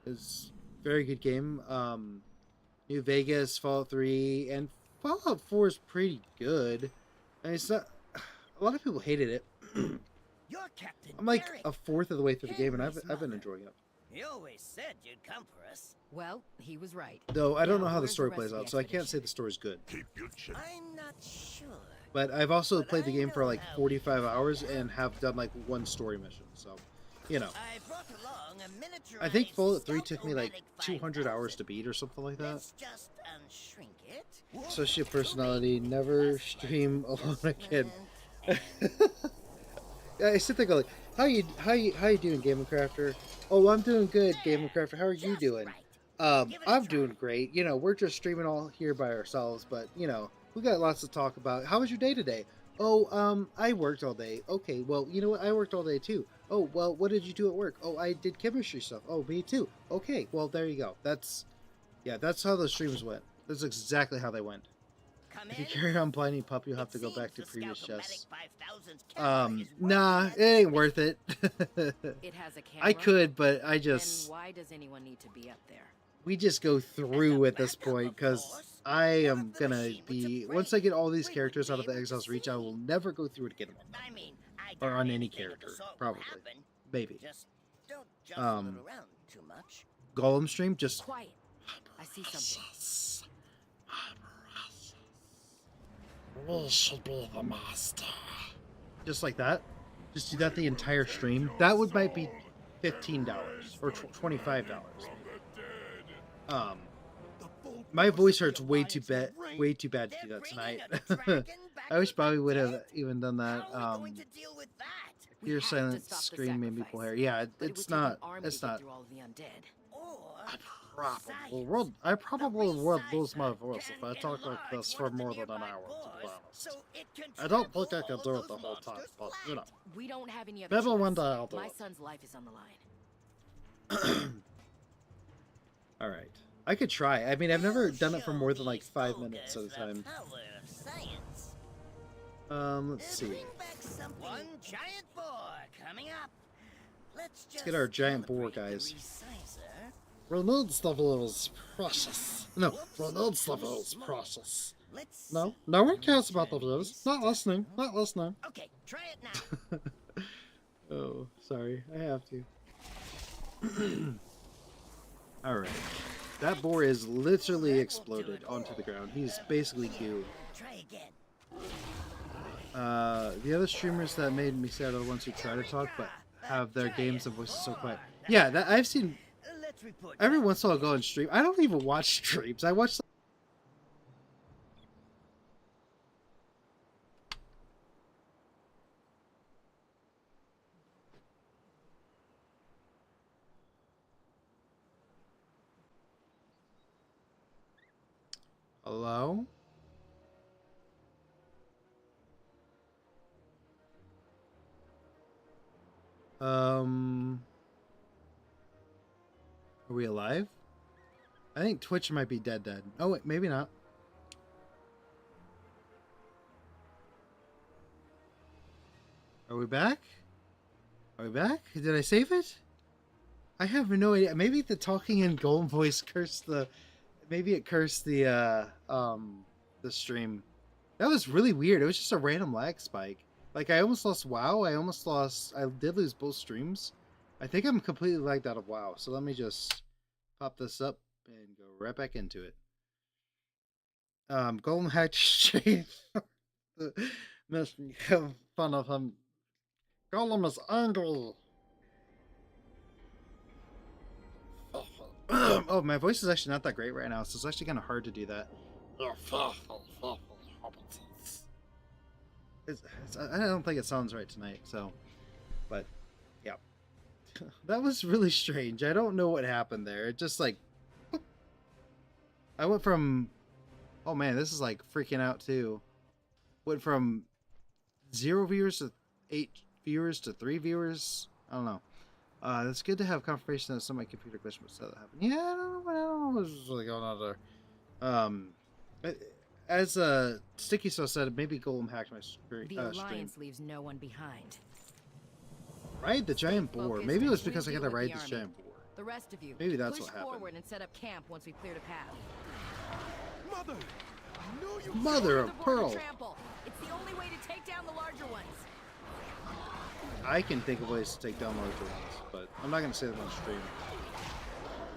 It was a very good game. New Vegas, Fallout 3, and Fallout 4 is pretty good. I mean, it's not. A lot of people hated it. You're Captain I'm like Derek. a fourth of the way through the game, and I've been enjoying it. You always said you'd come for us. Well, he was right. Though I don't Now, know how the where's story rest plays of the out, so I can't say expedition? the story's good. Keep your chin. I'm not sure. But I've also But played the I game for know like how 45 we hours can and have done like one story mission, so you know. I brought along a miniaturized I think Fallout 3 took me like Stealth-O-Matic 200 hours 5000. to beat or something like that. Let's just unshrink it. Associate personality, never stream alone again. I sit there going, like, how you doing, Game of Crafter? Oh, I'm doing good, Game of Crafter. How are you doing? I'm doing great. You know, we're just streaming all here by ourselves, but you know, we got lots to talk about. How was your day today? Oh, I worked all day. Okay, well, you know what? I worked all day too. Oh, well, what did you do at work? Oh, I did chemistry stuff. Oh, me too. Okay, well, there you go. That's how the streams went. That's exactly how they went. Come If you in. carry on blinding pup, you'll have It to go back to seems the previous Stealth-O-Matic chests. 5000's camera is Nah, working it ain't worth it. It has a camera. I could, but I Then just why does anyone need to be up there? we just go through at this point because I am gonna be once I get all these characters out of the Exile's reach, I will never go through it again. I mean, I Or doubt on any anything of character, the sort will probably. happen. Maybe. Just don't jump around too much. Golem stream just Quiet. I see something. we should be the master. Just like that. Just do that the entire stream. That would might be $15 or $25. My voice hurts way too bad to do that tonight. I wish Bobby would have even done that. How are we going to deal with that? We Your have to silent stop the scream made me pull hair. sacrifice. Yeah, But it would it's take an not. army It's to get not. through all of the undead. I probably would lose my voice if I talked like this for more than an hour, to be honest. I don't think I could do it the whole time, but you know. We don't have any other Maybe choice. one day I'll do My it. son's life is on the line. Alright. I could try. I mean, I've never done it for more than like 5 minutes at a time. Let's see. One giant boar coming up. Let's get our giant boar, guys. Ronald's level is precious. No, Ronald's level is precious. No, no one cares about the views. Not listening. Not listening. Okay, try it now. Oh, sorry. I have to. Alright. That boar is literally exploded onto the ground. He's basically goo. Try again. The other streamers that made me sad are the ones who try to talk but have their games and voices so quiet. Yeah, that I've seen. Every once in a while I'll go and stream. I don't even watch streams. I watch. Hello? Are we alive? I think Twitch might be dead. Oh, wait, maybe not. Are we back? Are we back? Did I save it? I have no idea. Maybe the talking in golem voice cursed the... Maybe it cursed the stream. That was really weird. It was just a random lag spike. Like, I almost lost WoW. I did lose both streams. I think I'm completely lagged out of WoW. So let me just pop this up and go right back into it. Golden hacked stream. Missed me fun of him. Golem is angry. Oh, my voice is actually not that great right now, so it's actually kind of hard to do that. I don't think it sounds right tonight, so, but yeah. That was really strange. I don't know what happened there. It just like, I went from, oh man, this is like freaking out too. Went from 0 viewers to 8 viewers to 3 viewers. I don't know. It's good to have confirmation that some of my computer glitch must have happened. Yeah, I don't know what's really going on there. As Sticky So said, maybe Golem hacked my stream. The Alliance leaves no one behind. Right, the giant boar. Maybe it was because I got to ride this giant boar. The rest of you, maybe that's push what happened. forward and set up camp once we cleared a path. Mother! No, you Mother of pearl! It's the only way to take down the larger ones. I can think of ways to take down larger ones, but I'm not going to say them on stream.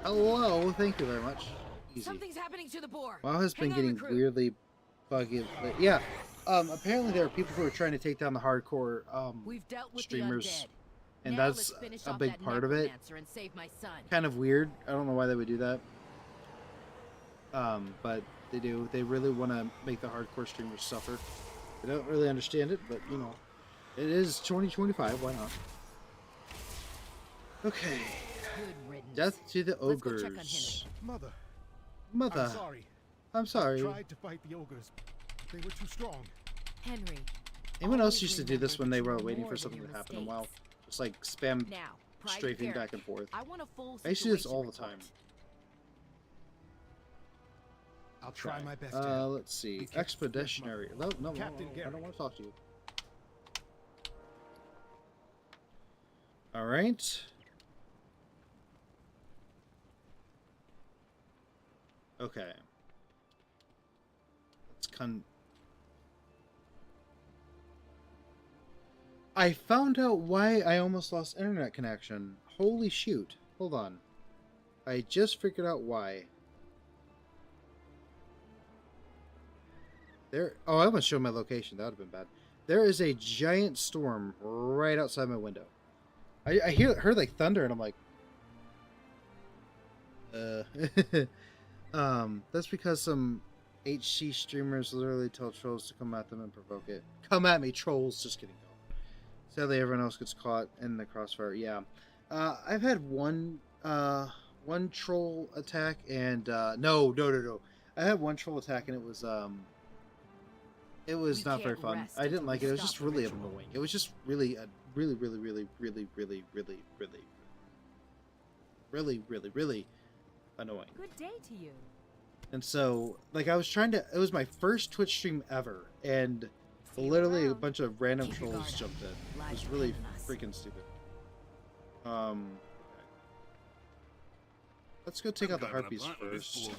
Hello, thank you very much. Easy. Something's happening to the boar. WoW has been getting weirdly buggy. Yeah, apparently there are people who are trying to take down the hardcore We've dealt with streamers, and now that's a big part of it. And save my son. Kind of weird. I don't know why they would do that. But they do. They really want to make the hardcore streamers suffer. I don't really understand it, but you know, it is 2025. Why not? Okay. Death to the ogres. Mother. Mother. I'm sorry. I'm sorry. I tried to fight the ogres. They were too strong. Henry. Anyone else used to do this when they were waiting for something to happen in WoW? Just like spam strafing back and forth. I used to do this all the time. I'll try my best. Let's see. Expeditionary. No, I don't want to talk to you. All right. Okay. Let's I found out why I almost lost internet connection. Holy shoot. Hold on. I just figured out why. Oh, I almost showed my location. That would have been bad. There is a giant storm right outside my window. I heard like thunder, and I'm like, that's because some HC streamers literally tell trolls to come at them and provoke it. Come at me, trolls! Just kidding. Sadly, everyone else gets caught in the crossfire. Yeah, I've had one troll attack, and no. I had one troll attack, and it was not very fun. I didn't like it. It was just really annoying. It was just really annoying. Good day to you. And so, like, I was trying to. It was my first Twitch stream ever, and literally a bunch of random trolls jumped in. It was really freaking stupid. Let's go take out the harpies first.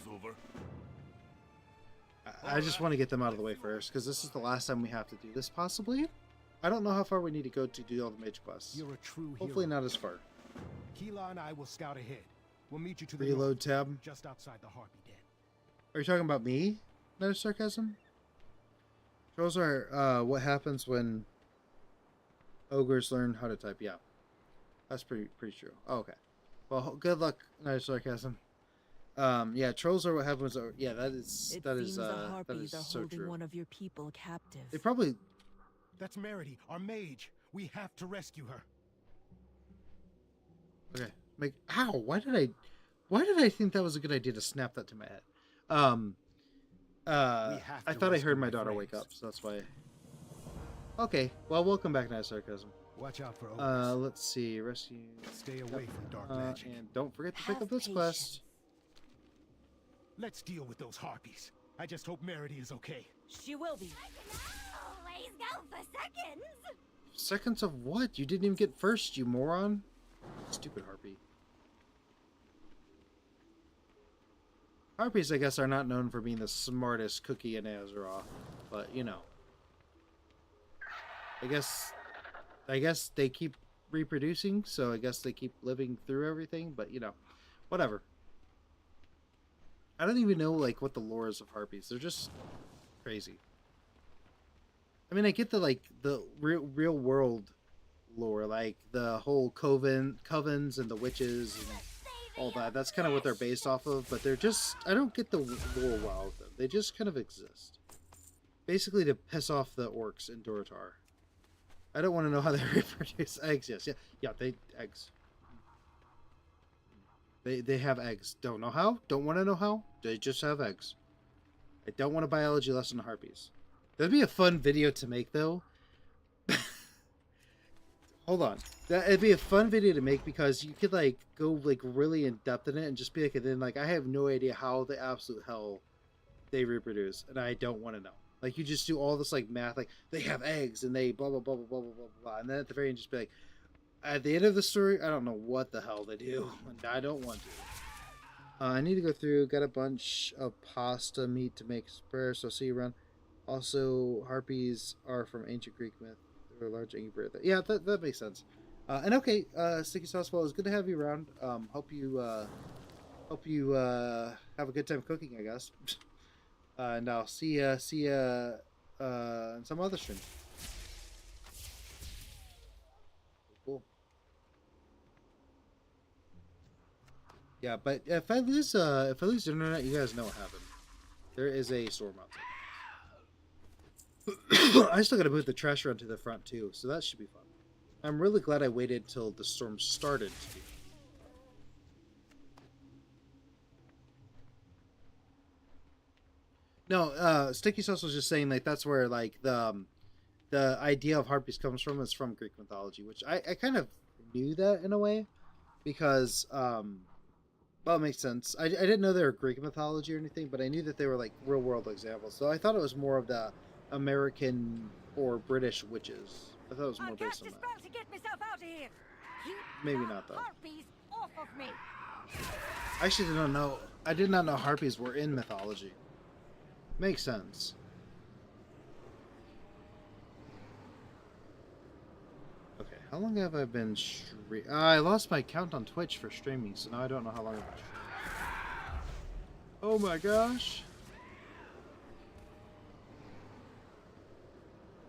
I just want to get them out of the way first, because this is the last time we have to do this, possibly. I don't know how far we need to go to do all the mage quests. You're a true Hopefully hero. not as far. Keela and I will scout ahead. We'll meet you to the Reload north, tab. just outside the Harpy Den. Are you talking about me? No sarcasm? Trolls are what happens when ogres learn how to type. Yeah, that's pretty true. Oh, okay. Well, good luck. No sarcasm. Yeah, trolls are what happens. Yeah, that is so true. One of your people captive. They probably. That's Merity, our mage. We have to rescue her. Okay. Like, ow! Why did I think that was a good idea to snap that to my head? I thought I heard my daughter wake up, so that's why. Okay. Well, welcome back, Nice Sarcasm. Watch out for ogres. Let's see. Rescue. Stay away from dark magic. And don't forget to pick up this quest. Let's deal with those harpies. I just hope Merity is okay. She will be. Always go for seconds. Seconds of what? You didn't even get first, you moron. Stupid harpy. Harpies, I guess, are not known for being the smartest cookie in Azeroth, but you know. I guess they keep reproducing, so I guess they keep living through everything, but you know, whatever. I don't even know like what the lore is of harpies. They're just crazy. I mean, I get the real world lore, like the whole covens and the witches and all that. That's kind of what they're based off of, but they're just, I don't get the lore wow of them. They just kind of exist. Basically to piss off the orcs in Duratar. I don't want to know how they reproduce eggs. Yes, they eggs. They have eggs. Don't know how. Don't want to know how. They just have eggs. I don't want a biology lesson on harpies. That'd be a fun video to make, though. Hold on. It'd be a fun video to make because you could like go like really in depth in it and just be like, and then like I have no idea how the absolute hell they reproduce, and I don't want to know. Like you just do all this like math, like they have eggs and they blah blah blah blah blah blah blah blah, and then at the very end just be like, at the end of the story, I don't know what the hell they do, and I don't want to. I need to go through. Got a bunch of pasta meat to make spare, so I'll see you around. Also, harpies are from ancient Greek myth. They're a large angry bird. Yeah, that makes sense. And okay, Sticky Sauce, well, it's good to have you around. Hope you have a good time cooking, I guess. And I'll see ya in some other stream. Cool. Yeah, but if I lose the internet, you guys know what happened. There is a storm outside. I still gotta move the trash around to the front too, so that should be fun. I'm really glad I waited till the storm started to do. No, Sticky Sauce was just saying like that's where like the idea of harpies comes from. Is from Greek mythology, which I kind of knew that in a way because well, it makes sense. I didn't know they were Greek mythology or anything, but I knew that they were like real world examples. So I thought it was more of the American or British witches. I thought it was more based on that. To get myself out of here. Maybe not though. Harpies off of me. I actually did not know. I did not know harpies were in mythology. Makes sense. Okay, how long have I been streaming? I lost my count on Twitch for streaming, so now I don't know how long I've been streaming. Oh my gosh.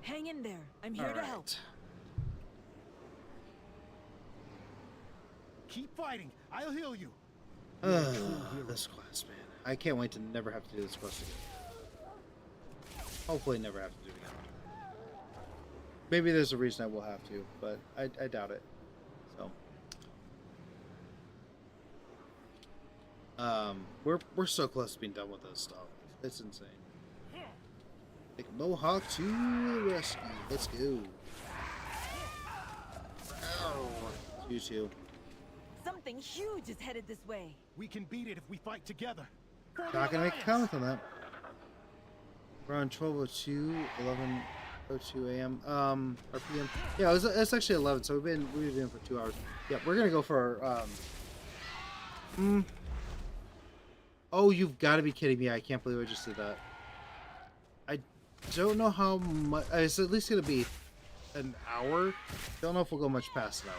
Hang in there. I'm here to help. Keep fighting. I'll heal you. This quest, man. I can't wait to never have to do this quest again. Hopefully never have to do it again. Maybe there's a reason I will have to, but I doubt it. So we're so close to being done with this stuff. It's insane. Take a Mohawk to the rescue. Let's go. Ow. You too. Something huge is headed this way. We can beat it if we fight together. Not gonna make a comment on that. We're on 12:02, 11:02 a.m. or p.m. Yeah, it's actually 11, so we've been for 2 hours. Yeah, we're gonna go for Oh, you've got to be kidding me! I can't believe I just did that. I don't know how much. It's at least gonna be an hour. Don't know if we'll go much past an hour.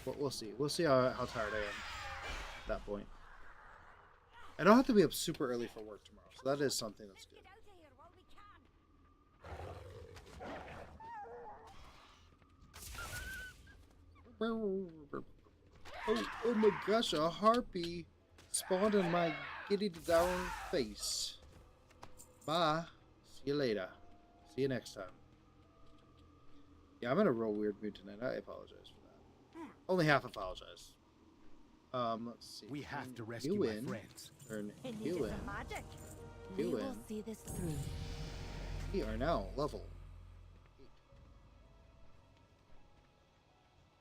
But we'll see. We'll see how tired I am at that point. I don't have to be up super early for work tomorrow, so that is something that's good. Oh my gosh, a harpy spawned in my giddy down face. Bye. See you later. See you next time. Yeah, I'm in a real weird mood tonight. I apologize for that. Only half apologize. Let's see. We have to rescue my friends. You win. We will see this through. We are now level 8.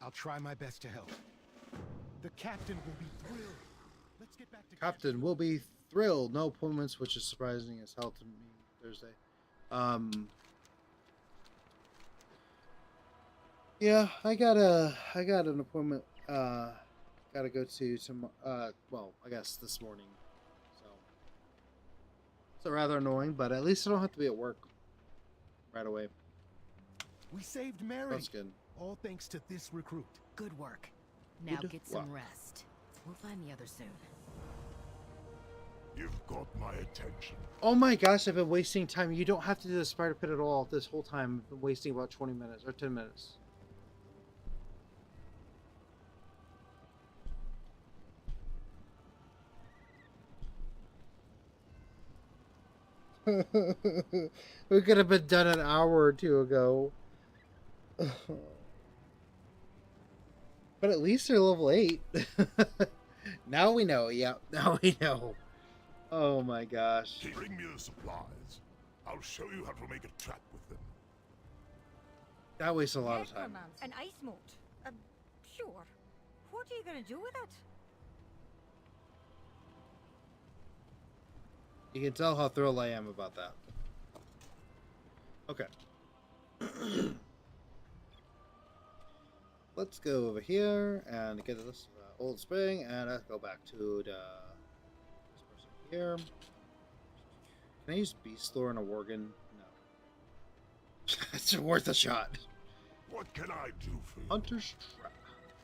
I'll try my best to help. The captain will be thrilled. Let's get back to Captain will be thrilled. No appointments, which is surprising as hell to me Thursday. Yeah, I got an appointment. Gotta go to some. Well, I guess this morning. So rather annoying, but at least I don't have to be at work right away. We saved Mary. That's good. All thanks to this recruit. Good work. Now Good get some work. rest. We'll find the others soon. You've You've got my attention. Oh my gosh, I've been wasting time. You don't have to do the spider pit at all this whole time. I've been wasting about 20 minutes or 10 minutes. We could have been done an hour or two ago. But at least they're level 8. Now we know. Yeah, now we know. Oh my gosh. Bring me the supplies. I'll show you how to make a trap with them. That wastes a lot of time. An ice moat. Sure. What are you gonna do with it? You can tell how thrilled I am about that. Okay. Let's go over here and get this old spring, and let's go back to the this person here. Can I use Beast Lore in a Worgen? No. It's worth a shot. What can I do for you? Hunter's Trap.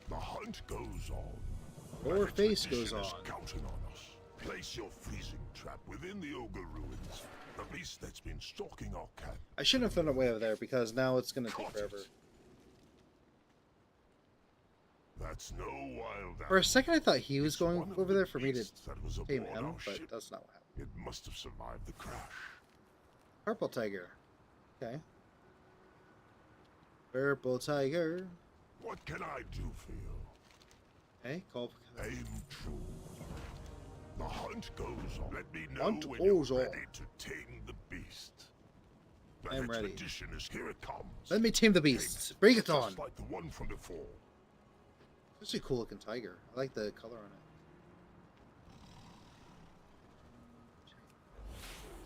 The hunt goes on. Your An face goes expedition is on. counting on us. Place your freezing trap within the ogre ruins. The beast that's been stalking our camp. I shouldn't have thrown it way over there because now it's going to take forever. That's no wild. For a second, I thought he was It's going one of over the there for me to beasts that was tame aboard him, our but ship. that's not what happened. It must have survived the crash. Purple Tiger. Okay. Purple Tiger. What can I do for you? Okay, call. Aim true. The hunt goes on. Let me know Hunt when goes you're on. ready to tame the beast. The I'm ready. expedition is here. It comes. Let me tame the beast. Bring it on. Just like the one from before. It's a cool looking tiger. I like the color on it.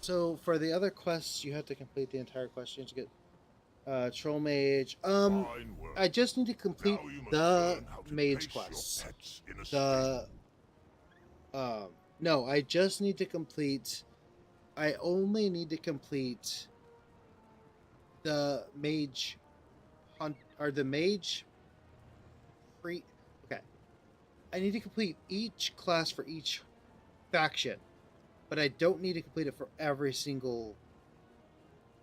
So for the other quests, you have to complete the entire quest. You have to get Troll Mage. Fine work. I just need to complete Now you must the learn how to mage place your quests. pets in a The no, I just need to complete. I only need to complete the mage hunt or the mage free. Okay, I need to complete each class for each faction, but I don't need to complete it for every single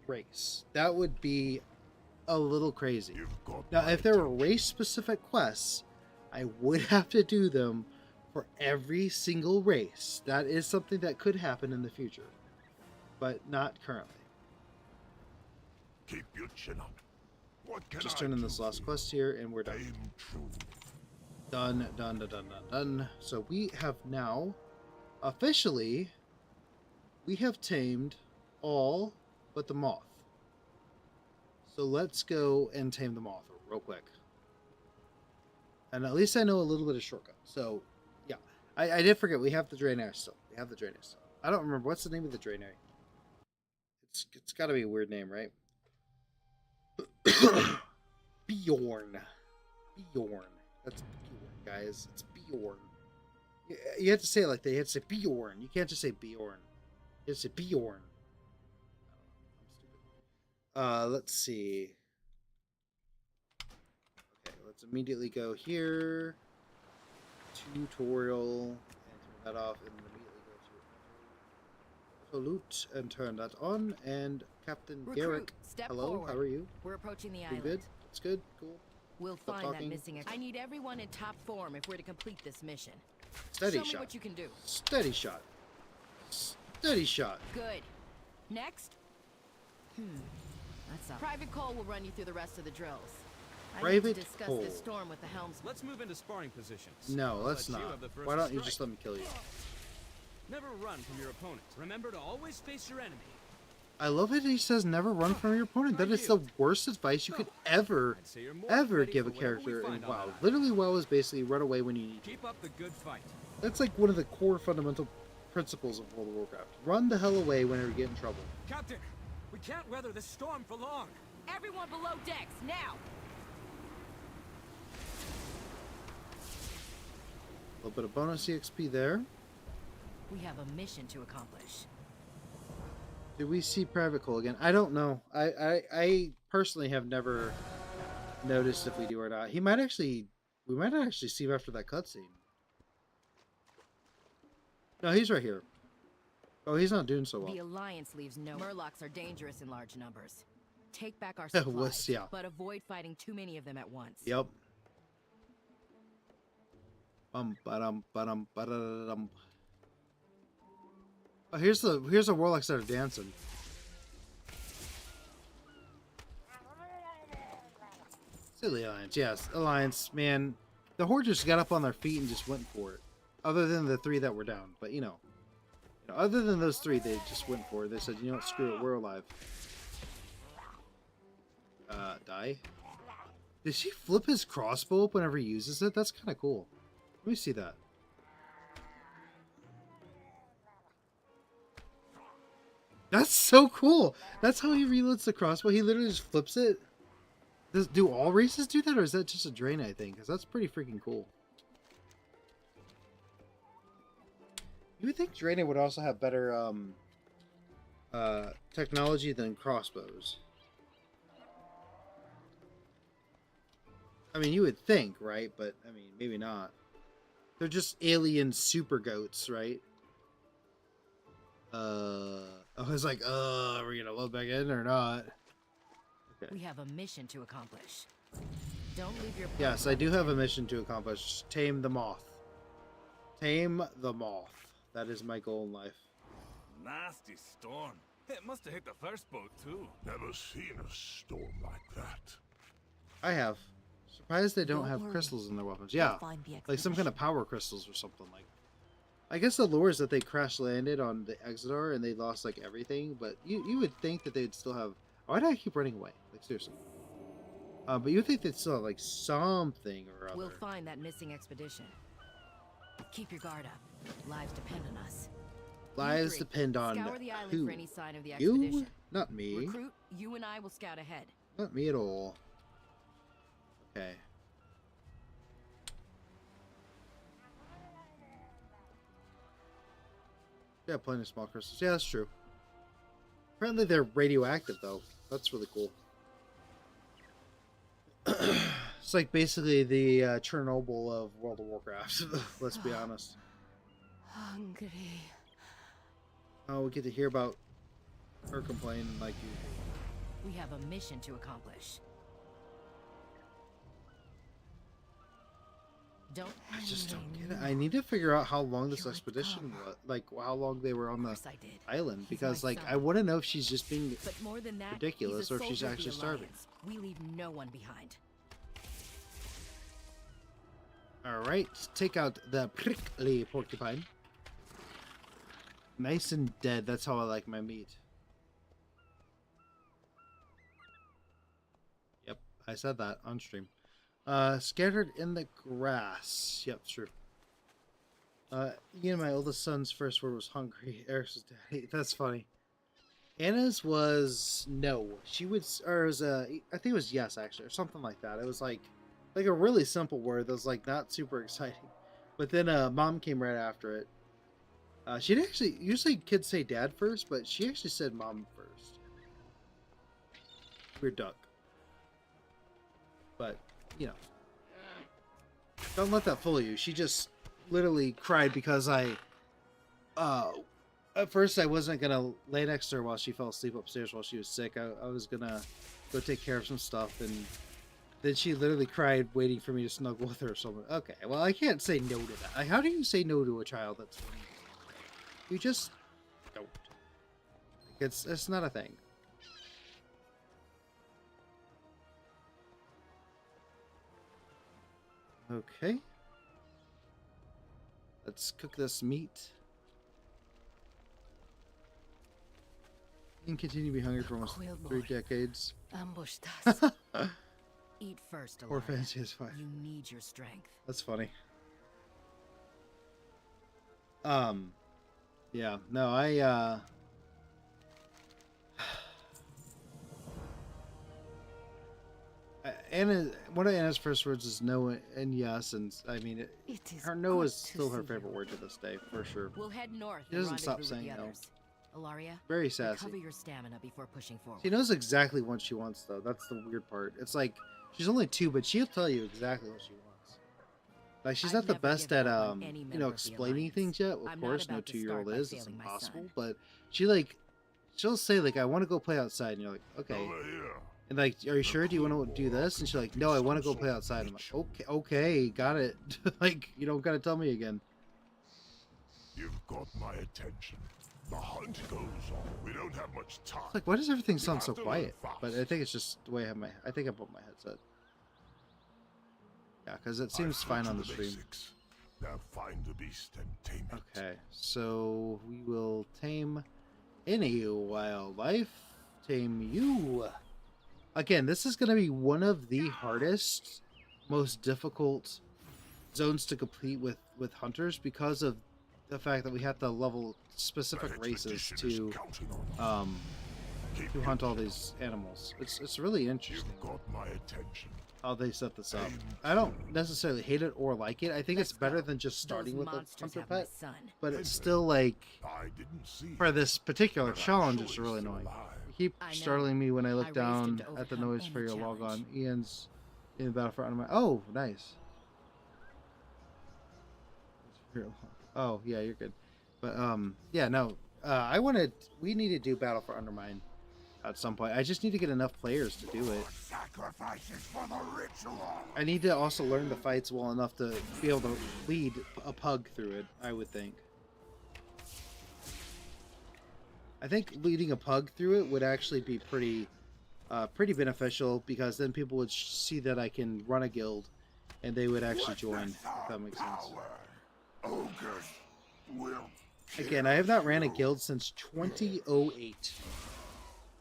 race. That would be a little crazy. You've got Now, my if there were attention. race-specific quests, I would have to do them for every single race. That is something that could happen in the future, but not currently. Keep your chin up. What can Just I turn in do this for last you? quest here, and we're done. Aim true. Done, done, done, done, done, done. So we have now, officially, we have tamed all but the moth. So let's go and tame the moth real quick. And at least I know a little bit of shortcut. So, yeah. I did forget, we have the Draenei still. We have the Draenei still. I don't remember, what's the name of the Draenei? It's got to be a weird name, right? Bjorn. Bjorn. That's Bjorn, guys. It's Bjorn. You have to say it like that. You have to say Bjorn. You can't just say Bjorn. You have to say Bjorn. I'm stupid. Let's see. Okay, let's immediately go here. Tutorial. And turn that off. And immediately go to loot and turn that on. And Captain Recruit, Garrick. step Hello, forward. how are you? We're approaching the You island. good? It's good? Cool. We'll Stop find talking. that missing. I need everyone in top form if we're to complete this mission. Steady Show shot. me what you can do. Steady shot. Steady shot. Good. Next. That's Private Cole will run you through the rest of the drills. I Private need to discuss Cole. this storm with the helmsman. Let's move into sparring positions. No, I'll let's let you not. have the first Why don't you strike. just let me kill you? Never run from your opponent. Remember to always face your enemy. I love it. He says never run from your opponent. That is the worst advice you could ever, I'd say you're more ever ready give a for whatever we character in find on WoW. that island. Literally, WoW is basically run away when you need to. Keep up the good fight. That's like one of the core fundamental principles of World of Warcraft. Run the hell away whenever you get in trouble. Captain, we can't weather this storm for long. Everyone below decks, now! A little bit of bonus EXP there. We have a mission to accomplish. Did we see Private Cole again? I don't know. I personally have never noticed if we do or not. He might actually, we might actually see him after that cutscene. No, he's right here. Oh, he's not doing so The well. Alliance leaves no... Murlocs are dangerous in large numbers. Take back our Was, supplies, yeah. but avoid fighting too many of them at once. Yep. Ba-dum, ba-dum, ba-da-da-dum. Oh, here's the warlocks that are dancing. Silly Alliance, yes, Alliance, man. The Horde just got up on their feet and just went for it. Other than the 3 that were down, but you know, other than those 3, they just went for it. They said, you know what, screw it, we're alive. Die. Did she flip his crossbow up whenever he uses it? That's kind of cool. Let me see that. That's so cool. That's how he reloads the crossbow. He literally just flips it. Do all races do that, or is that just a Draenei thing? Because that's pretty freaking cool. You would think Draenei would also have better technology than crossbows. I mean, you would think, right? But, I mean, maybe not. They're just alien super goats, right? I was like, are we gonna load back in or not? Okay. We have a mission to accomplish. Don't leave your... Yes, I do have a mission to accomplish. Tame the moth. Tame the moth. That is my goal in life. Nasty storm. It must have hit the first boat, too. Never seen a storm like that. I have. Surprised they don't Don't have worry. crystals in their weapons. We'll Yeah, find the like some kind of expedition. power crystals or something. Like, I guess the lore is that they crash landed on the Exile and they lost like everything. But you would think that they'd still have. Why do I keep running away? Like seriously. But you would think they'd still have like something or other. We'll find that missing expedition. Keep your guard up. Lives depend on us. Lives You 3, depend on scour the island who? for any sign of the expedition. You? Not me. Recruit, you and I will scout ahead. Not me at all. Okay. Yeah, plenty of small crystals. Yeah, that's true. Apparently they're radioactive, though. That's really cool. It's like basically the Chernobyl of World of Warcraft. Let's be honest. Hungry. Oh, we get to hear about her complaining like you. We have a mission to accomplish. Don't... I just don't get it. I need to figure out how long this expedition was. Like, how long they were on the island. Because, like, I want to know if she's just being But more than that, ridiculous he's a or if she's soldier of the actually starving. Alliance. We leave no one behind. Alright, take out the prickly porcupine. Nice and dead. That's how I like my meat. Yep, I said that on stream. Scattered in the grass. Yep, true. Ian, my oldest son's first word was hungry. Eric's daddy. That's funny. Anna's was no. She would, or it was I think it was yes, actually, or something like that. It was like a really simple word that was like not super exciting. But then mom came right after it. She'd actually, usually kids say dad first, but she actually said mom first. Weird duck. But, you know. Don't let that fool you. She just literally cried because at first I wasn't going to lay next to her while she fell asleep upstairs while she was sick. I was going to go take care of some stuff, and then she literally cried waiting for me to snuggle with her or something. Okay, well, I can't say no to that. Like, how do you say no to a child that's... You just don't. It's not a thing. Okay. Let's cook this meat. And continue to be hungry for almost 3 decades. Ambushed us. Eat first, Poor Alariah. fancy is fine. You need your strength. That's funny. Yeah, no, Anna, one of Anna's first words is no and yes, and I mean, her no is still her favorite word to this day, for sure. We'll head north. She and doesn't stop rendezvous with saying the no. others. Alaria, Very sassy. recover your stamina before pushing forward. She knows exactly what she wants, though. That's the weird part. It's like, she's only 2, but she'll tell you exactly what she wants. Like, she's I'd not the never best give at up on any you member know, of the explaining Alliance. things yet. Of I'm not course, no about to 2-year-old start by is. It's failing my impossible. son. But she like, she'll say like, "I want to go play outside," and you're like, "Okay." Over here. And like, "Are you sure? Do you want to do this?" And she's like, "No, I want to go play outside." I'm like, "Okay, okay, got it." Like, you don't gotta tell me again. You've got my attention. The hunt goes on. We don't have much time. It's like, why does everything sound have so to learn quiet? fast. But I think it's just the way I have my. I think I put my headset. Yeah, because it seems I fine switch on to the stream. basics. Now find the beast and tame it. Okay, so we will tame any wildlife. Tame you. Again, this is going to be one of the hardest, most difficult zones to complete with hunters because of the fact that we have to level specific The races expedition is to counting on you. Keep to your hunt all distance. these animals. It's really interesting You've got my attention. how they set this up. I don't necessarily hate it or like it. I think it's better than just starting Those with a monsters hunter have my pet, son. but it's still like, I didn't see. for this particular But I'm challenge, sure it's he's really still annoying. alive. You keep I know. startling me when I I look raised him down to at the overcome noise for any your log on. challenge. Ian's in the battlefront. I'm like, oh, nice. Oh, yeah, you're good. But yeah, no. We need to do Battle for Undermine at some point. I just need to get enough players to do it. Sacrifices for the ritual. I need to also learn the fights well enough to be able to lead a pug through it, I would think. I think leading a pug through it would actually be pretty beneficial, because then people would see that I can run a guild and they would actually join, if that makes sense. Ogres will Again, I have not ran a guild since 2008.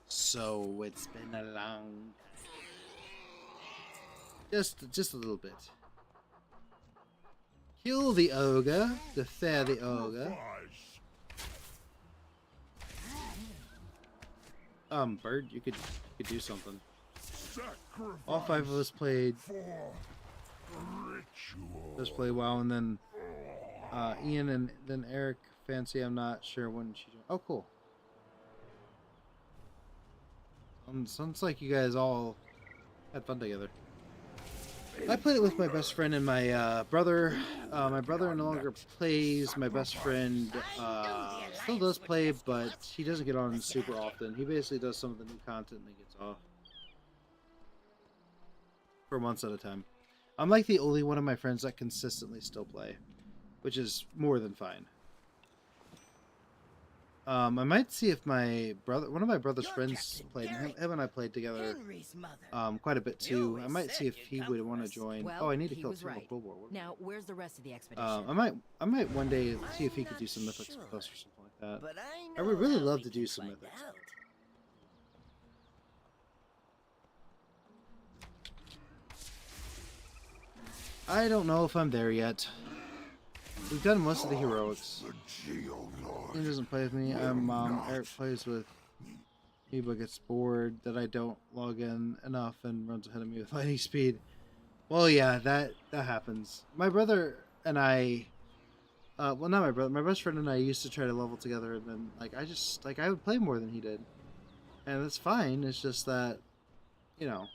So it's been a long time. Just a little bit. Kill the ogre. Defeat the ogre. Bird, you could do something. All 5 of us played. Just play WoW, and then Ian and then Eric Fancy. I'm not sure when she. Oh, cool. Sounds like you guys all had fun together. I played it with my best friend and my brother. My brother no longer plays. My best friend still does play, but he doesn't get on super often. He basically does some of the new content and then gets off for months at a time. I'm like the only one of my friends that consistently still play, which is more than fine. I might see if one of my brother's friends played. Him and I played together quite a bit too. I might see if he would want to join. Well, Oh, I need to he kill was 2 more right. Cold War. Now, where's the rest of the expedition? I might one day see if he could do some mythics with us or something like that. But I would really love to do some mythics. I don't know if I'm there yet. We've done most of the heroics. Ian doesn't play with me. Eric plays with me but gets bored that I don't log in enough and runs ahead of me with lightning speed. Well, yeah, that happens. My brother and I, well, not my brother, my best friend and I used to try to level together, and then I would play more than he did, and that's fine. It's just that, you know,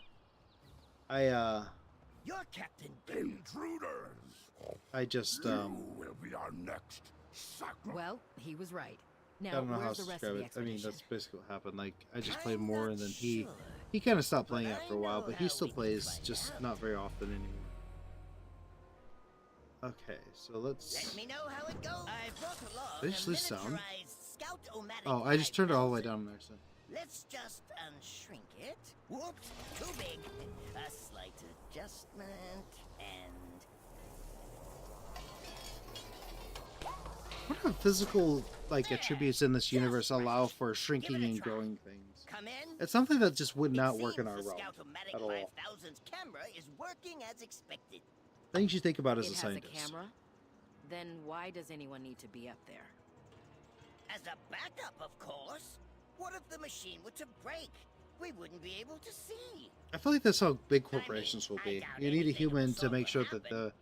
You're Captain intruders. I just You will be our next sacrifice. Well, he was right. Now, I don't know how where's to the rest of describe the it. I mean, expedition? that's basically what happened. Like, I just played more, and then he kind of stopped playing after a while, but he still plays, just not very often anymore. Okay, so let's. Let me know how it goes. I brought along Did I just a lose sound? miniaturized Scout-O-Matic Oh, I just turned it all the way 5000. down there. So. Let's just unshrink it. Whoops, too big. A slight adjustment, and What are physical attributes in this universe allow for shrinking and growing things? come in. It's something that just would not work in Seems our the realm Scout-O-Matic at all. 5000's camera is working as expected. Things you think about as It a has scientist. a camera? Then why does anyone need to be up there? As a backup, of course. What if the machine were to break? We wouldn't be able to see. I feel like that's how big corporations will be. doubt You need a anything of the human to sort make would sure that happen. the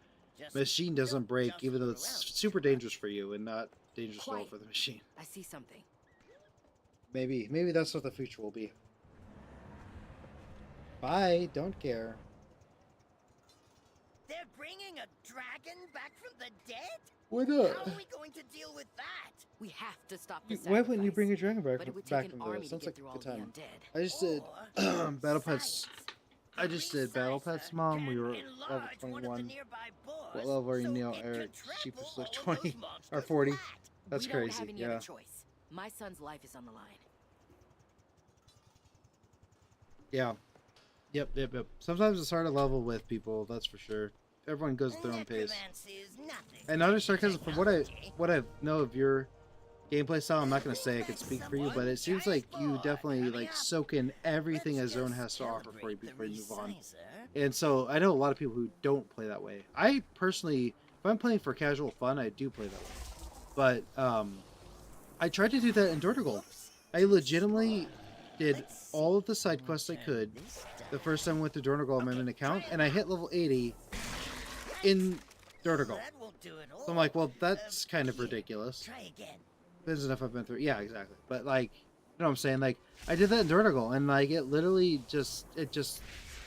Just machine doesn't don't break, just even though fool it's around super too much. dangerous for you and not dangerous at all Quiet. for the machine. I see something. Maybe that's what the future will be. Bye. Don't care. They're bringing a dragon back from the dead? Why not? How are we going to deal with that? We have to stop the Why wouldn't you sacrifice. bring a dragon back, But it would back take from an the army to sounds get like through a all good the time. undead. I just did battle pets. I just did battle pets, Mom. We were level 21. What level are you now, Eric? Sheep's like 20 or 40. That's We don't crazy. have any Yeah. other choice. My son's life is on the line. Yeah. Yep. Sometimes it's hard to level with people, that's for sure. Everyone goes at their own pace. And not just sarcasm, from what I know of your gameplay style, I'm not gonna say I could speak for you, but it seems like you definitely like soak in everything a zone has to offer for you before you move on. And so I know a lot of people who don't play that way. I personally, if I'm playing for casual fun, I do play that way. But I tried to do that in Dortigold. I legitimately did all of the side quests I could the first time I went to Dortigold on my main account, and I hit level 80 in Dortigold. So I'm like, well, that's kind of ridiculous. Depends on if I've been through. Yeah, exactly. But like, you know what I'm saying? Like, I did that in Dortigold, and like, it literally just,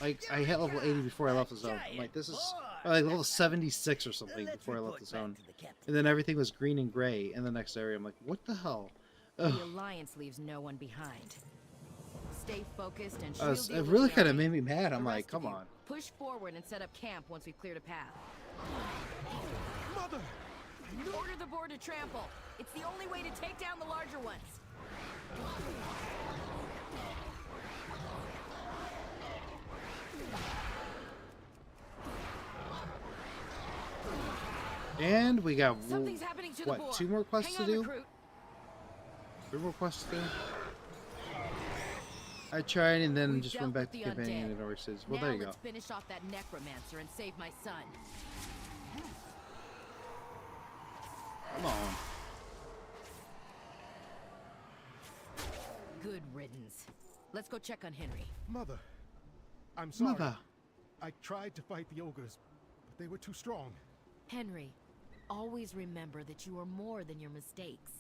like, I hit level 80 before I left the zone. I'm like, this is like level 76 or something before I left the zone. And then everything was green and gray in the next area. I'm like, what the hell? Ugh. The Alliance leaves no one behind. Stay focused and shield It really kind of made me mad. I'm like, come on. Push forward and set up camp once we've cleared a path. Mother! Order the board to trample. It's the only way to take down the larger ones. And we got, Something's happening to the what, board. 2 more quests Hang to on, do? recruit. 3 more quests to do? I tried and then We've just dealt went back with to the campaigning undead. and it always says, well, Now there you go. let's finish off that necromancer and save my son. Come on. Good riddance. Let's go check on Henry. Mother, I'm sorry. Mother. I tried to fight the ogres, but they were too strong. Henry, always remember that you are more than your mistakes.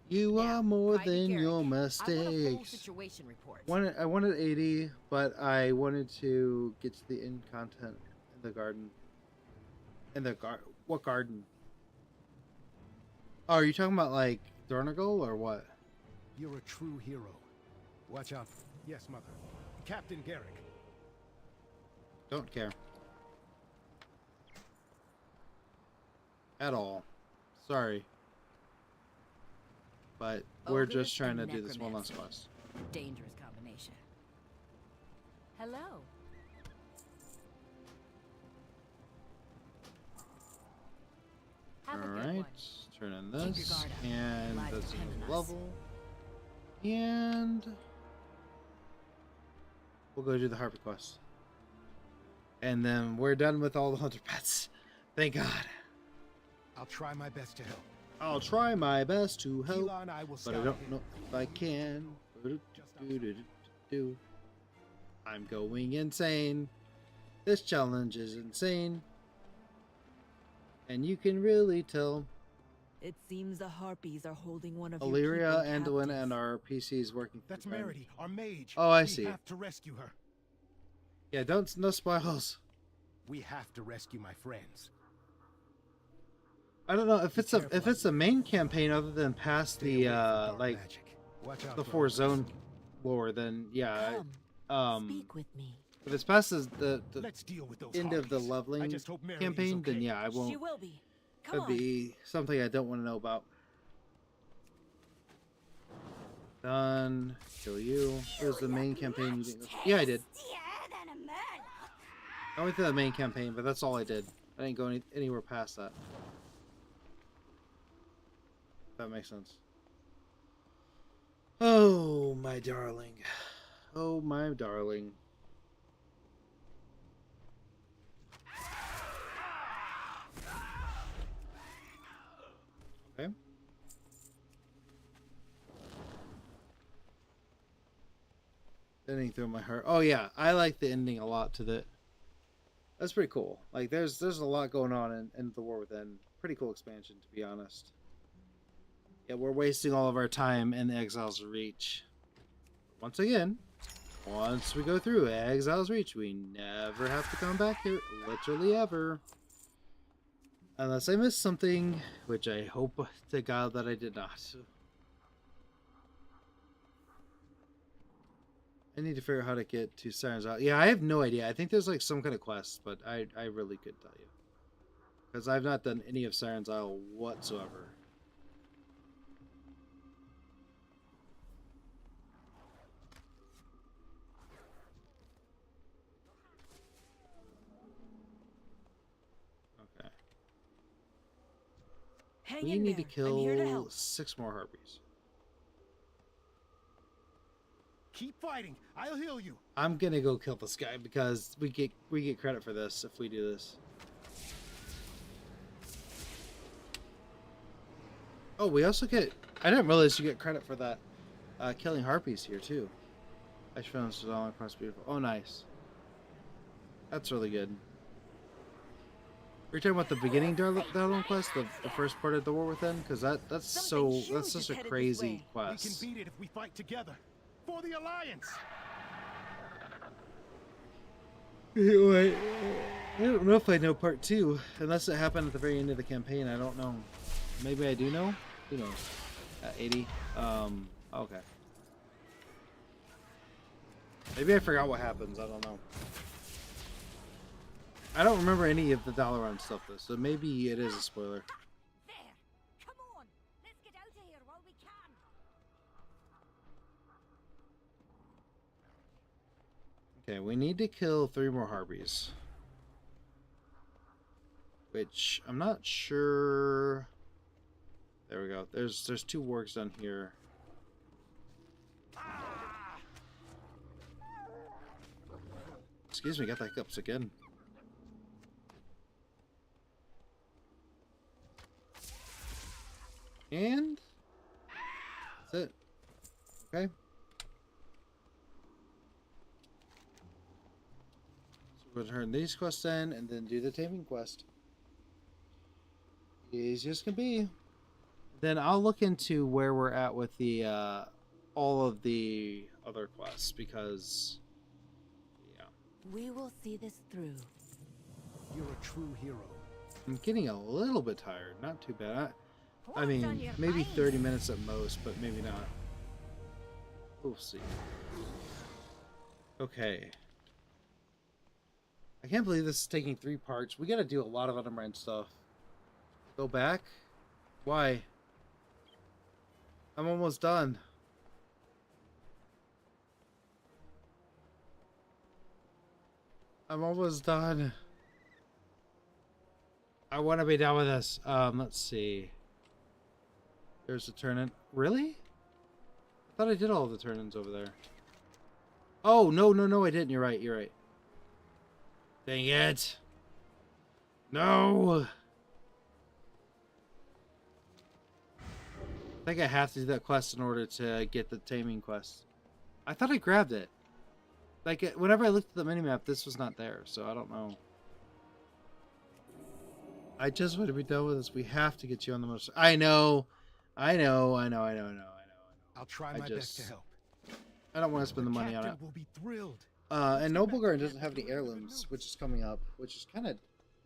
You Now, are more Private than Garrick, your I want a full mistakes. situation report. I wanted 80, but I wanted to get to the end content in the garden. What garden? Oh, are you talking about like Dornigal or what? You're a true hero. Watch out. Yes, Mother. Captain Garrick. Don't care. At all. Sorry. But we're Ogres just trying to and do this one last necromancy. quest. Dangerous combination. Hello. Have a good Alright, one. turn on Keep your this, guard up. and Lives that's depend a on us. level. And we'll go do the Harpy quest. And then we're done with all the hunter pets. Thank God. I'll try my best to help. I'll try my best to help, Keelan and I will but scout I don't ahead. know if I can. I'm going insane. This challenge is insane. And you can really tell. It seems the harpies are holding one of your Illyria, people Anduin, captive. and our PCs working. That's for friends. Merity, our mage. Oh, I we see. We have to rescue her. Yeah, no spoils. We have to rescue my friends. I don't know if Be it's a careful. main campaign other than past Stay the away from dark like magic. Watch out the for 4 others. zone lore, then yeah. Come, speak with me. If it's past the Let's deal with those end of the harpies. I leveling just hope Merity is campaign, then okay. yeah, I won't. She will be. Come That'd on. be something I don't want to know about. Done. Kill you. It was the main campaign. You didn't... Yeah, I did. I went through the main campaign, but that's all I did. I didn't go anywhere past that. That makes sense. Oh, my darling. Oh, my darling. Okay. Ending through my heart. Oh yeah, I like the ending a lot to the. That's pretty cool. Like there's a lot going on in the War Within. Pretty cool expansion, to be honest. Yeah, we're wasting all of our time in the Exile's Reach. Once again, Once we go through Exile's Reach, we never have to come back here. Literally ever. Unless I missed something, which I hope to God that I did not. I need to figure out how to get to Siren's Isle. Yeah, I have no idea. I think there's like some kind of quest, but I really couldn't tell you. Because I've not done any of Siren's Isle whatsoever. Okay. Hang We in need to there. I'm here to kill help. 6 more harpies. Keep fighting. I'll heal you. I'm gonna go kill this guy because we get credit for this if we do this. Oh, we also get... I didn't realize you get credit for that killing harpies here too. I found this all across beautiful. Oh, nice. That's really good. Are you talking about the beginning Darlon quest, the first part of the War Within? Because that's such a crazy quest. We can beat it if we fight together. For the Alliance! Wait, I don't know if I know part 2. Unless it happened at the very end of the campaign, I don't know. Maybe I do know? Who knows? 80? Okay. Maybe I forgot what happens, I don't know. I don't remember any of the Dalaran stuff though, so maybe it is a spoiler. There! Come on! Let's get out of here while we can! Okay, we need to kill 3 more harpies. Which, I'm not sure... There we go. There's 2 wargs done here. Excuse me, got the hiccups again. And... that's it. Okay. So we'll turn these quests in and then do the taming quest. Easy as can be. Then I'll look into where we're at with the all of the other quests because yeah. We will see this through. You're a true hero. I'm getting a little bit tired. Not too bad. I mean, maybe 30 minutes at most, but maybe not. We'll see. Okay. I can't believe this is taking 3 parts. We gotta do a lot of Undermine stuff. Go back? Why? I'm almost done. I'm almost done. I want to be done with this. Let's see. There's a turn-in. Really? I thought I did all the turn-ins over there. Oh, no, I didn't. You're right, you're right. Dang it. No! I think I have to do that quest in order to get the taming quest. I thought I grabbed it. Like, whenever I looked at the minimap, this was not there, so I don't know. I just want to be done with this. We have to get you on the most... I know. I'll try my best to help. I don't want to spend the money on it. Will be thrilled. And Noblegarden doesn't have any heirlooms, which is coming up, which is kind of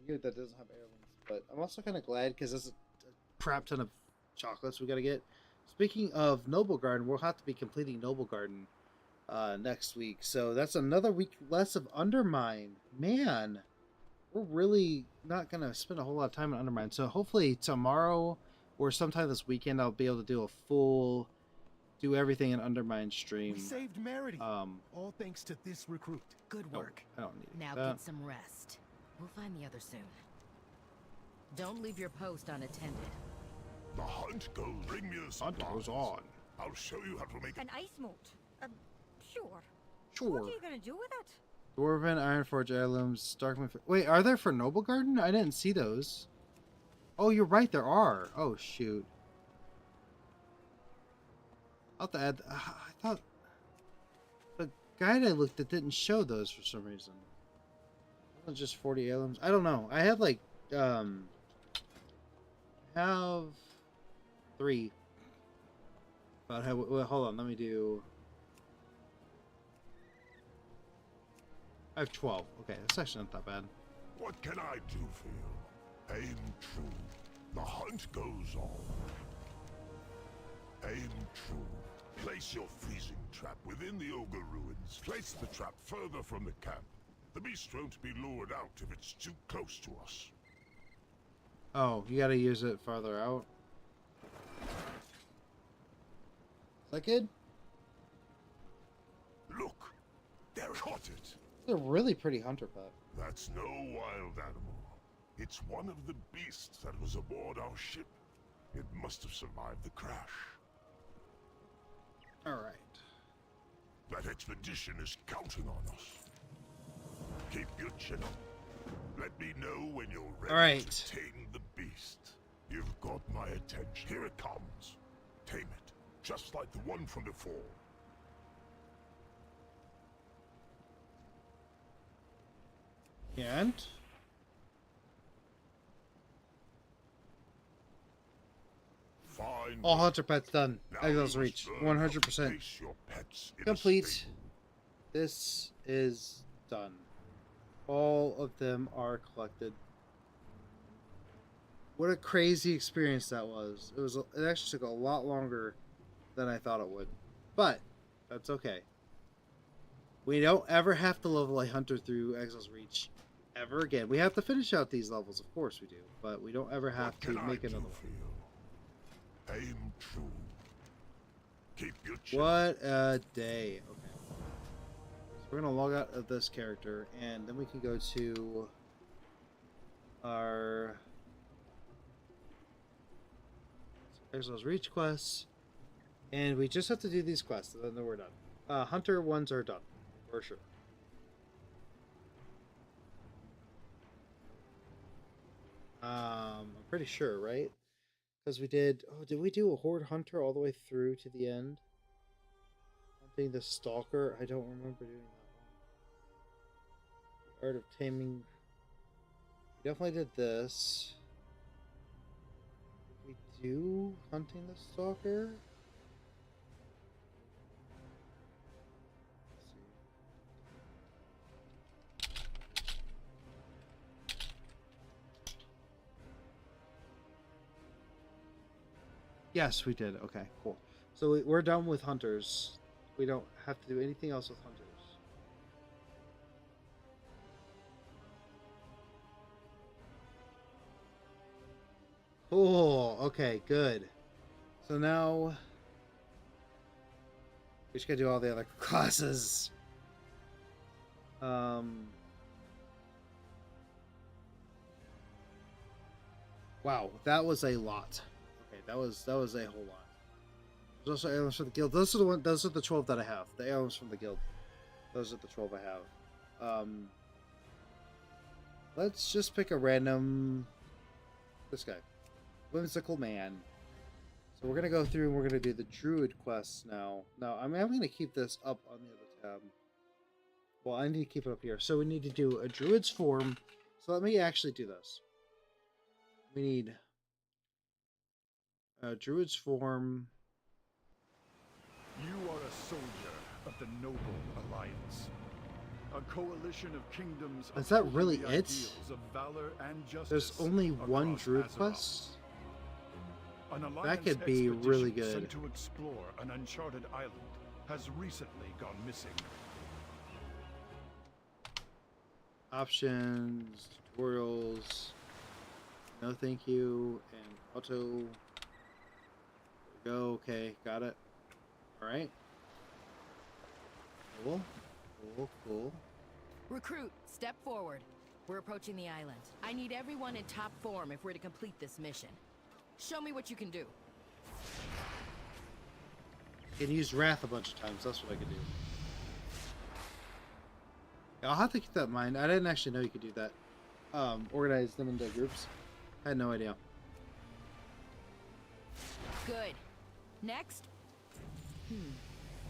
weird that it doesn't have heirlooms. But I'm also kind of glad because there's a crap ton of chocolates we got to get. Speaking of Noblegarden, we'll have to be completing Noblegarden next week. So that's another week less of Undermine. Man, we're really not going to spend a whole lot of time on Undermine. So hopefully tomorrow or sometime this weekend, I'll be able to do a full... do everything in Undermine stream. We saved Merity. All thanks to this recruit. Good work. I don't need Now that. get some rest. We'll find the other soon. Don't leave your post unattended. The hunt goes. Bring me the Hunt supplies. goes on. I'll show you how to make An ice moat? Sure. What Sure. are you gonna do with it? Dwarven, Ironforge heirlooms, Darkman... Wait, are there for Noblegarden? I didn't see those. Oh, you're right, there are. Oh, shoot. I'll have to add... I thought... the guide I looked at didn't show those for some reason. It was just 40 heirlooms. I don't know. I have, like, have 3. But well, hold on, let me do... I have 12. Okay, that's actually not that bad. What can I do for you? Aim true. The hunt goes on. Aim true. Place your freezing trap within the ogre ruins. Place the trap further from the camp. The beast won't be lured out if it's too close to us. Oh, you gotta use it farther out. Is that good? Look, they're caught it. It's a really pretty hunter pet. That's no wild animal. It's one of the beasts that was aboard our ship. It must have survived the crash. Alright. That expedition is counting on us. Keep your chin up. Let me know when you're ready to tame the beast. You've got my attention. Here it comes. Tame it, just like the one from before. And? Fine. All hunter pets done. Now Exile's you Reach. must learn how to 100%. place your pets in a Complete. space. This is done. All of them are collected. What a crazy experience that was. It actually took a lot longer than I thought it would. But that's okay. We don't ever have to level a hunter through Exile's Reach ever again. We have to finish out these levels, of course we do, but we don't ever have to make another one. Aim true. Keep your chin. What a day. Okay. So we're gonna log out of this character, and then we can go to our Exile's Reach quests, and we just have to do these quests, and then we're done. Hunter ones are done, for sure. I'm pretty sure, right? Because we did... Oh, did we do a Horde Hunter all the way through to the end? Hunting the Stalker? I don't remember doing that one. The Art of Taming... We definitely did this. Did we do Hunting the Stalker? Yes, we did. Okay, cool. So we're done with hunters. We don't have to do anything else with hunters. Cool. Okay, good. So now we just gotta do all the other classes. Wow, that was a lot. That was a whole lot. There's also heirlooms from the guild. Those are the 12 that I have. The heirlooms from the guild. Those are the 12 I have. Let's just pick a random. This guy, whimsical man. So we're gonna go through and we're gonna do the druid quests now. Now I'm gonna keep this up on the other tab. Well, I need to keep it up here. So we need to do a druid's form. So let me actually do this. We need. Druid's form. You are a soldier of the Noble Alliance. A coalition of kingdoms. Is that really the it? ideals of valor and justice. There's only one across druid Azeroth. quest? An alliance That could be expedition really good. sent to explore an uncharted island has recently gone missing. Options, tutorials, no thank you, and auto. Go, okay, got it. Alright. Cool. Cool. Recruit, step forward. We're approaching the island. I need everyone in top form if we're to complete this mission. Show me what you can do. I can use Wrath a bunch of times, that's what I can do. Yeah, I'll have to keep that in mind. I didn't actually know you could do that. Organize them into groups. I had no idea. Good. Next?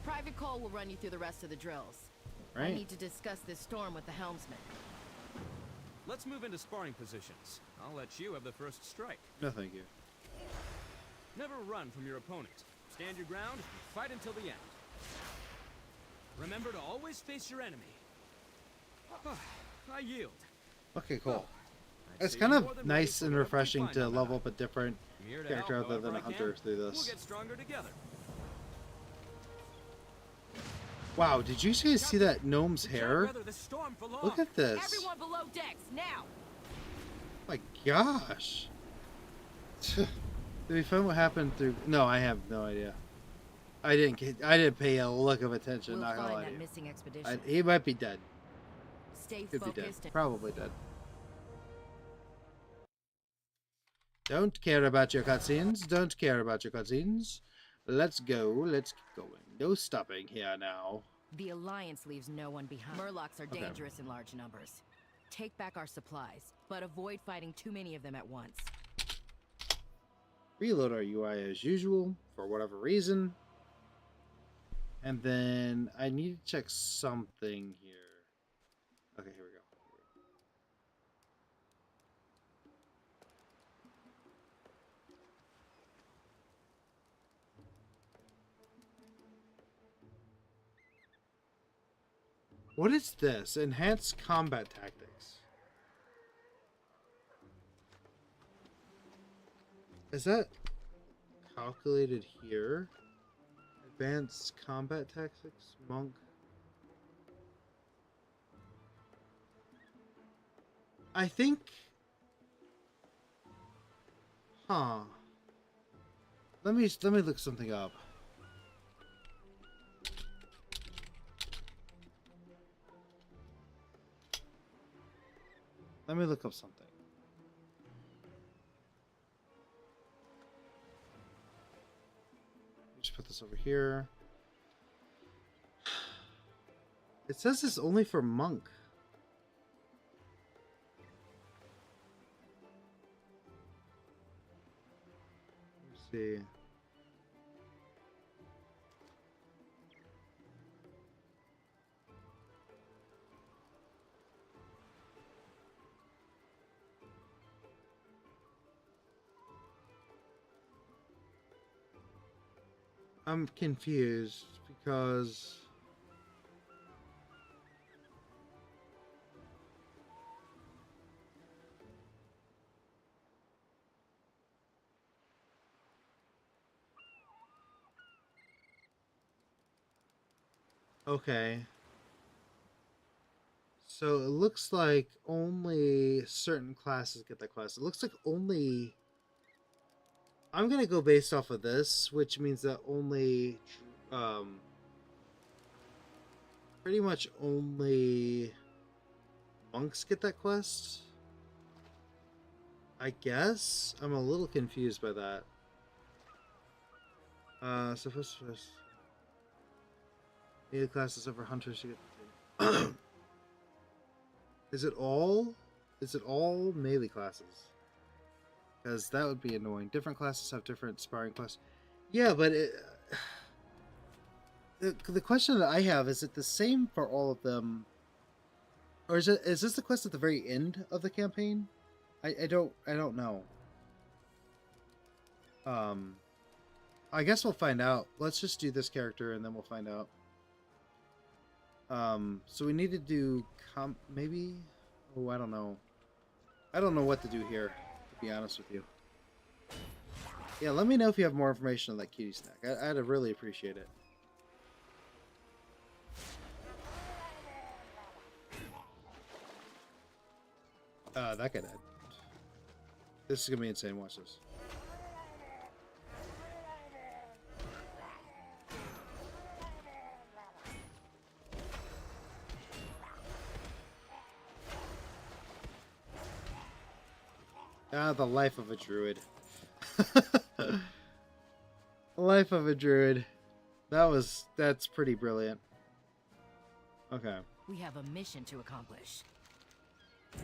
Private Cole will run you through the rest of the drills. Right. I need to discuss this storm with the helmsman. Let's move into sparring positions. I'll let you have the first strike. No thank you. Never run from your opponent. Stand your ground and fight until the end. Remember to always face your enemy. I yield. Okay, cool. I'd It's say kind you're of more than nice ready and for whatever we refreshing find to on that level up a different I'm here to character help other than however a I hunter can. through We'll this. get stronger together. Wow, did you guys see that gnome's We can't hair? weather the storm for long. Look at this. Everyone below decks, now! My gosh. Did we find what happened through? No, I have no idea. I didn't pay a lick of attention. We'll Not gonna lie find to that you. missing expedition. He might be dead. Stay Could be dead. focused and Probably dead. Don't care about your cutscenes. Don't care about your cutscenes. Let's go. Let's keep going. No stopping here now. the Alliance leaves no one behind. Murlocs are Okay. dangerous in large numbers. Take back our supplies, but avoid fighting too many of them at once. Reload our UI as usual for whatever reason. And then I need to check something here. Okay, here we go. What is this? Enhanced combat tactics. Is that calculated here? Advanced combat tactics? Monk? I think... Huh. Let me look something up. Let me look up something. Just put this over here. It says it's only for monk. Let's see. I'm confused because okay. So it looks like only certain classes get that class. It looks like only I'm gonna go based off of this, which means that only, pretty much only monks get that quest. I guess I'm a little confused by that. So first, melee classes over hunters to get the thing. Is it all? Is it all melee classes? Because that would be annoying. Different classes have different sparring quests. Yeah, but the question that I have is it the same for all of them, or is this the quest at the very end of the campaign? I don't know. I guess we'll find out. Let's just do this character and then we'll find out. So we need to do maybe. Oh, I don't know. I don't know what to do here, to be honest with you. Yeah, let me know if you have more information on that cutie snack. I'd really appreciate it. That guy died. This is gonna be insane. Watch this. Ah, the life of a druid. The life of a druid. That's pretty brilliant. Okay. We have a mission to accomplish.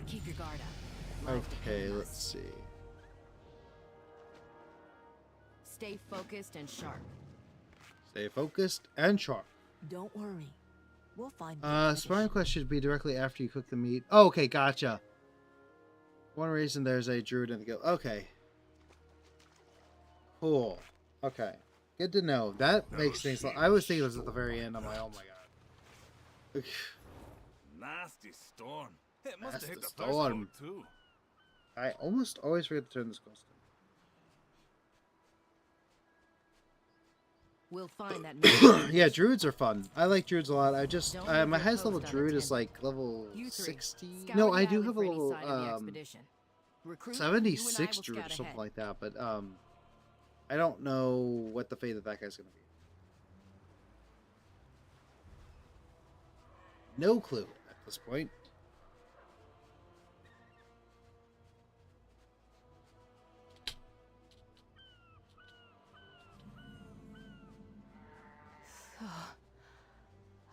Keep your guard up. Lives Okay, depend on let's us. see. Stay focused and sharp. Stay focused and sharp. Don't worry. We'll find the Sparring quest should be directly after you cook the meat. Oh, okay, gotcha. One reason there's a druid in the guild. Okay. Cool. Okay. Good to know. That makes things... I was thinking it was at the very end. I'm like, oh my god. nasty storm. It must have That's hit the the first storm. boat too. I almost always forget to turn this ghost We'll find that. on. Yeah, druids are fun. I like druids a lot. I just Don't leave my your highest level post druid is unattended. like level You three, 60. scour No, the I do island have a for any level sign of the expedition. Recruit, you and I 76 will druid or scout something ahead. like that, but I don't know what the fate of that guy's gonna be. No clue at this point.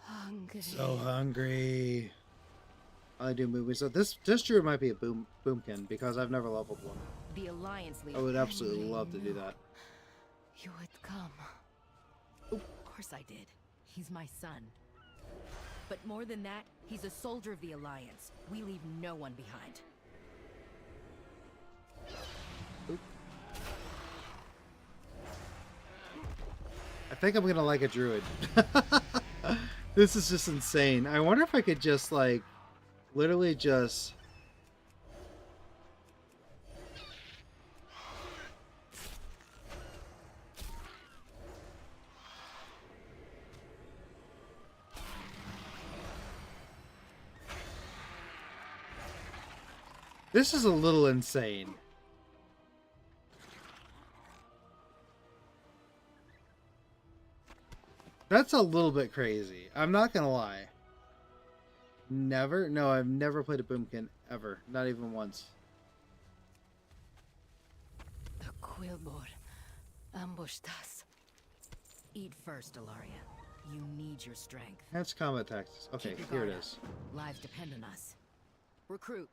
Hungry. So hungry. I do movies. So this druid might be a boomkin because I've never leveled one. The Alliance leader. I would absolutely love to do that. You would come. Of course I did. He's my son. But more than that, he's a soldier of the Alliance. We leave no one behind. I think I'm gonna like a druid. This is just insane. I wonder if I could just like literally just this is a little insane. That's a little bit crazy. I'm not gonna lie. Never? No, I've never played a boomkin ever. Not even once. The Quillbor ambushed us. Eat first, Ilaria. You need your strength. That's combat tactics. Okay, Keep your here it guard is. up. Lives depend on us. Recruit.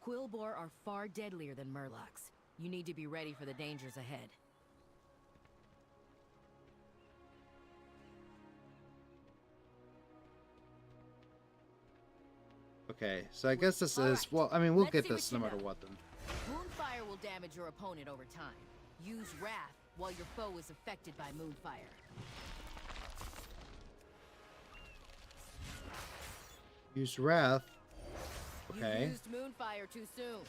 Quillbor are far deadlier than Murlocs. You need to be ready for the dangers ahead. Okay, so I guess this is... Well, I mean, we'll Let's get see this what no you matter know. what then. Moonfire will damage your opponent over time. Use Wrath while your foe is affected by Moonfire. Use Wrath. Okay. You used Moonfire too soon.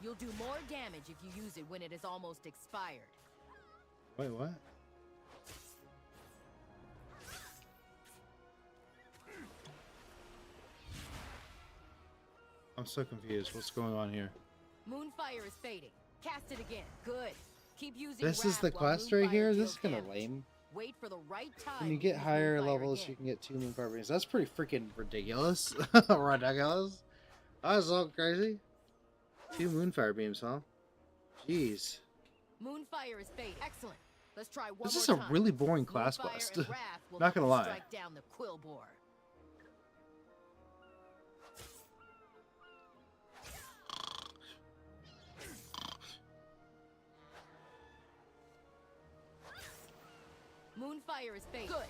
You'll do more damage if you use it when it is almost expired. Wait, what? I'm so confused. What's going on here? Moonfire is fading. Cast it again. Good. Keep using This is Wrath the while quest right Moonfire here? This deals is kind of damage. lame. Wait for the right time. When you to get use higher Moonfire levels, again. you can get 2 Moonfire beams. That's pretty freaking ridiculous. Ridiculous. That's so crazy. 2 Moonfire beams, huh? Jeez. Moonfire is fading. Excellent. Let's try one This is more a time. really boring class Moonfire quest. and Wrath will Not gonna lie. strike down the Quillbor. Moonfire is fading. Good.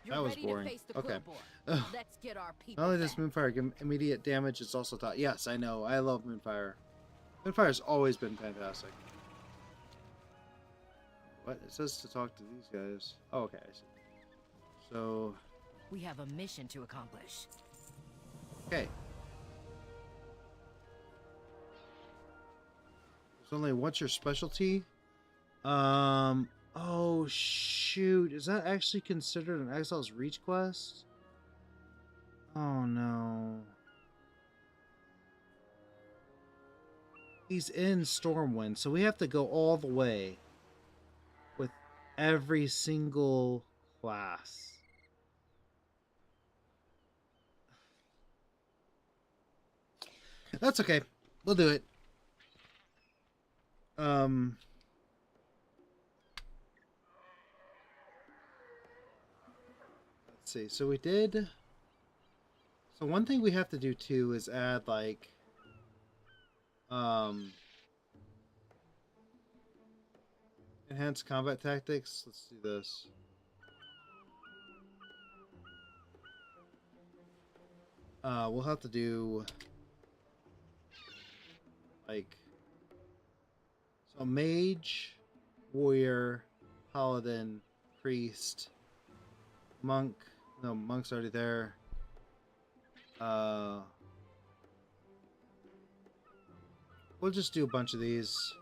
You're That was ready boring. to face the Okay. Quillbor. Ugh. Let's get our people Not only does back. Moonfire give immediate damage, it's also taught. Yes, I know. I love Moonfire. Moonfire's always been fantastic. What? It says to talk to these guys. Oh, okay. I see. So, We have a mission to accomplish. okay. There's only what's your specialty? Oh shoot. Is that actually considered an Exile's Reach quest? Oh no. He's in Stormwind, so we have to go all the way with every single class. That's okay. We'll do it. Let's see. So we did. So one thing we have to do too is add like enhanced combat tactics. Let's do this. We'll have to do like so mage, warrior, paladin, priest, monk. No, monk's already there. We'll just do a bunch of these.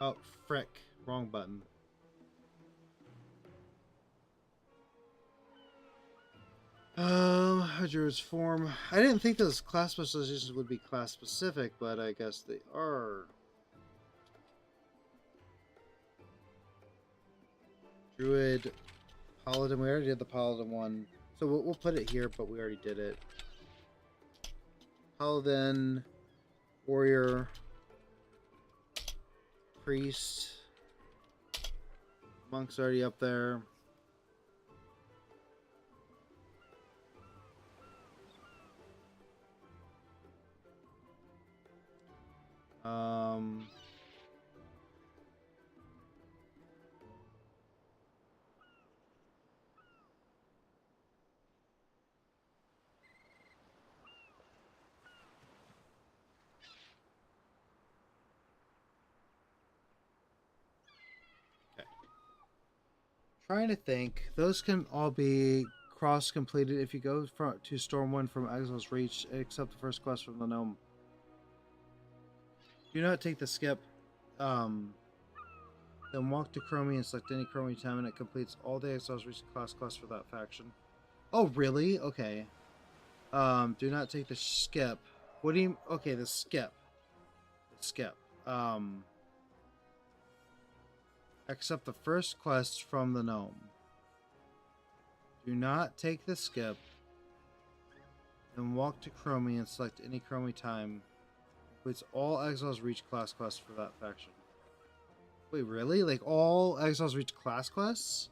Oh, frick. Wrong button. Druid's form. I didn't think those class specializations would be class specific, but I guess they are. Druid, Paladin. We already did the Paladin one. So we'll put it here, but we already did it. Paladin, Warrior, Priest. Monk's already up there. Trying to think. Those can all be cross-completed if you go to Storm 1 from Exile's Reach, except the first quest from the Gnome. Do not take the skip. Then walk to Chromie and select any Chromie time, and it completes all the Exile's Reach class quests for that faction. Oh, really? Okay. Do not take the skip. What do you... Okay, the skip. The skip. Accept the first quest from the Gnome. Do not take the skip. Then walk to Chromie and select any Chromie time. Completes all Exile's Reach class quests for that faction. Wait, really? Like all Exile's Reach class quests?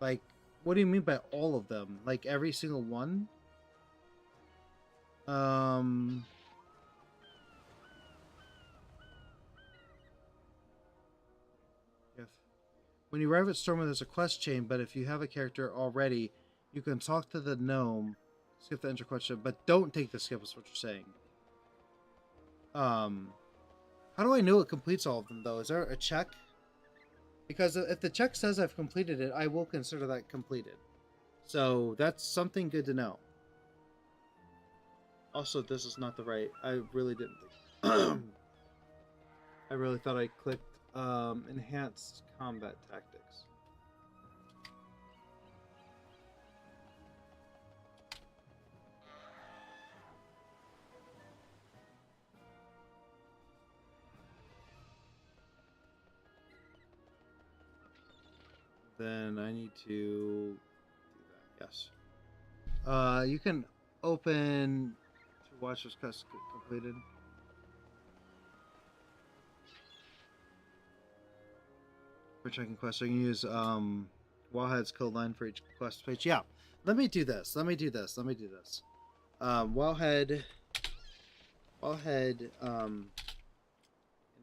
Like, what do you mean by all of them? Like every single one? When you arrive at Stormwind, there's a quest chain, but if you have a character already, you can talk to the gnome, skip the intro question, but don't take the skip, is what you're saying. How do I know it completes all of them, though? Is there a check? Because if the check says I've completed it, I will consider that completed. So that's something good to know. Also, this is not the right... I really didn't think... I really thought I clicked enhanced combat tactics. Then I need to do that. Yes. You can open to watch this quest completed. For checking quests, so you can use Wildhead's code line for each quest page. Yeah, let me do this. Wildhead,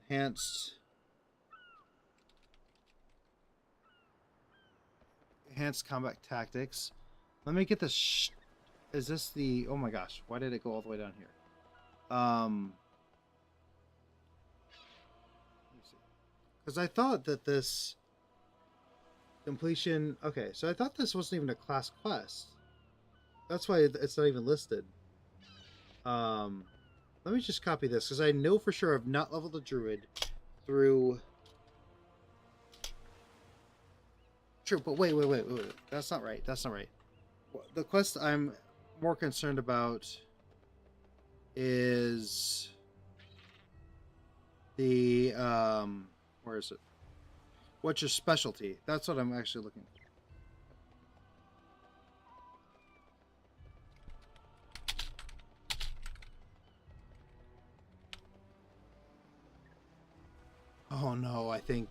enhanced combat tactics. Let me get this. Is this the? Oh my gosh! Why did it go all the way down here? Because I thought that this completion... Okay, so I thought this wasn't even a class quest. That's why it's not even listed. Let me just copy this, because I know for sure I've not leveled a druid through... True, but wait. That's not right. The quest I'm more concerned about is the... Where is it? What's your specialty? That's what I'm actually looking for. Oh no, I think...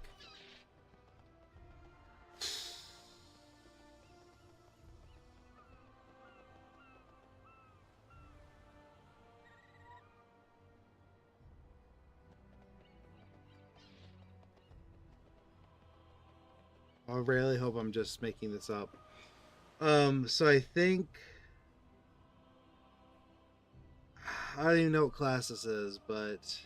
I really hope I'm just making this up. So I think... I don't even know what class this is, but...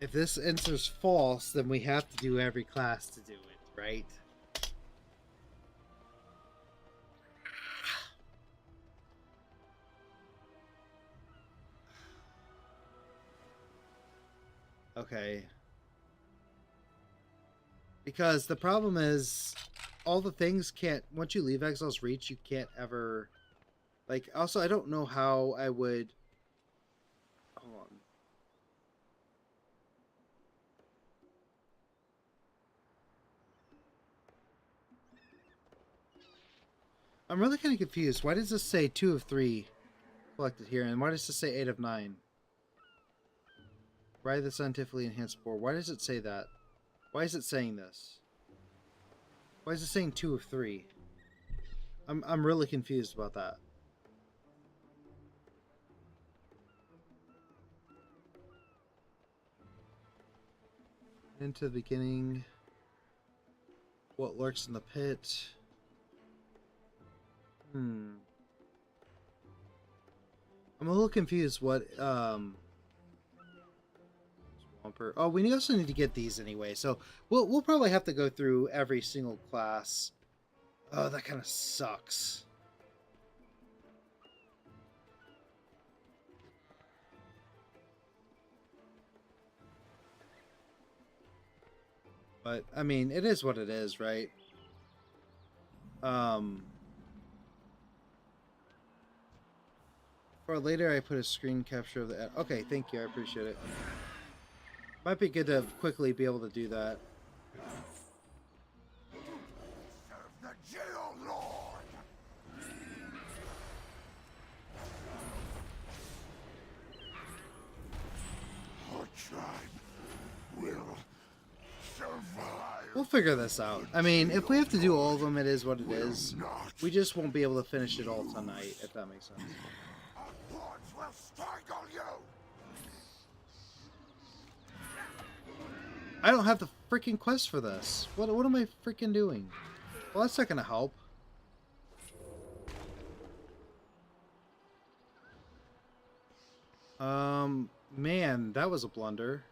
If this answer's false, then we have to do every class to do it, right? Okay. Because the problem is, all the things can't... Once you leave Exile's Reach, you can't ever... Like, also, I don't know how I would... Hold on. I'm really kind of confused. Why does this say 2 of 3 collected here? And why does this say 8 of 9? Ride the scientifically enhanced boar. Why does it say that? Why is it saying this? Why is it saying 2 of 3? I'm really confused about that. Into the beginning. What lurks in the pit? I'm a little confused what Swamper. Oh, we also need to get these anyway, so we'll probably have to go through every single class. Oh, that kind of sucks. But I mean, it is what it is, right? For later, I put a screen capture of the... Okay, thank you. I appreciate it. Might be good to quickly be able to do that. Serve the jail lord. Our tribe will survive. We'll figure this out. I mean, if we have to do all of them, it is what it is. We just won't be able to finish it all tonight, if that makes sense. Will strangle you. I don't have the freaking quest for this. What am I freaking doing? Well, that's not gonna help. Man, that was a blunder.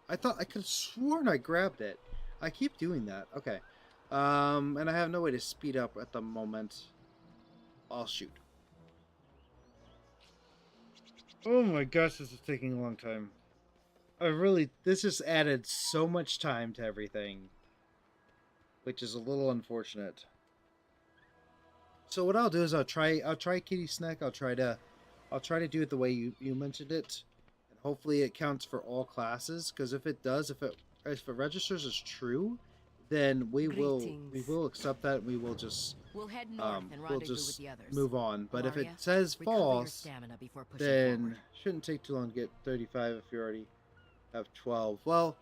I thought I could have sworn I grabbed it. I keep doing that. Okay. And I have no way to speed up at the moment. I'll shoot. Oh my gosh, this is taking a long time. This just added so much time to everything, which is a little unfortunate. So what I'll do is I'll try Kitty Snack. I'll try to do it the way you mentioned it, and hopefully it counts for all classes. Because if it does, if it registers as true, then we will accept that. And we will just we'll head north and rendezvous with the others. Move on. But if it Amaria, says recover your false, stamina before pushing then forward. shouldn't take too long to get 35 if you already have 12. Well,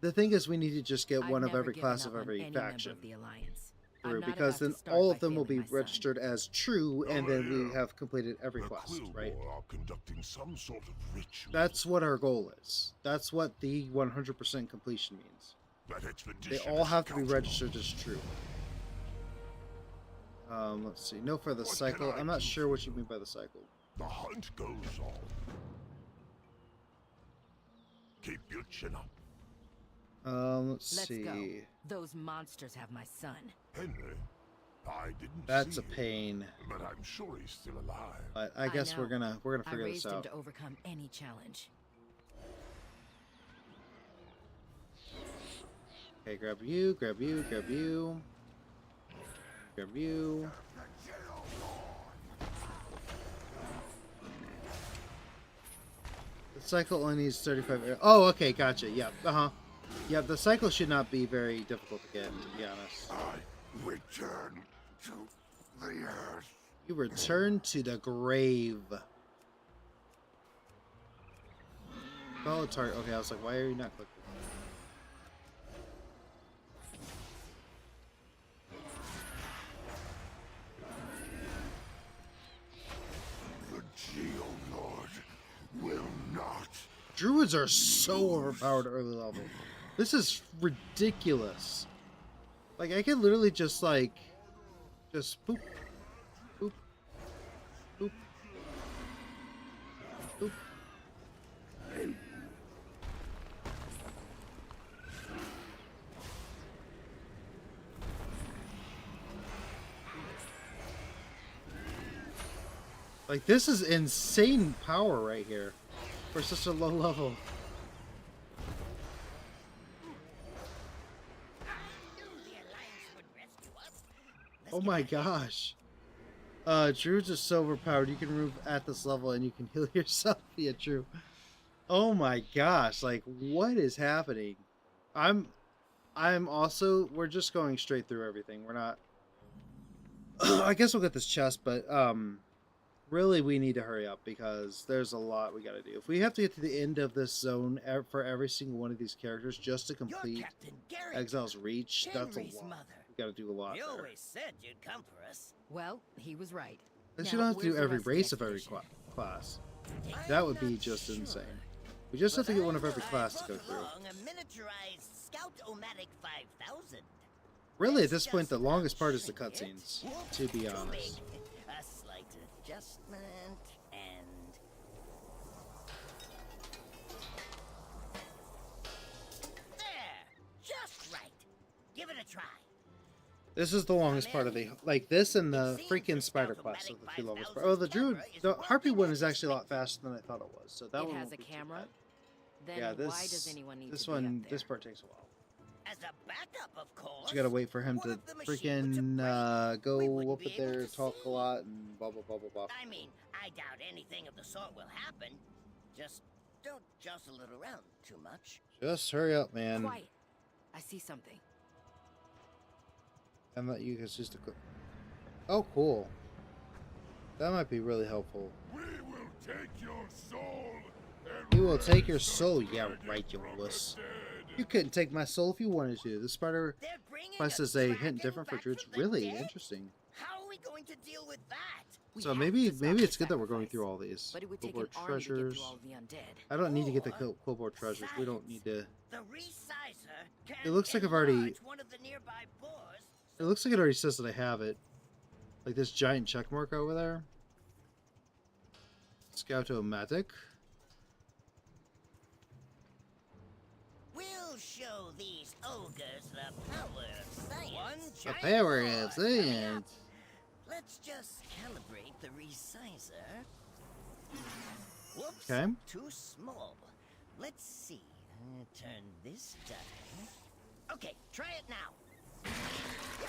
the thing is, we need to just get one I've of every never class given of up on every any member faction of the Alliance. I'm through, not because about to then start all by of them will be failing my son. registered as true, and then we have completed every quest, right? Are conducting some sort of ritual. That's what our goal is. That's what the 100% completion means. That expedition They all have to be registered as true. Let's see. No, for the cycle. I'm not sure what you mean by the cycle. The hunt goes on. Keep your chin up. Let's Let's see. go. Those monsters have my son. Henry, I didn't That's see a pain. him, but I'm sure he's still alive. But I guess know. we're gonna I figure raised this him out. to overcome any challenge. Okay, grab you, grab you, grab you, grab you. The cycle only needs 35 air. Oh, okay, gotcha. Yep. Yeah, the cycle should not be very difficult to get, to be honest. I return to the earth. You return to the grave. Follow target. Okay, I was like, why are you not clicking? The Geolord will not. Druids are so overpowered early level. This is ridiculous. Like, I could literally just boop, boop, boop, boop. Like, this is insane power right here for such a low level. Oh my gosh. Druids are so overpowered. You can move at this level and you can heal yourself. Yeah, true. Oh my gosh, like what is happening? I'm also, we're just going straight through everything. We're not I guess we'll get this chest, but really we need to hurry up because there's a lot we got to do. If we have to get to the end of this zone for every single one of these characters just to complete Exile's Reach, that's a lot. We got to do a lot. You there. always said you'd come for us. Well, he was right. At least you don't have to do every race of every class. That would be just insane. We just have to get one of every class to go through. A miniaturized Scout-O-Matic 5000. Really, at this point, the longest part is the cutscenes, to be honest. A slight adjustment, and... There! Just right. Give it a try. This is the longest part of the, like this and the freaking spider class are the two longest part. Oh, the druid, the harpy one is actually a lot faster than I thought it was. So that it one has a camera. Then yeah, this, why does anyone need this to one, be up there? this part takes a while. As a backup, of course. You gotta wait for him to freaking go up there, talk a lot, and blah blah blah blah blah. I mean, I doubt anything of the sort will happen. Just don't jostle it around too much. Just hurry up, man. Quiet. I see something. I'm not you guys just a quick. Oh, cool. That might be really helpful. We will take your soul. You will take your soul. Yeah, right, you wuss. You couldn't take my soul if you wanted to. The spider quest is a hint different for druids. Really interesting. How are we going to deal with that? So maybe it's good that we're going through all these. But it would take Quillboard an army to get through treasures. all of the undead. I don't need to get the Quillboard treasures. We don't need to. The resizer can It looks like I've already. enlarge one of the nearby boars. It looks like it already says that I have it. Like this giant check mark over there. Scout-O-Matic. We'll show these ogres the power of science. The power of science. Let's just calibrate the resizer. Whoops, Okay. too small. Let's see. Turn this down. Okay, try it now.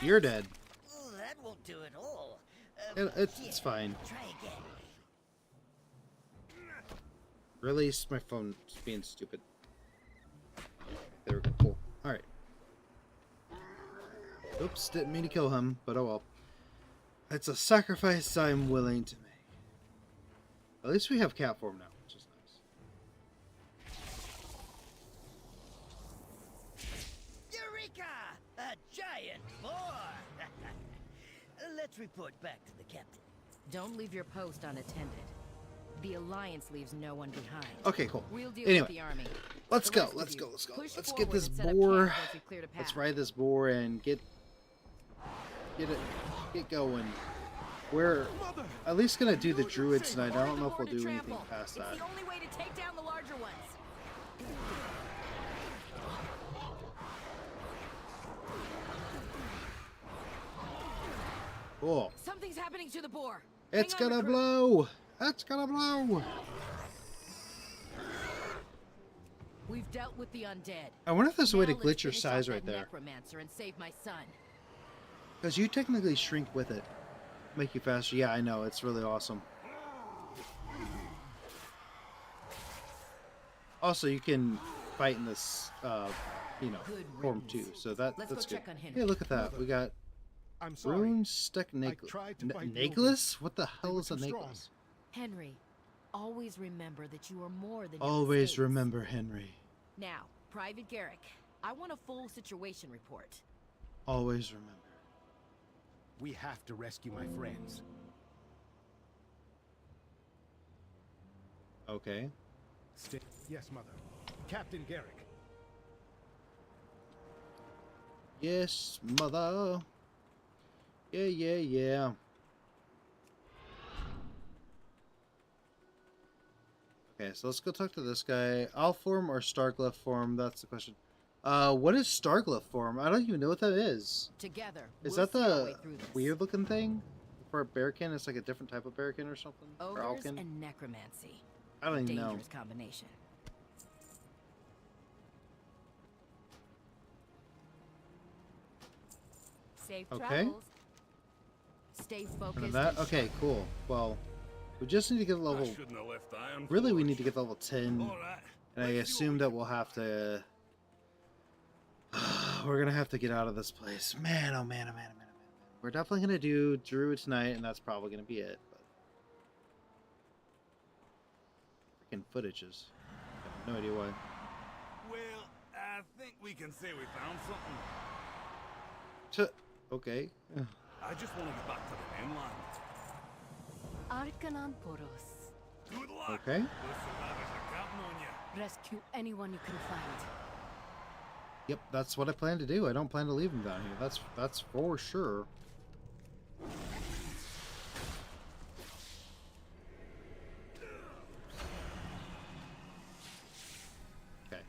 You're dead. Oh, that won't do it all. It's fine. Try again. Release my phone. It's being stupid. There we go. Cool. Alright. Oops, didn't mean to kill him, but oh well. It's a sacrifice I'm willing to make. At least we have cat form now, which is nice. Eureka! A giant boar! Let's report back to the captain. Don't leave your post unattended. The Alliance leaves no one behind. Okay, cool. We'll deal Anyway, with the army. let's The go. rest of Let's you, go. Let's go. push Let's forward get this and set up boar. camp once we've cleared a Let's path. ride this boar and get going. We're at least gonna do the druids tonight. I don't know if we'll do anything past that. It's the only way to take down the larger ones. Cool. Something's happening to the boar. It's Hang on, gonna recruit. blow. It's gonna blow. We've dealt with the undead. I wonder if there's a way to Now let's glitch your finish size off right that there. Necromancer and save my son. Because you technically shrink with it. Make you faster. Yeah, I know. It's really awesome. Also, you can fight in this, you know, Good form riddance. too. So that's Let's good. go check on Henry. Hey, look at that. We got I'm sorry. Rune Steck tried to fight Necklace? What the hell were is a too strong. necklace? Henry, always remember that you are more than your Always mistakes. remember Henry. Now, Private Garrick, I want a full situation report. Always remember. We have to rescue my friends. Okay. Yes, Mother. Captain Garrick. Yes, mother. Yeah, yeah, yeah. Okay, so let's go talk to this guy. Owl form or Starglyph form? That's the question. What is Starglyph form? I don't even know what that is. Together, Is we'll that see our the way through this. weird looking thing? For a bearkin, it's like a different type of bearkin or something? Or Ogres owlkin? and necromancy. I don't even know. Dangerous combination. Safe Okay. travels. Stay And focused. that? and Okay, cool. Well, we just need to get I level... shouldn't have left iron Really, we forged. need to get level 10. All right. And I let's see assume what that we'll have to... We're gonna have to get out of this place. Man, oh man, oh man, oh man, oh man. Oh man. We're definitely gonna do Druid tonight, and that's probably gonna be it. But... freaking footages. I have no idea why. Well, I think we can say we found something. Okay. I just want to get back to the mainland. Arcanon Poros. Good luck. Okay. Those survivors are counting on you. Rescue anyone you can find. Yep, that's what I plan to do. I don't plan to leave him down here. That's for sure. Okay.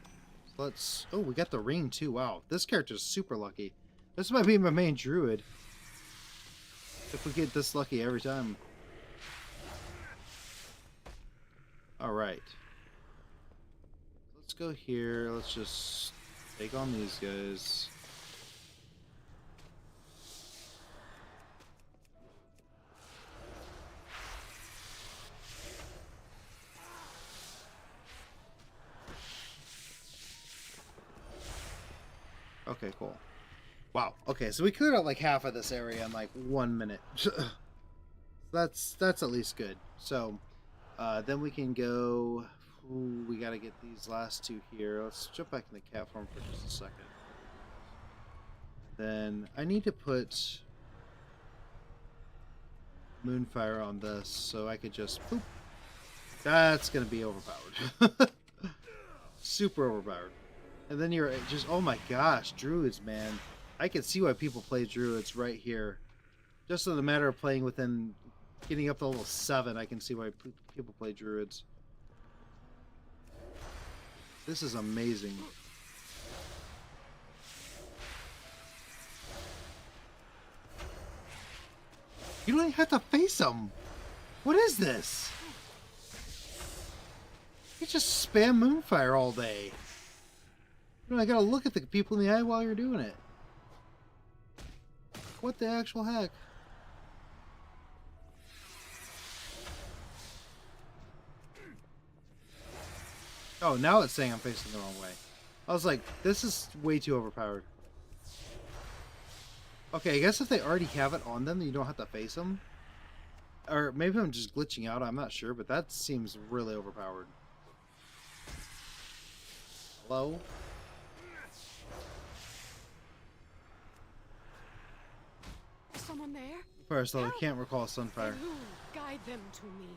So let's... oh, we got the ring too. Wow. This character's super lucky. This might be my main druid. If we get this lucky every time. Alright. Let's go here. Let's just take on these guys. Okay, cool. Wow. Okay, so we cleared out like half of this area in like 1 minute. that's at least good. So then we can go... ooh, we gotta get these last two here. Let's jump back in the cat farm for just a second. Then I need to put Moonfire on this so I could just... boop. That's gonna be overpowered. Super overpowered. And then you're just... oh my gosh, druids, man. I can see why people play druids right here. Just in a matter of playing within... getting up to level 7, I can see why people play druids. This is amazing. You don't even have to face them. What is this? You just spam Moonfire all day. You know, I gotta look at the people in the eye while you're doing it. What the actual heck? Oh, now it's saying I'm facing the wrong way. I was like, this is way too overpowered. Okay, I guess if they already have it on them, then you don't have to face them. Or maybe I'm just glitching out, I'm not sure, but that seems really overpowered. Hello? Someone there? First, though, I can't recall Sunfire. Guide them to me.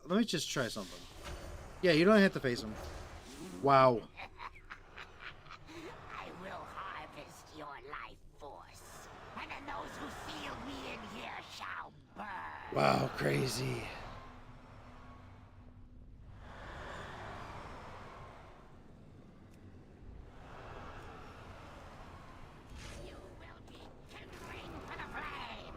Let me just try something. Yeah, you don't have to face him. Wow. I will harvest your life force, and then those who sealed me in here shall burn. Wow, crazy. You will be kindling for the flame.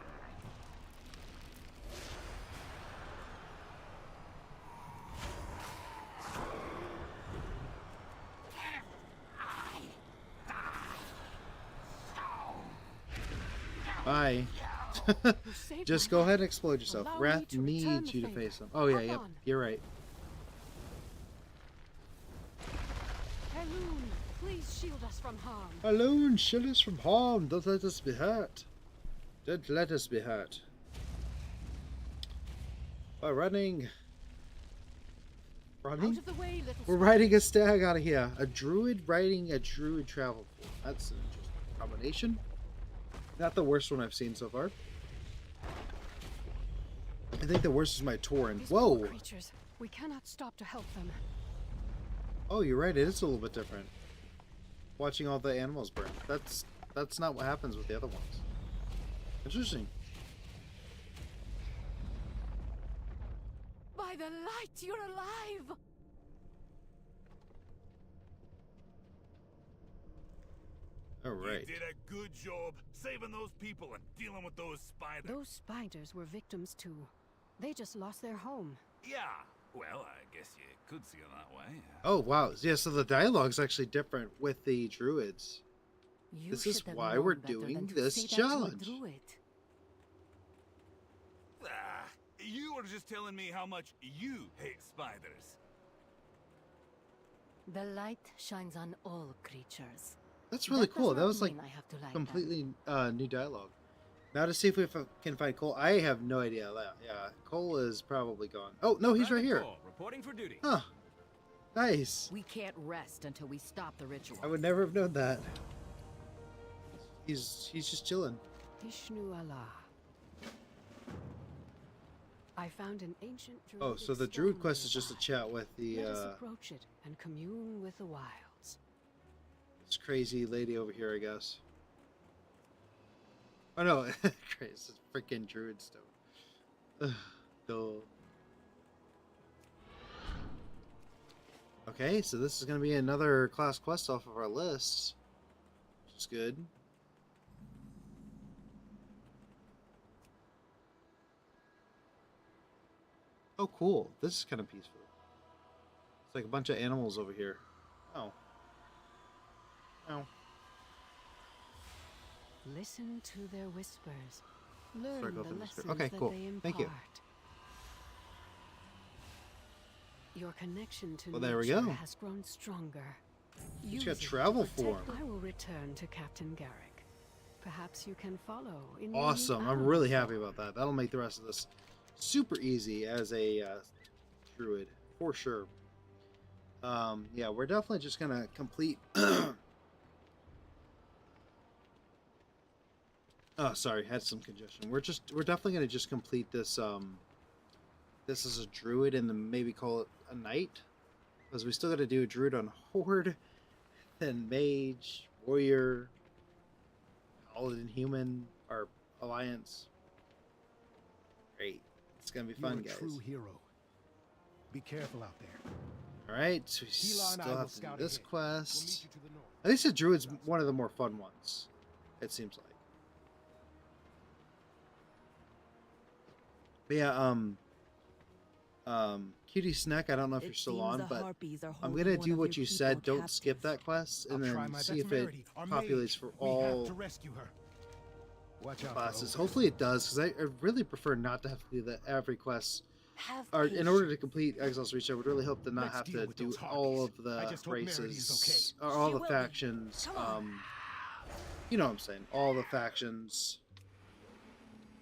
Bye. Just go ahead and explode yourself. Allow me Wrath to return needs the you to favor. face him. Oh yeah, Hop yep. on. You're right. Helune, please shield us from harm. Alone, shield us from harm. Don't let us be hurt. Don't let us be hurt. We're running. Out Running? of the way, little We're riding a stag out of here. A druid riding a druid travel pool. That's an interesting combination. Not the worst one I've seen so far. I think the worst is my Tauren. These Whoa! poor creatures. We cannot stop to help them. Oh, you're right. It is a little bit different. Watching all the animals burn. That's not what happens with the other ones. Interesting. By the light, you're alive! All right. You did a good job saving those people and dealing with those spiders. Those spiders were victims too. They just lost their home. Yeah. Well, I guess you could see it that way. Oh wow. Yeah. So the dialogue's actually different with the druids. You This is should have why known we're better doing than to this say that to a challenge. druid. just telling me how much you hate spiders. The light shines on all creatures. That's really That does cool. That not was like mean I have to like them. completely new dialogue. Now to see if we can find Cole. I have no idea. Yeah, Cole is probably gone. Oh no, he's right here. Reporting for duty. Huh. Nice. We can't rest until we stop the ritual. I would never have known that. He's just chilling. Ishnu Allah. I found an ancient druid. Oh, so the druid quest is just a chat with the Let us approach it and commune with the wilds. this crazy lady over here, I guess. Oh no, crazy, it's freaking druid stone. Ugh, dull. Okay, so this is gonna be another class quest off of our list, which is good. Oh, cool. This is kind of peaceful. It's like a bunch of animals over here. Oh. Oh. Listen to their whispers. Learn Circle the through the lessons script. Okay, cool. that they impart. Thank you. Your connection to Well, there we nature go. has grown stronger. He's Use got it to travel protect- form. I will return to Captain Garrick. Perhaps you can follow. In Awesome. learning I'm our really happy about that. That'll make the rest of this super easy as a druid, for sure. Yeah, we're definitely just going to complete... Oh, sorry, had some congestion. We're definitely going to just complete this, this is a druid and then maybe call it a knight. Because we still got to do a druid on horde, then mage, warrior, paladin, human, or alliance. Great. It's going to be fun, You're a guys. true hero. Be careful out there. Alright, so we Hila and I still will have to do scout this ahead. We'll meet quest. you to the north. At least the druid's one of the more fun ones, it seems like. But yeah, Cutie Snack, I don't know if you're still on, but I'm gonna do what you said. Don't skip that quest, and then see if it populates for all classes. Hopefully it does, because I really prefer not to have to do that every quest. Or in order to complete Exile's Reach, I would really hope to not have to do all of the races, or all the factions. You know what I'm saying? All the factions.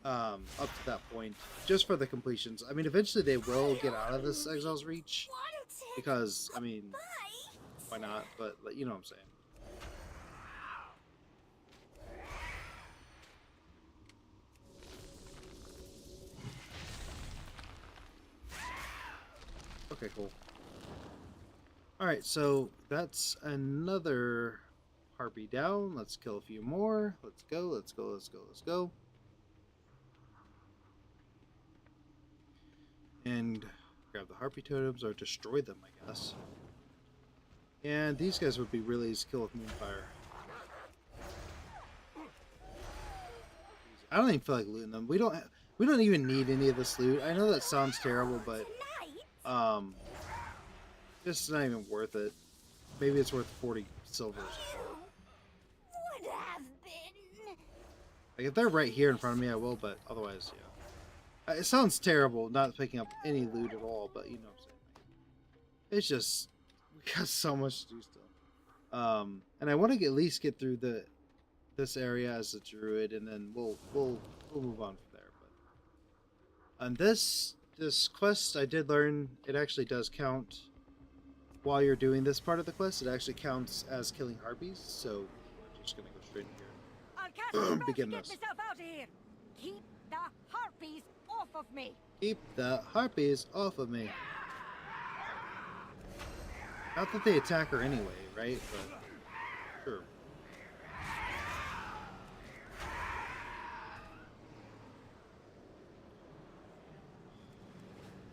Up to that point, just for the completions. I mean, eventually they will get out of this Exile's Reach, because, I mean, why not? But, you know what I'm saying. Okay, cool. Alright, so that's another harpy down. Let's kill a few more. Let's go, let's go, let's go, let's go. And grab the harpy totems, or destroy them, I guess. And these guys would be really easy to kill with Moonfire. I don't even feel like looting them. We don't even need any of this loot. I know that sounds terrible, but it's not even worth it. Maybe it's worth 40 silver. Would have been. Like if they're right here in front of me, I will, but otherwise, yeah. It sounds terrible not picking up any loot at all, but you know what I'm saying. It's just, we got so much to do still. And I want to at least get through this area as a druid, and then we'll move on from there. But on this quest, I did learn it actually does count while you're doing this part of the quest. It actually counts as killing harpies, so we're just gonna go straight in here. I'll cast Begin to get this. myself out of here. Keep the harpies off of me. Keep the harpies off of me. Not that they attack her anyway, right? But sure.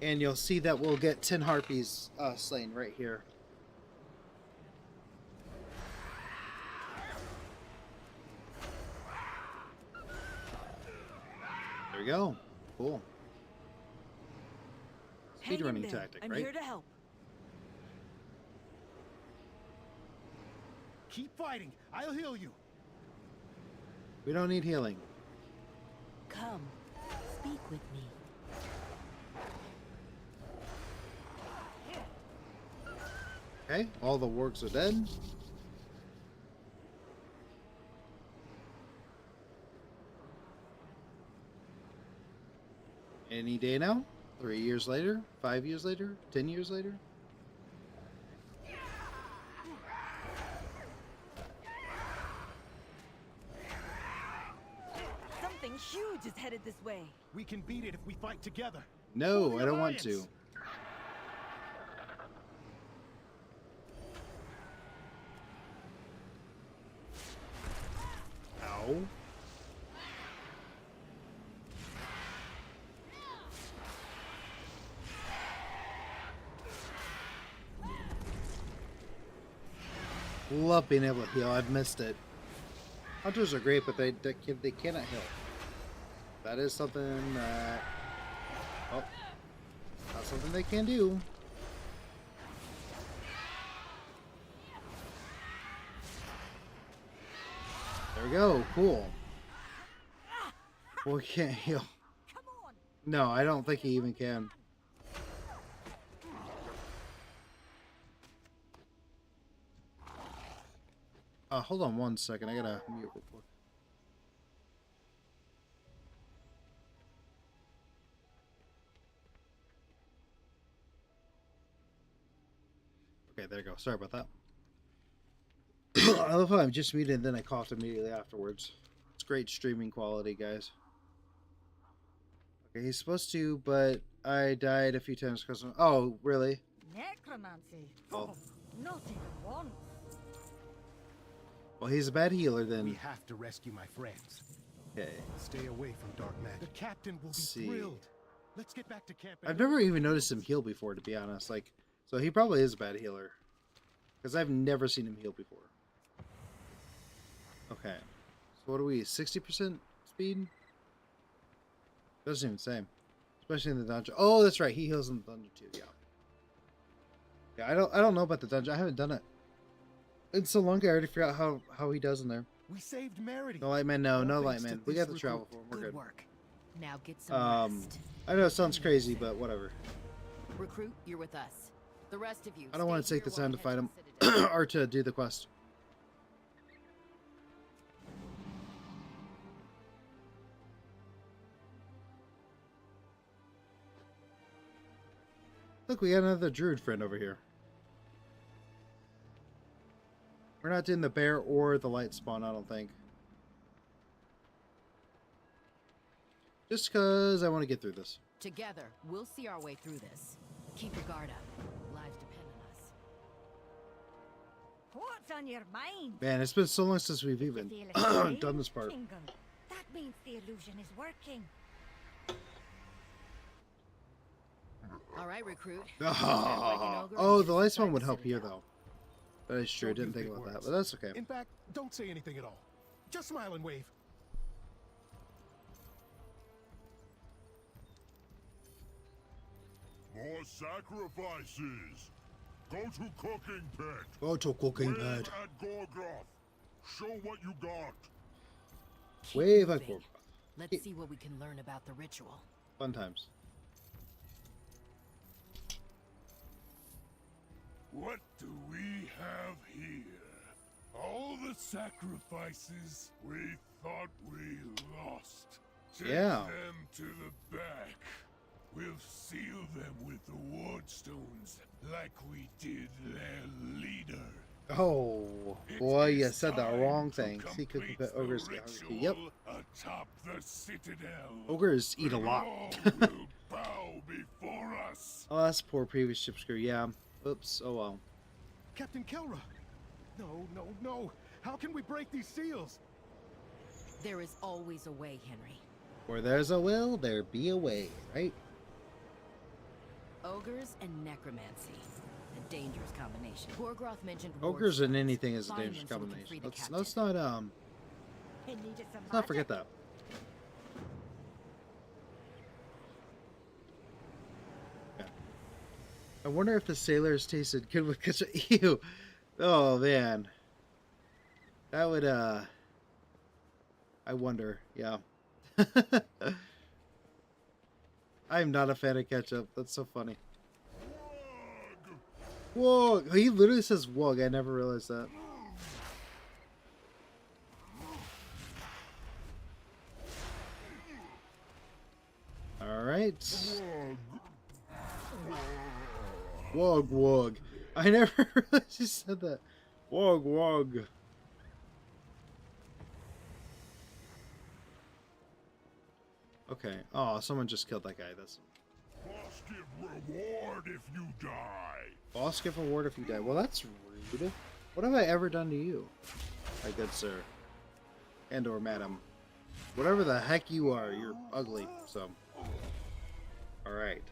And you'll see that we'll get 10 harpies slain right here. There we go. Cool. Speedrunning tactic, I'm right? here to help. Keep fighting. I'll heal you. We don't need healing. Come, speak with me. Okay, all the wargs are dead. Any day now? 3 years later? 5 years later? 10 years later? Something huge is headed this way. We can beat it if we fight together. No, I don't want to. Ow. Love being able to heal. I've missed it. Hunters are great, but they cannot heal. That is something that... Oh. Not something they can do. There we go. Cool. Well, he can't heal. No, I don't think he even can. Hold on 1 second. I gotta mute real quick. Okay, there you go. Sorry about that. I love how I'm just muted and then I coughed immediately afterwards. It's great streaming quality, guys. Okay, he's supposed to, but I died a few times because of... Oh, really? Necromancy? Oh. Not even once. Well, he's a bad healer then. We have to rescue my friends. Okay. Stay away from dark magic. The captain will be thrilled. Let's get back to camp. I've never even noticed him heal before, to be honest. Like, so he probably is a bad healer. Because I've never seen him heal before. Okay. So what are we? 60% speed? Doesn't even say. Especially in the dungeon. Oh, that's right. He heals in the dungeon too. Yeah. Yeah. I don't know about the dungeon. I haven't done it. It's so long. I already forgot how he does in there. We saved Merity. No Lightman. No Lightman. We got the travel for him. We're good. Work. Now get some rest. I know it sounds crazy, but whatever. Recruit, you're with us. The rest of you. I don't want to take the time to fight him or to do the quest. Look, we got another druid friend over here. We're not doing the bear or the light spawn, I don't think. Just because I want to get through this. Together, we'll see our way through this. Keep your guard up. Lives depend on us. What's on your mind? Man, it's been so long since we've even done this part. That means the illusion is working. All right, recruit. Oh, the light spawn would help here, though. That is true. I didn't think about that, but that's okay. In fact, don't say anything at all. Just smile and wave. More sacrifices. Go to cooking pit. Go to cooking pit. Wave at Gorgroth. Show what you got. Wave at Gorgroth. Let's see what we can learn about the ritual. Fun times. What do we have here? All the sacrifices we thought we lost. Take them to the back. We'll seal them with the ward stones like we did their leader. Oh, boy, you said the wrong thing. See, cooking pit ogres get hungry. Yep. Atop the citadel. Ogres eat a lot. will bow before us. Oh, that's poor previous ship's crew. Yeah. Oops. Oh well. Captain Kelra. No. How can we break these seals? There is always a way, Henry. Where there's a will, there be a way, right? Ogres and necromancy. A dangerous combination. Gorgroth mentioned ogres and anything is a dangerous combination. Let's not forget that. Okay. I wonder if the sailors tasted good with ketchup. Ew. Oh man. That would I wonder, yeah. I'm not a fan of ketchup. That's so funny. Wog. He literally says wog. I never realized that. All right. Wog wog. I never realized you said that. Wog wog. Okay. Oh, someone just killed that guy. That's. Boss give reward if you die. Boss give reward if you die. Well, that's rude. What have I ever done to you, my good sir, and or madam? Whatever the heck you are, you're ugly. So. All right.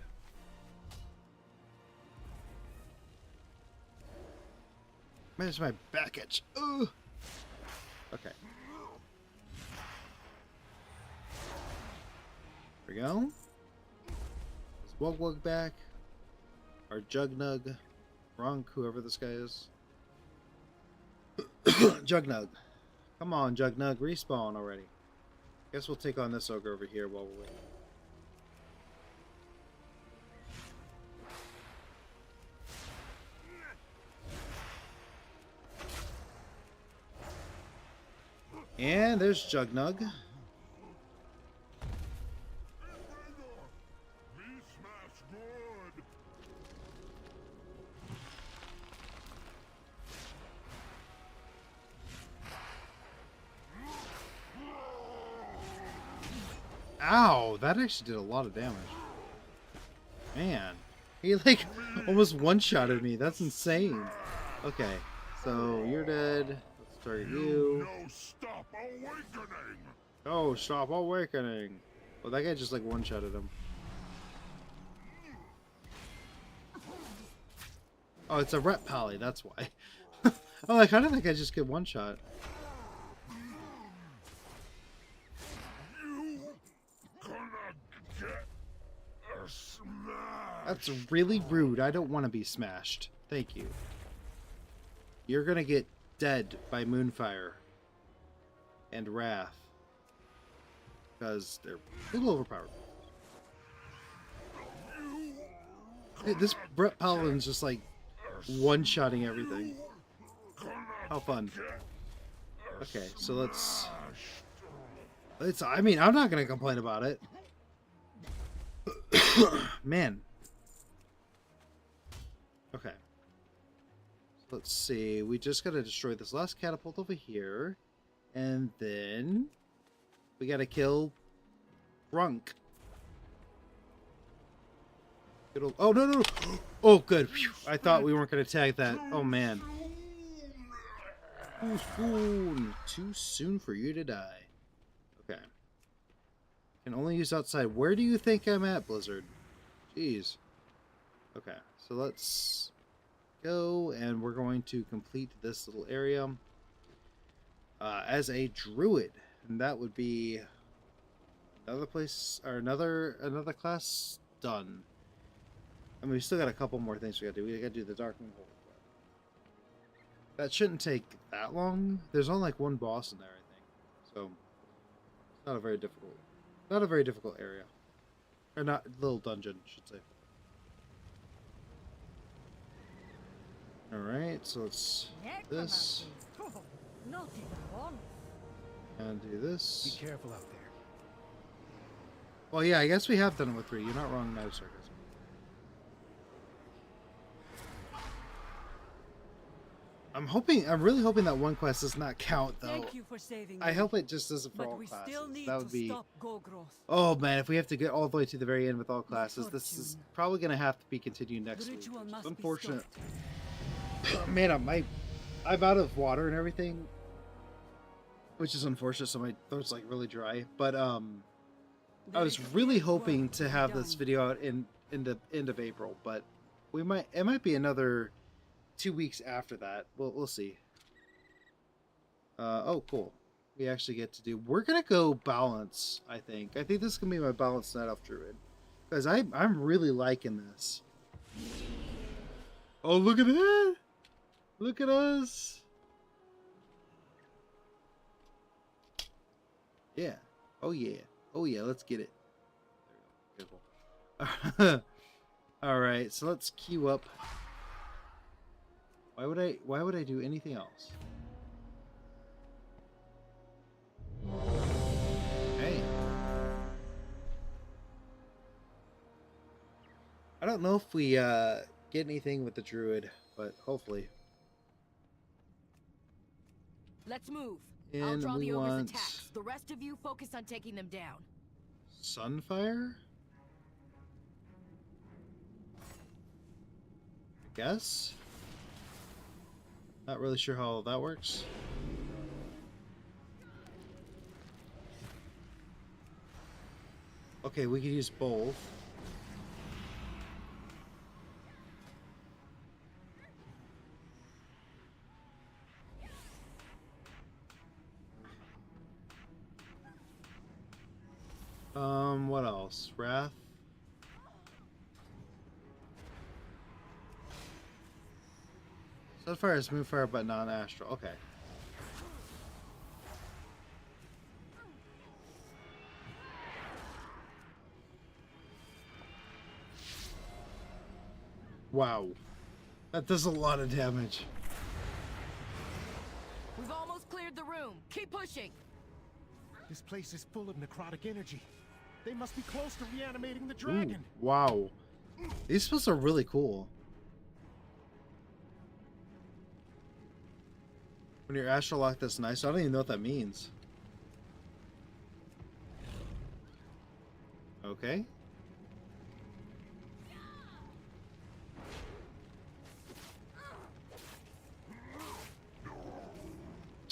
Man, it's my back itch. Ugh. Okay. There we go. Let's Wug Wug back. Our Jugnug. Runk, whoever this guy is. Jugnug. Come on, Jugnug. Respawn already. Guess we'll take on this ogre over here while we're waiting. And there's Jugnug. Ow, that actually did a lot of damage. Man, he like almost one-shotted me. That's insane. Okay, so you're dead. Let's target you. Stop awakening. Oh, stop awakening. Well, that guy just like one-shotted him. Oh, it's a rep pally, that's why. I'm like, how did that guy just get one-shot? That's really rude. I don't want to be smashed. Thank you. You're gonna get dead by Moonfire and Wrath. Because they're a little overpowered. Dude, this Brett Paladin's just like one-shotting everything. How fun. Okay, so let's... I mean, I'm not gonna complain about it. Man. Okay. Let's see. We just gotta destroy this last catapult over here. And then... we gotta kill... Drunk. Oh, no, no, no! Oh, good. Whew. I thought we weren't gonna tag that. Oh, man. Too soon. Too soon for you to die. Okay. Can only use outside. Where do you think I'm at, Blizzard? Jeez. Okay, so let's go, and we're going to complete this little area as a druid, and that would be another place or another class done. I mean, we still got a couple more things we gotta do. We gotta do the Darkling Hole. That shouldn't take that long. There's only like one boss in there, I think, so it's not a very difficult area, or not little dungeon, I should say. Alright, so let's do this. And do this. Be careful out there. Well, yeah, I guess we have done it with 3. You're not wrong, no, Circus. I'm really hoping that one quest does not count, though. Thank you for saving I me. hope it just doesn't for But all we classes. still need That would to be... stop Gogrowth. Oh, man, if we have to get all the way to the very end with all classes, this is probably going to have to be continued next The week. ritual must be Unfortunate. stopped. Man, I'm out of water and everything, which is unfortunate, so my throat's like really dry. But I was really hoping to have this video out in the end of April, but it might be another 2 weeks after that. We'll see. Oh, cool. We actually get to do... we're gonna go balance, I think. I think this is gonna be my balanced Night Elf Druid, because I'm really liking this. Oh, look at that! Look at us! Yeah. Oh, yeah. Oh, yeah. Let's get it. There we go. Alright, so let's queue up Why would I do anything else? Hey. I don't know if we get anything with the druid, but hopefully. Let's move. And I'll draw we the ogre's want attacks. The rest of you focus on taking them down. Sunfire? I guess. Not really sure how that works. Okay, we could use both. What else? Wrath? Sunfire is Moonfire but non-astral. Okay. Wow. That does a lot of damage. We've almost cleared the room. Keep pushing. This place is full of necrotic energy. They must be close to reanimating the dragon. Ooh, wow. These spells are really cool. When you're astral locked, that's nice. I don't even know what that means. Okay.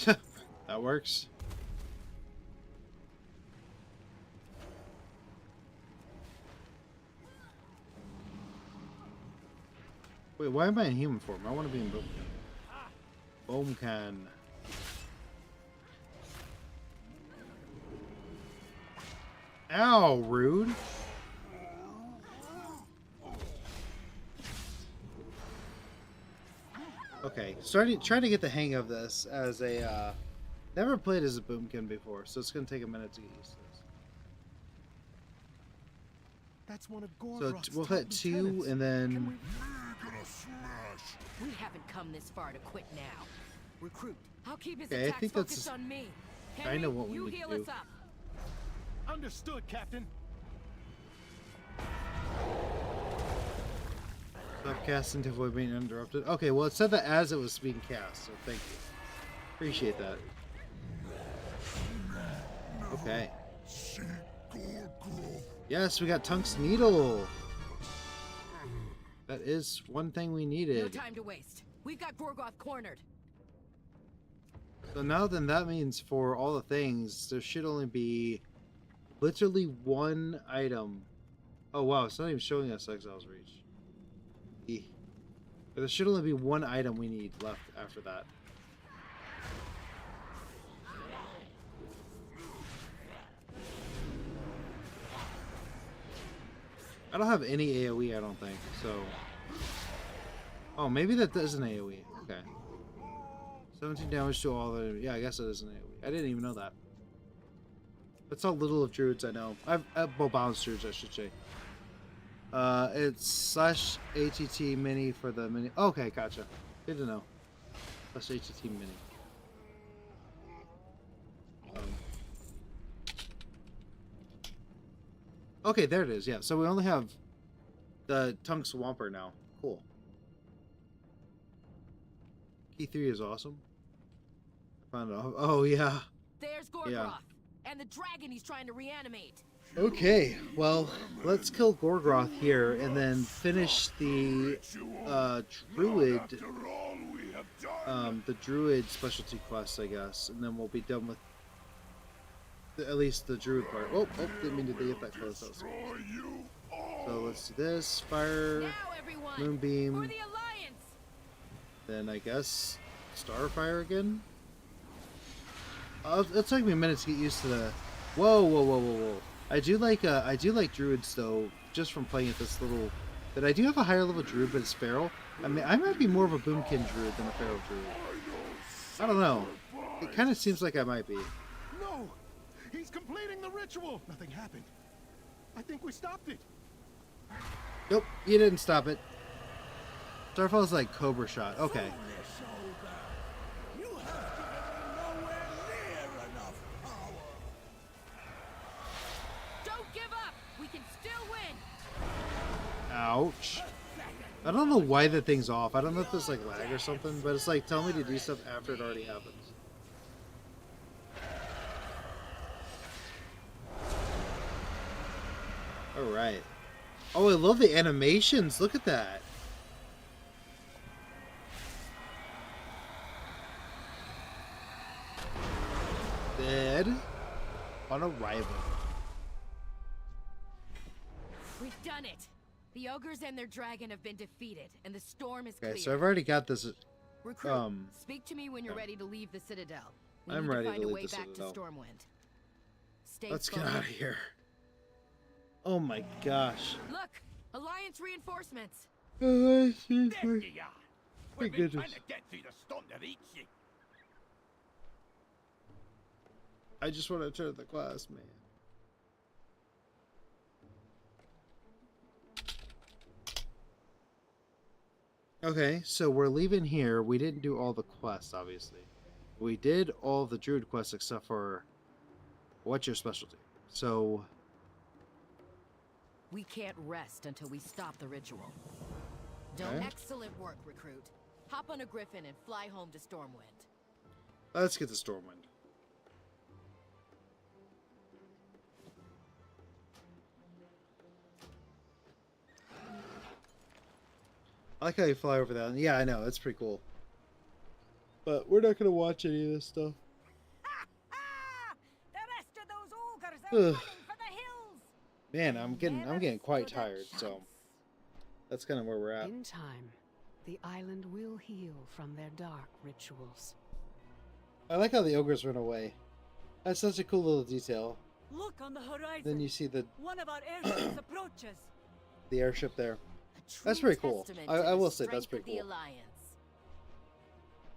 That works. Wait, why am I in human form? I want to be in Boomcan. Boomcan. Ow, rude. Okay, trying to get the hang of this as a never played as a boomkin before, so it's gonna take a minute to get used to this. That's one of So we'll hit 2 and then We haven't come this far to quit now. Recruit. I'll keep his Okay, I attacks think focused that's on me. kinda Henry, what we you need to heal do. us up. Understood, Captain. stop casting to avoid being interrupted. Okay, well it said that as it was being cast, so thank you. Appreciate that. Okay. Yes, we got Tunk's Needle. That is one thing we No needed. time to waste. We've got Gorgoth cornered. So now then that means for all the things, there should only be literally one item. Oh wow, it's not even showing us Exile's Reach. But there should only be one item we need left after that. I don't have any AoE, I don't think, so... Oh, maybe that is an AoE. Okay. 17 damage to all the... Yeah, I guess it is an AoE. I didn't even know that. That's how little of druids I know. I've well, balanced druids, I should say. It's /ATT mini for the mini... Okay, gotcha. Good to know. /ATT mini. Okay, there it is. Yeah, so we only have the Tunk Swamper now. Cool. Key 3 is awesome. I found it. Oh, yeah. There's Gorgoth. Yeah. And the dragon he's trying to reanimate. Okay, well, let's kill Gorgroth here and then finish the druid specialty quest, I guess, and then we'll be done with at least the druid part. Oh, didn't mean to get that close. That was so let's do this. Fire, Now, everyone, Moonbeam, for the Alliance. then I guess Starfire again. It'll take me a minute to get used to the... Whoa. I do like druids though, just from playing at this little... But I do have a higher level druid, but it's feral. I mean, I might be more of a boomkin druid than a feral druid. I don't know. It kind of seems like I might be. No! He's completing the ritual! Nothing happened. I think we stopped it. Nope, you didn't stop it. Starfall's like Cobra Shot. Okay. You have given me nowhere near enough power. Don't give up. We can still win. Ouch. I don't know why the thing's off. I don't know if there's like lag or something, but it's like telling me to do stuff after it already happens. Alright. Oh, I love the animations. Look at that. Dead on arrival. We've done it. The ogres and their dragon have been defeated, and the storm is clear. Okay, so I've already got this. Recruit, speak to me when you're ready to leave the Citadel. I'm need ready to find to a leave way the back Citadel. to Stormwind. Stay Let's get focused. out of here. Oh my gosh. Look, Alliance reinforcements. There you are. My We've been goodness. trying to get through the storm to reach you. I just want to turn the class, man. Okay, so we're leaving here. We didn't do all the quests, obviously. We did all the druid quests except for what's your specialty? So We can't rest until we stop the ritual. Don't Okay. excellent work, recruit. Hop on a griffin and fly home to Stormwind. let's get to Stormwind. I like how you fly over that. Yeah, I know. It's pretty cool. But we're not going to watch any of this stuff. The rest of those ogres Ugh. are running for the hills. Man, I'm getting quite stood a tired, so chance. that's kind of where we're at. In time, the island will heal from their dark rituals. I like how the ogres run away. That's such a cool little detail. Look on the horizon. Then you see the One of our airships approaches. airship there. A true That's pretty cool. testament I to the will say that's strength pretty of the cool. Alliance.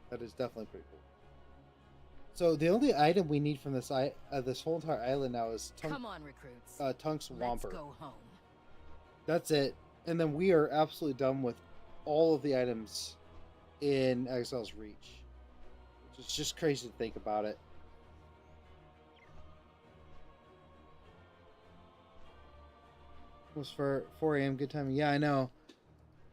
That is definitely pretty cool. So the only item we need from this this whole entire island now is Come on, recruits. Tunk's Let's Whomper. go home. That's it. And then we are absolutely done with all of the items in Exile's Reach. Which is just crazy to think about it. Almost for 4 a.m. good time. Yeah, I know.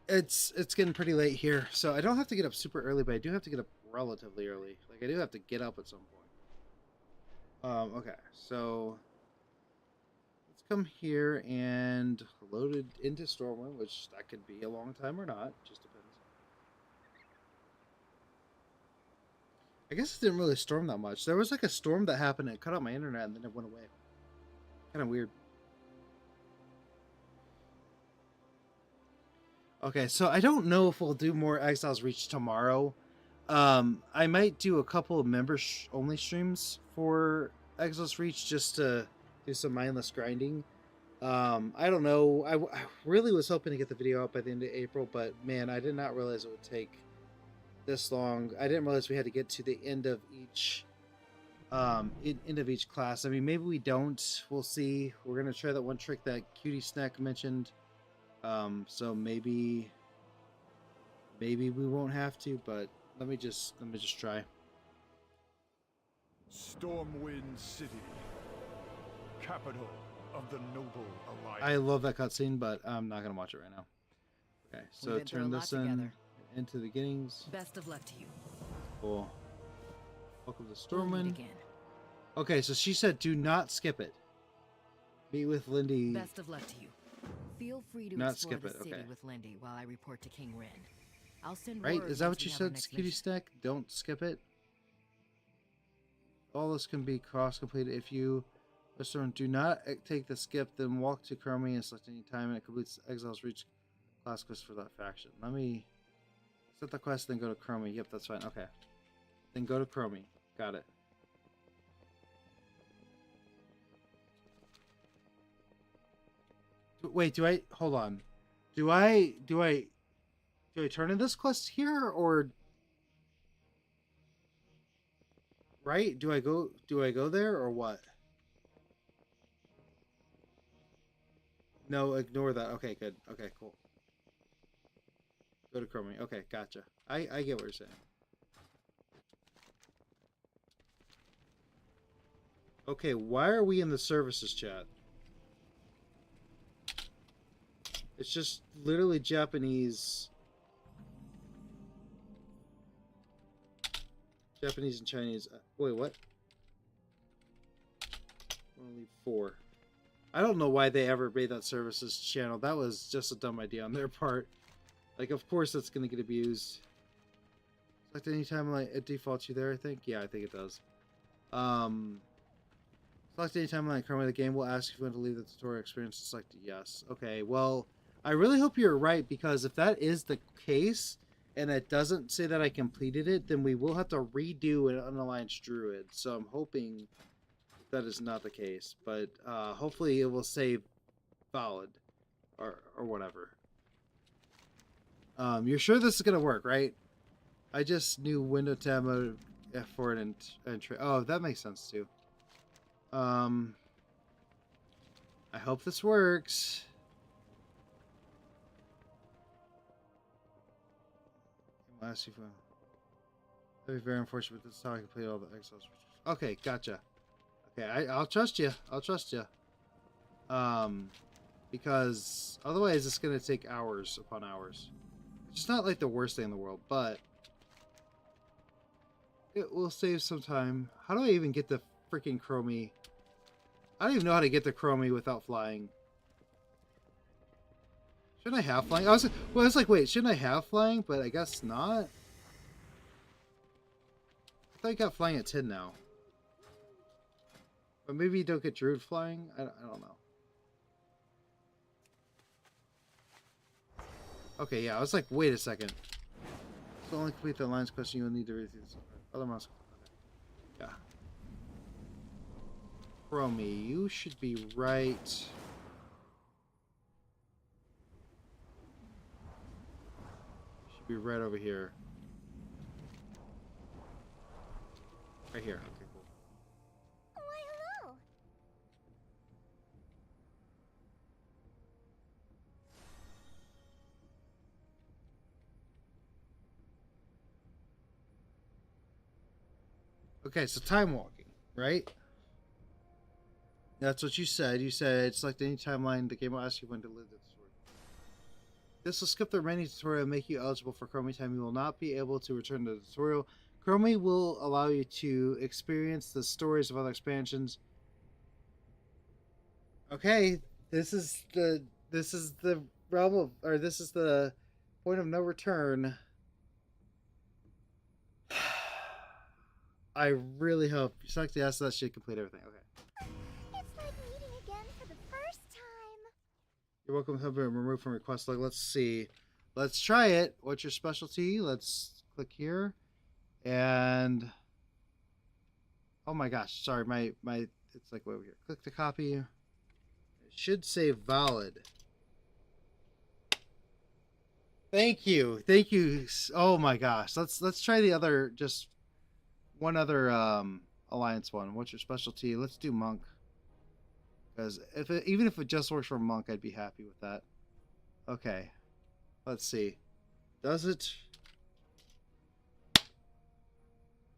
It's getting pretty late here, so I don't have to get up super early, but I do have to get up relatively early. Like I do have to get up at some point. Okay, so let's come here and load it into Stormwind, which that could be a long time or not, just depends. I guess it didn't really storm that much. There was like a storm that happened and it cut out my internet and then it went away. Kind of weird. Okay, so I don't know if we'll do more Exile's Reach tomorrow. I might do a couple of members-only streams for Exile's Reach just to do some mindless grinding. I don't know. I really was hoping to get the video out by the end of April, but man, I did not realize it would take this long. I didn't realize we had to get to the end of each end of each class. I mean, maybe we don't. We'll see. We're gonna try that one trick that Cutie Snack mentioned. So maybe we won't have to, but let me just try. Stormwind City, capital of the Noble Alliance. I love that cutscene, but I'm not gonna watch it right now. Okay, so We've been through turn a lot this together. into the beginnings. Best of luck to you. Cool. Welcome to We'll meet Stormwind. again. Okay, so she said do not skip it. Meet with Lindy. Best of luck to you. Feel free to Not explore skip the it, city okay. with Lindy while I report to King Rin. I'll send Right? word Is that once what you we have our said, next Cutie mission. Snack? Don't skip it. All this can be cross-completed if you do not take the skip, then walk to Chromie and select any time, and it completes Exile's Reach class quest for that faction. Let me set the quest, then go to Chromie. Yep, that's fine. Okay. Then go to Chromie. Got it. Wait, hold on. Do I turn in this quest here, or right? Do I go there or what? No, ignore that. Okay, good. Okay, cool. Go to Chromie. Okay, gotcha. I get what you're saying. Okay, why are we in the services chat? It's just literally Japanese. Japanese and Chinese. Wait, what? Only 4. I don't know why they ever made that services channel. That was just a dumb idea on their part. Like, of course that's going to get abused. Select any time like it defaults you there, I think. Yeah, I think it does. Select any time like Chrome, the game will ask if you want to leave the tutorial experience. Select yes. Okay, well, I really hope you're right, because if that is the case and it doesn't say that I completed it, then we will have to redo an Unalliance Druid. So I'm hoping that is not the case, but hopefully it will say valid or whatever. You're sure this is gonna work, right? I just knew window tab mode F4 and entry. Oh, that makes sense too. I hope this works. I'll ask you for. That'd be very unfortunate, but this is how I complete all the Exile. Okay, gotcha. Okay, I'll trust you. I'll trust you. Because otherwise it's gonna take hours upon hours. It's not like the worst thing in the world, but it will save some time. How do I even get the freaking Chromie? I don't even know how to get the Chromie without flying. Shouldn't I have flying? I was like, wait, shouldn't I have flying? But I guess not. I thought I got flying at 10 now. But maybe you don't get Druid flying? I don't know. Okay, yeah, I was like, wait a second. To only complete the alliance question, you'll need to read these other mouse. Yeah. Chromie, you should be right. You should be right over here. Right here. Okay, cool. Why, hello. Okay, so time walking, right? That's what you said. You said select any timeline. The game will ask you when to live the tutorial. This will skip the remaining tutorial and make you eligible for Chromie time. You will not be able to return to the tutorial. Chromie will allow you to experience the stories of other expansions. Okay, this is the realm of, or this is the point of no return. I really hope you select yes, so that should complete everything. Okay. It's like meeting again for the first time. You're welcome to have been removed from request log. Let's see. Let's try it. What's your specialty? Let's click here. And oh my gosh, sorry, my it's like way over here. Click to copy. It should say valid. Thank you. Thank you. Oh my gosh. Let's try the other, just one other alliance one. What's your specialty? Let's do monk. Because even if it just works for monk, I'd be happy with that. Okay. Let's see. Does it?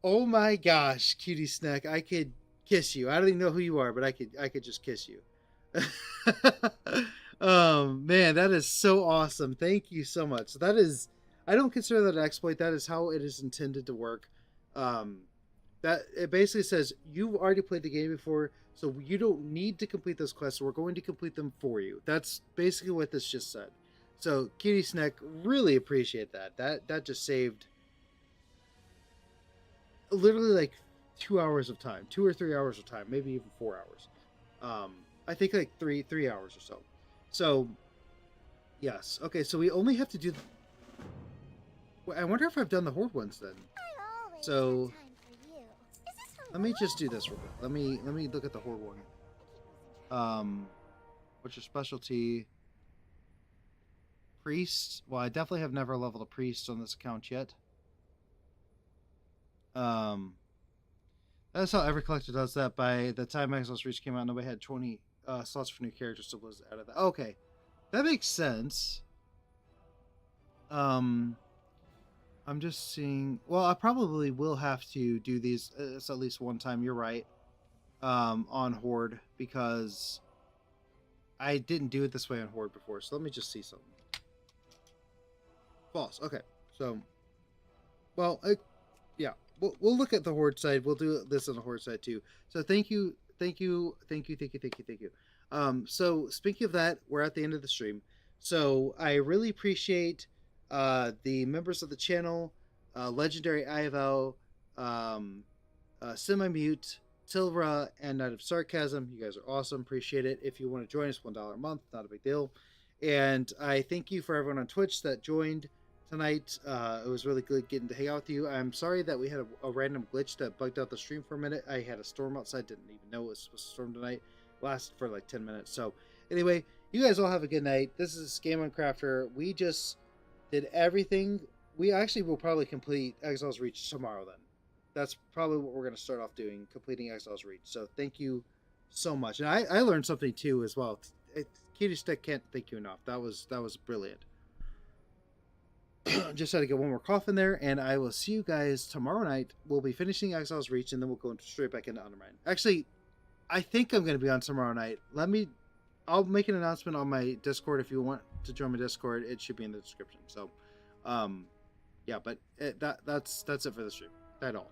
Oh my gosh, cutie snack! I could kiss you. I don't even know who you are, but I could just kiss you. Man, that is so awesome. Thank you so much. That is, I don't consider that an exploit. That is how it is intended to work. That it basically says you've already played the game before, so you don't need to complete those quests. We're going to complete them for you. That's basically what this just said. So, cutie snack, really appreciate that. That just saved literally like 2 hours of time, 2 or 3 hours of time, maybe even 4 hours. I think like three hours or so. So, yes. Okay, so we only have to do. I wonder if I've done the horde ones then. So, let me just do this real quick. Let me look at the horde one. What's your specialty? Priest. Well, I definitely have never leveled a priest on this account yet. That's how every collector does that. By the time Exile's Reach came out, nobody had 20 slots for new characters, so was out of that. Okay, that makes sense. I'm just seeing. Well, I probably will have to do these at least one time. You're right. On Horde because I didn't do it this way on Horde before. So let me just see something. False. Okay. So, well, yeah, we'll look at the Horde side. We'll do this on the Horde side too. So thank you. So speaking of that, we're at the end of the stream. So I really appreciate the members of the channel, Legendary Ivo, Semi-Mute, Tilra, and Night of Sarcasm. You guys are awesome. Appreciate it. If you want to join us, $1 a month, not a big deal. And I thank you for everyone on Twitch that joined tonight. It was really good getting to hang out with you. I'm sorry that we had a random glitch that bugged out the stream for a minute. I had a storm outside, didn't even know it was supposed to storm tonight. Lasted for like 10 minutes. So anyway, you guys all have a good night. This is Game on Crafter. We just did everything. We actually will probably complete Exile's Reach tomorrow then. That's probably what we're going to start off doing, completing Exile's Reach. So thank you so much. And I learned something too as well. Katie Stick can't thank you enough. That was brilliant. Just had to get one more cough in there, and I will see you guys tomorrow night. We'll be finishing Exile's Reach, and then we'll go straight back into Undermine. Actually, I think I'm going to be on tomorrow night. I'll make an announcement on my Discord if you want to join my Discord. It should be in the description. So, yeah, but that's it for the stream. That's all.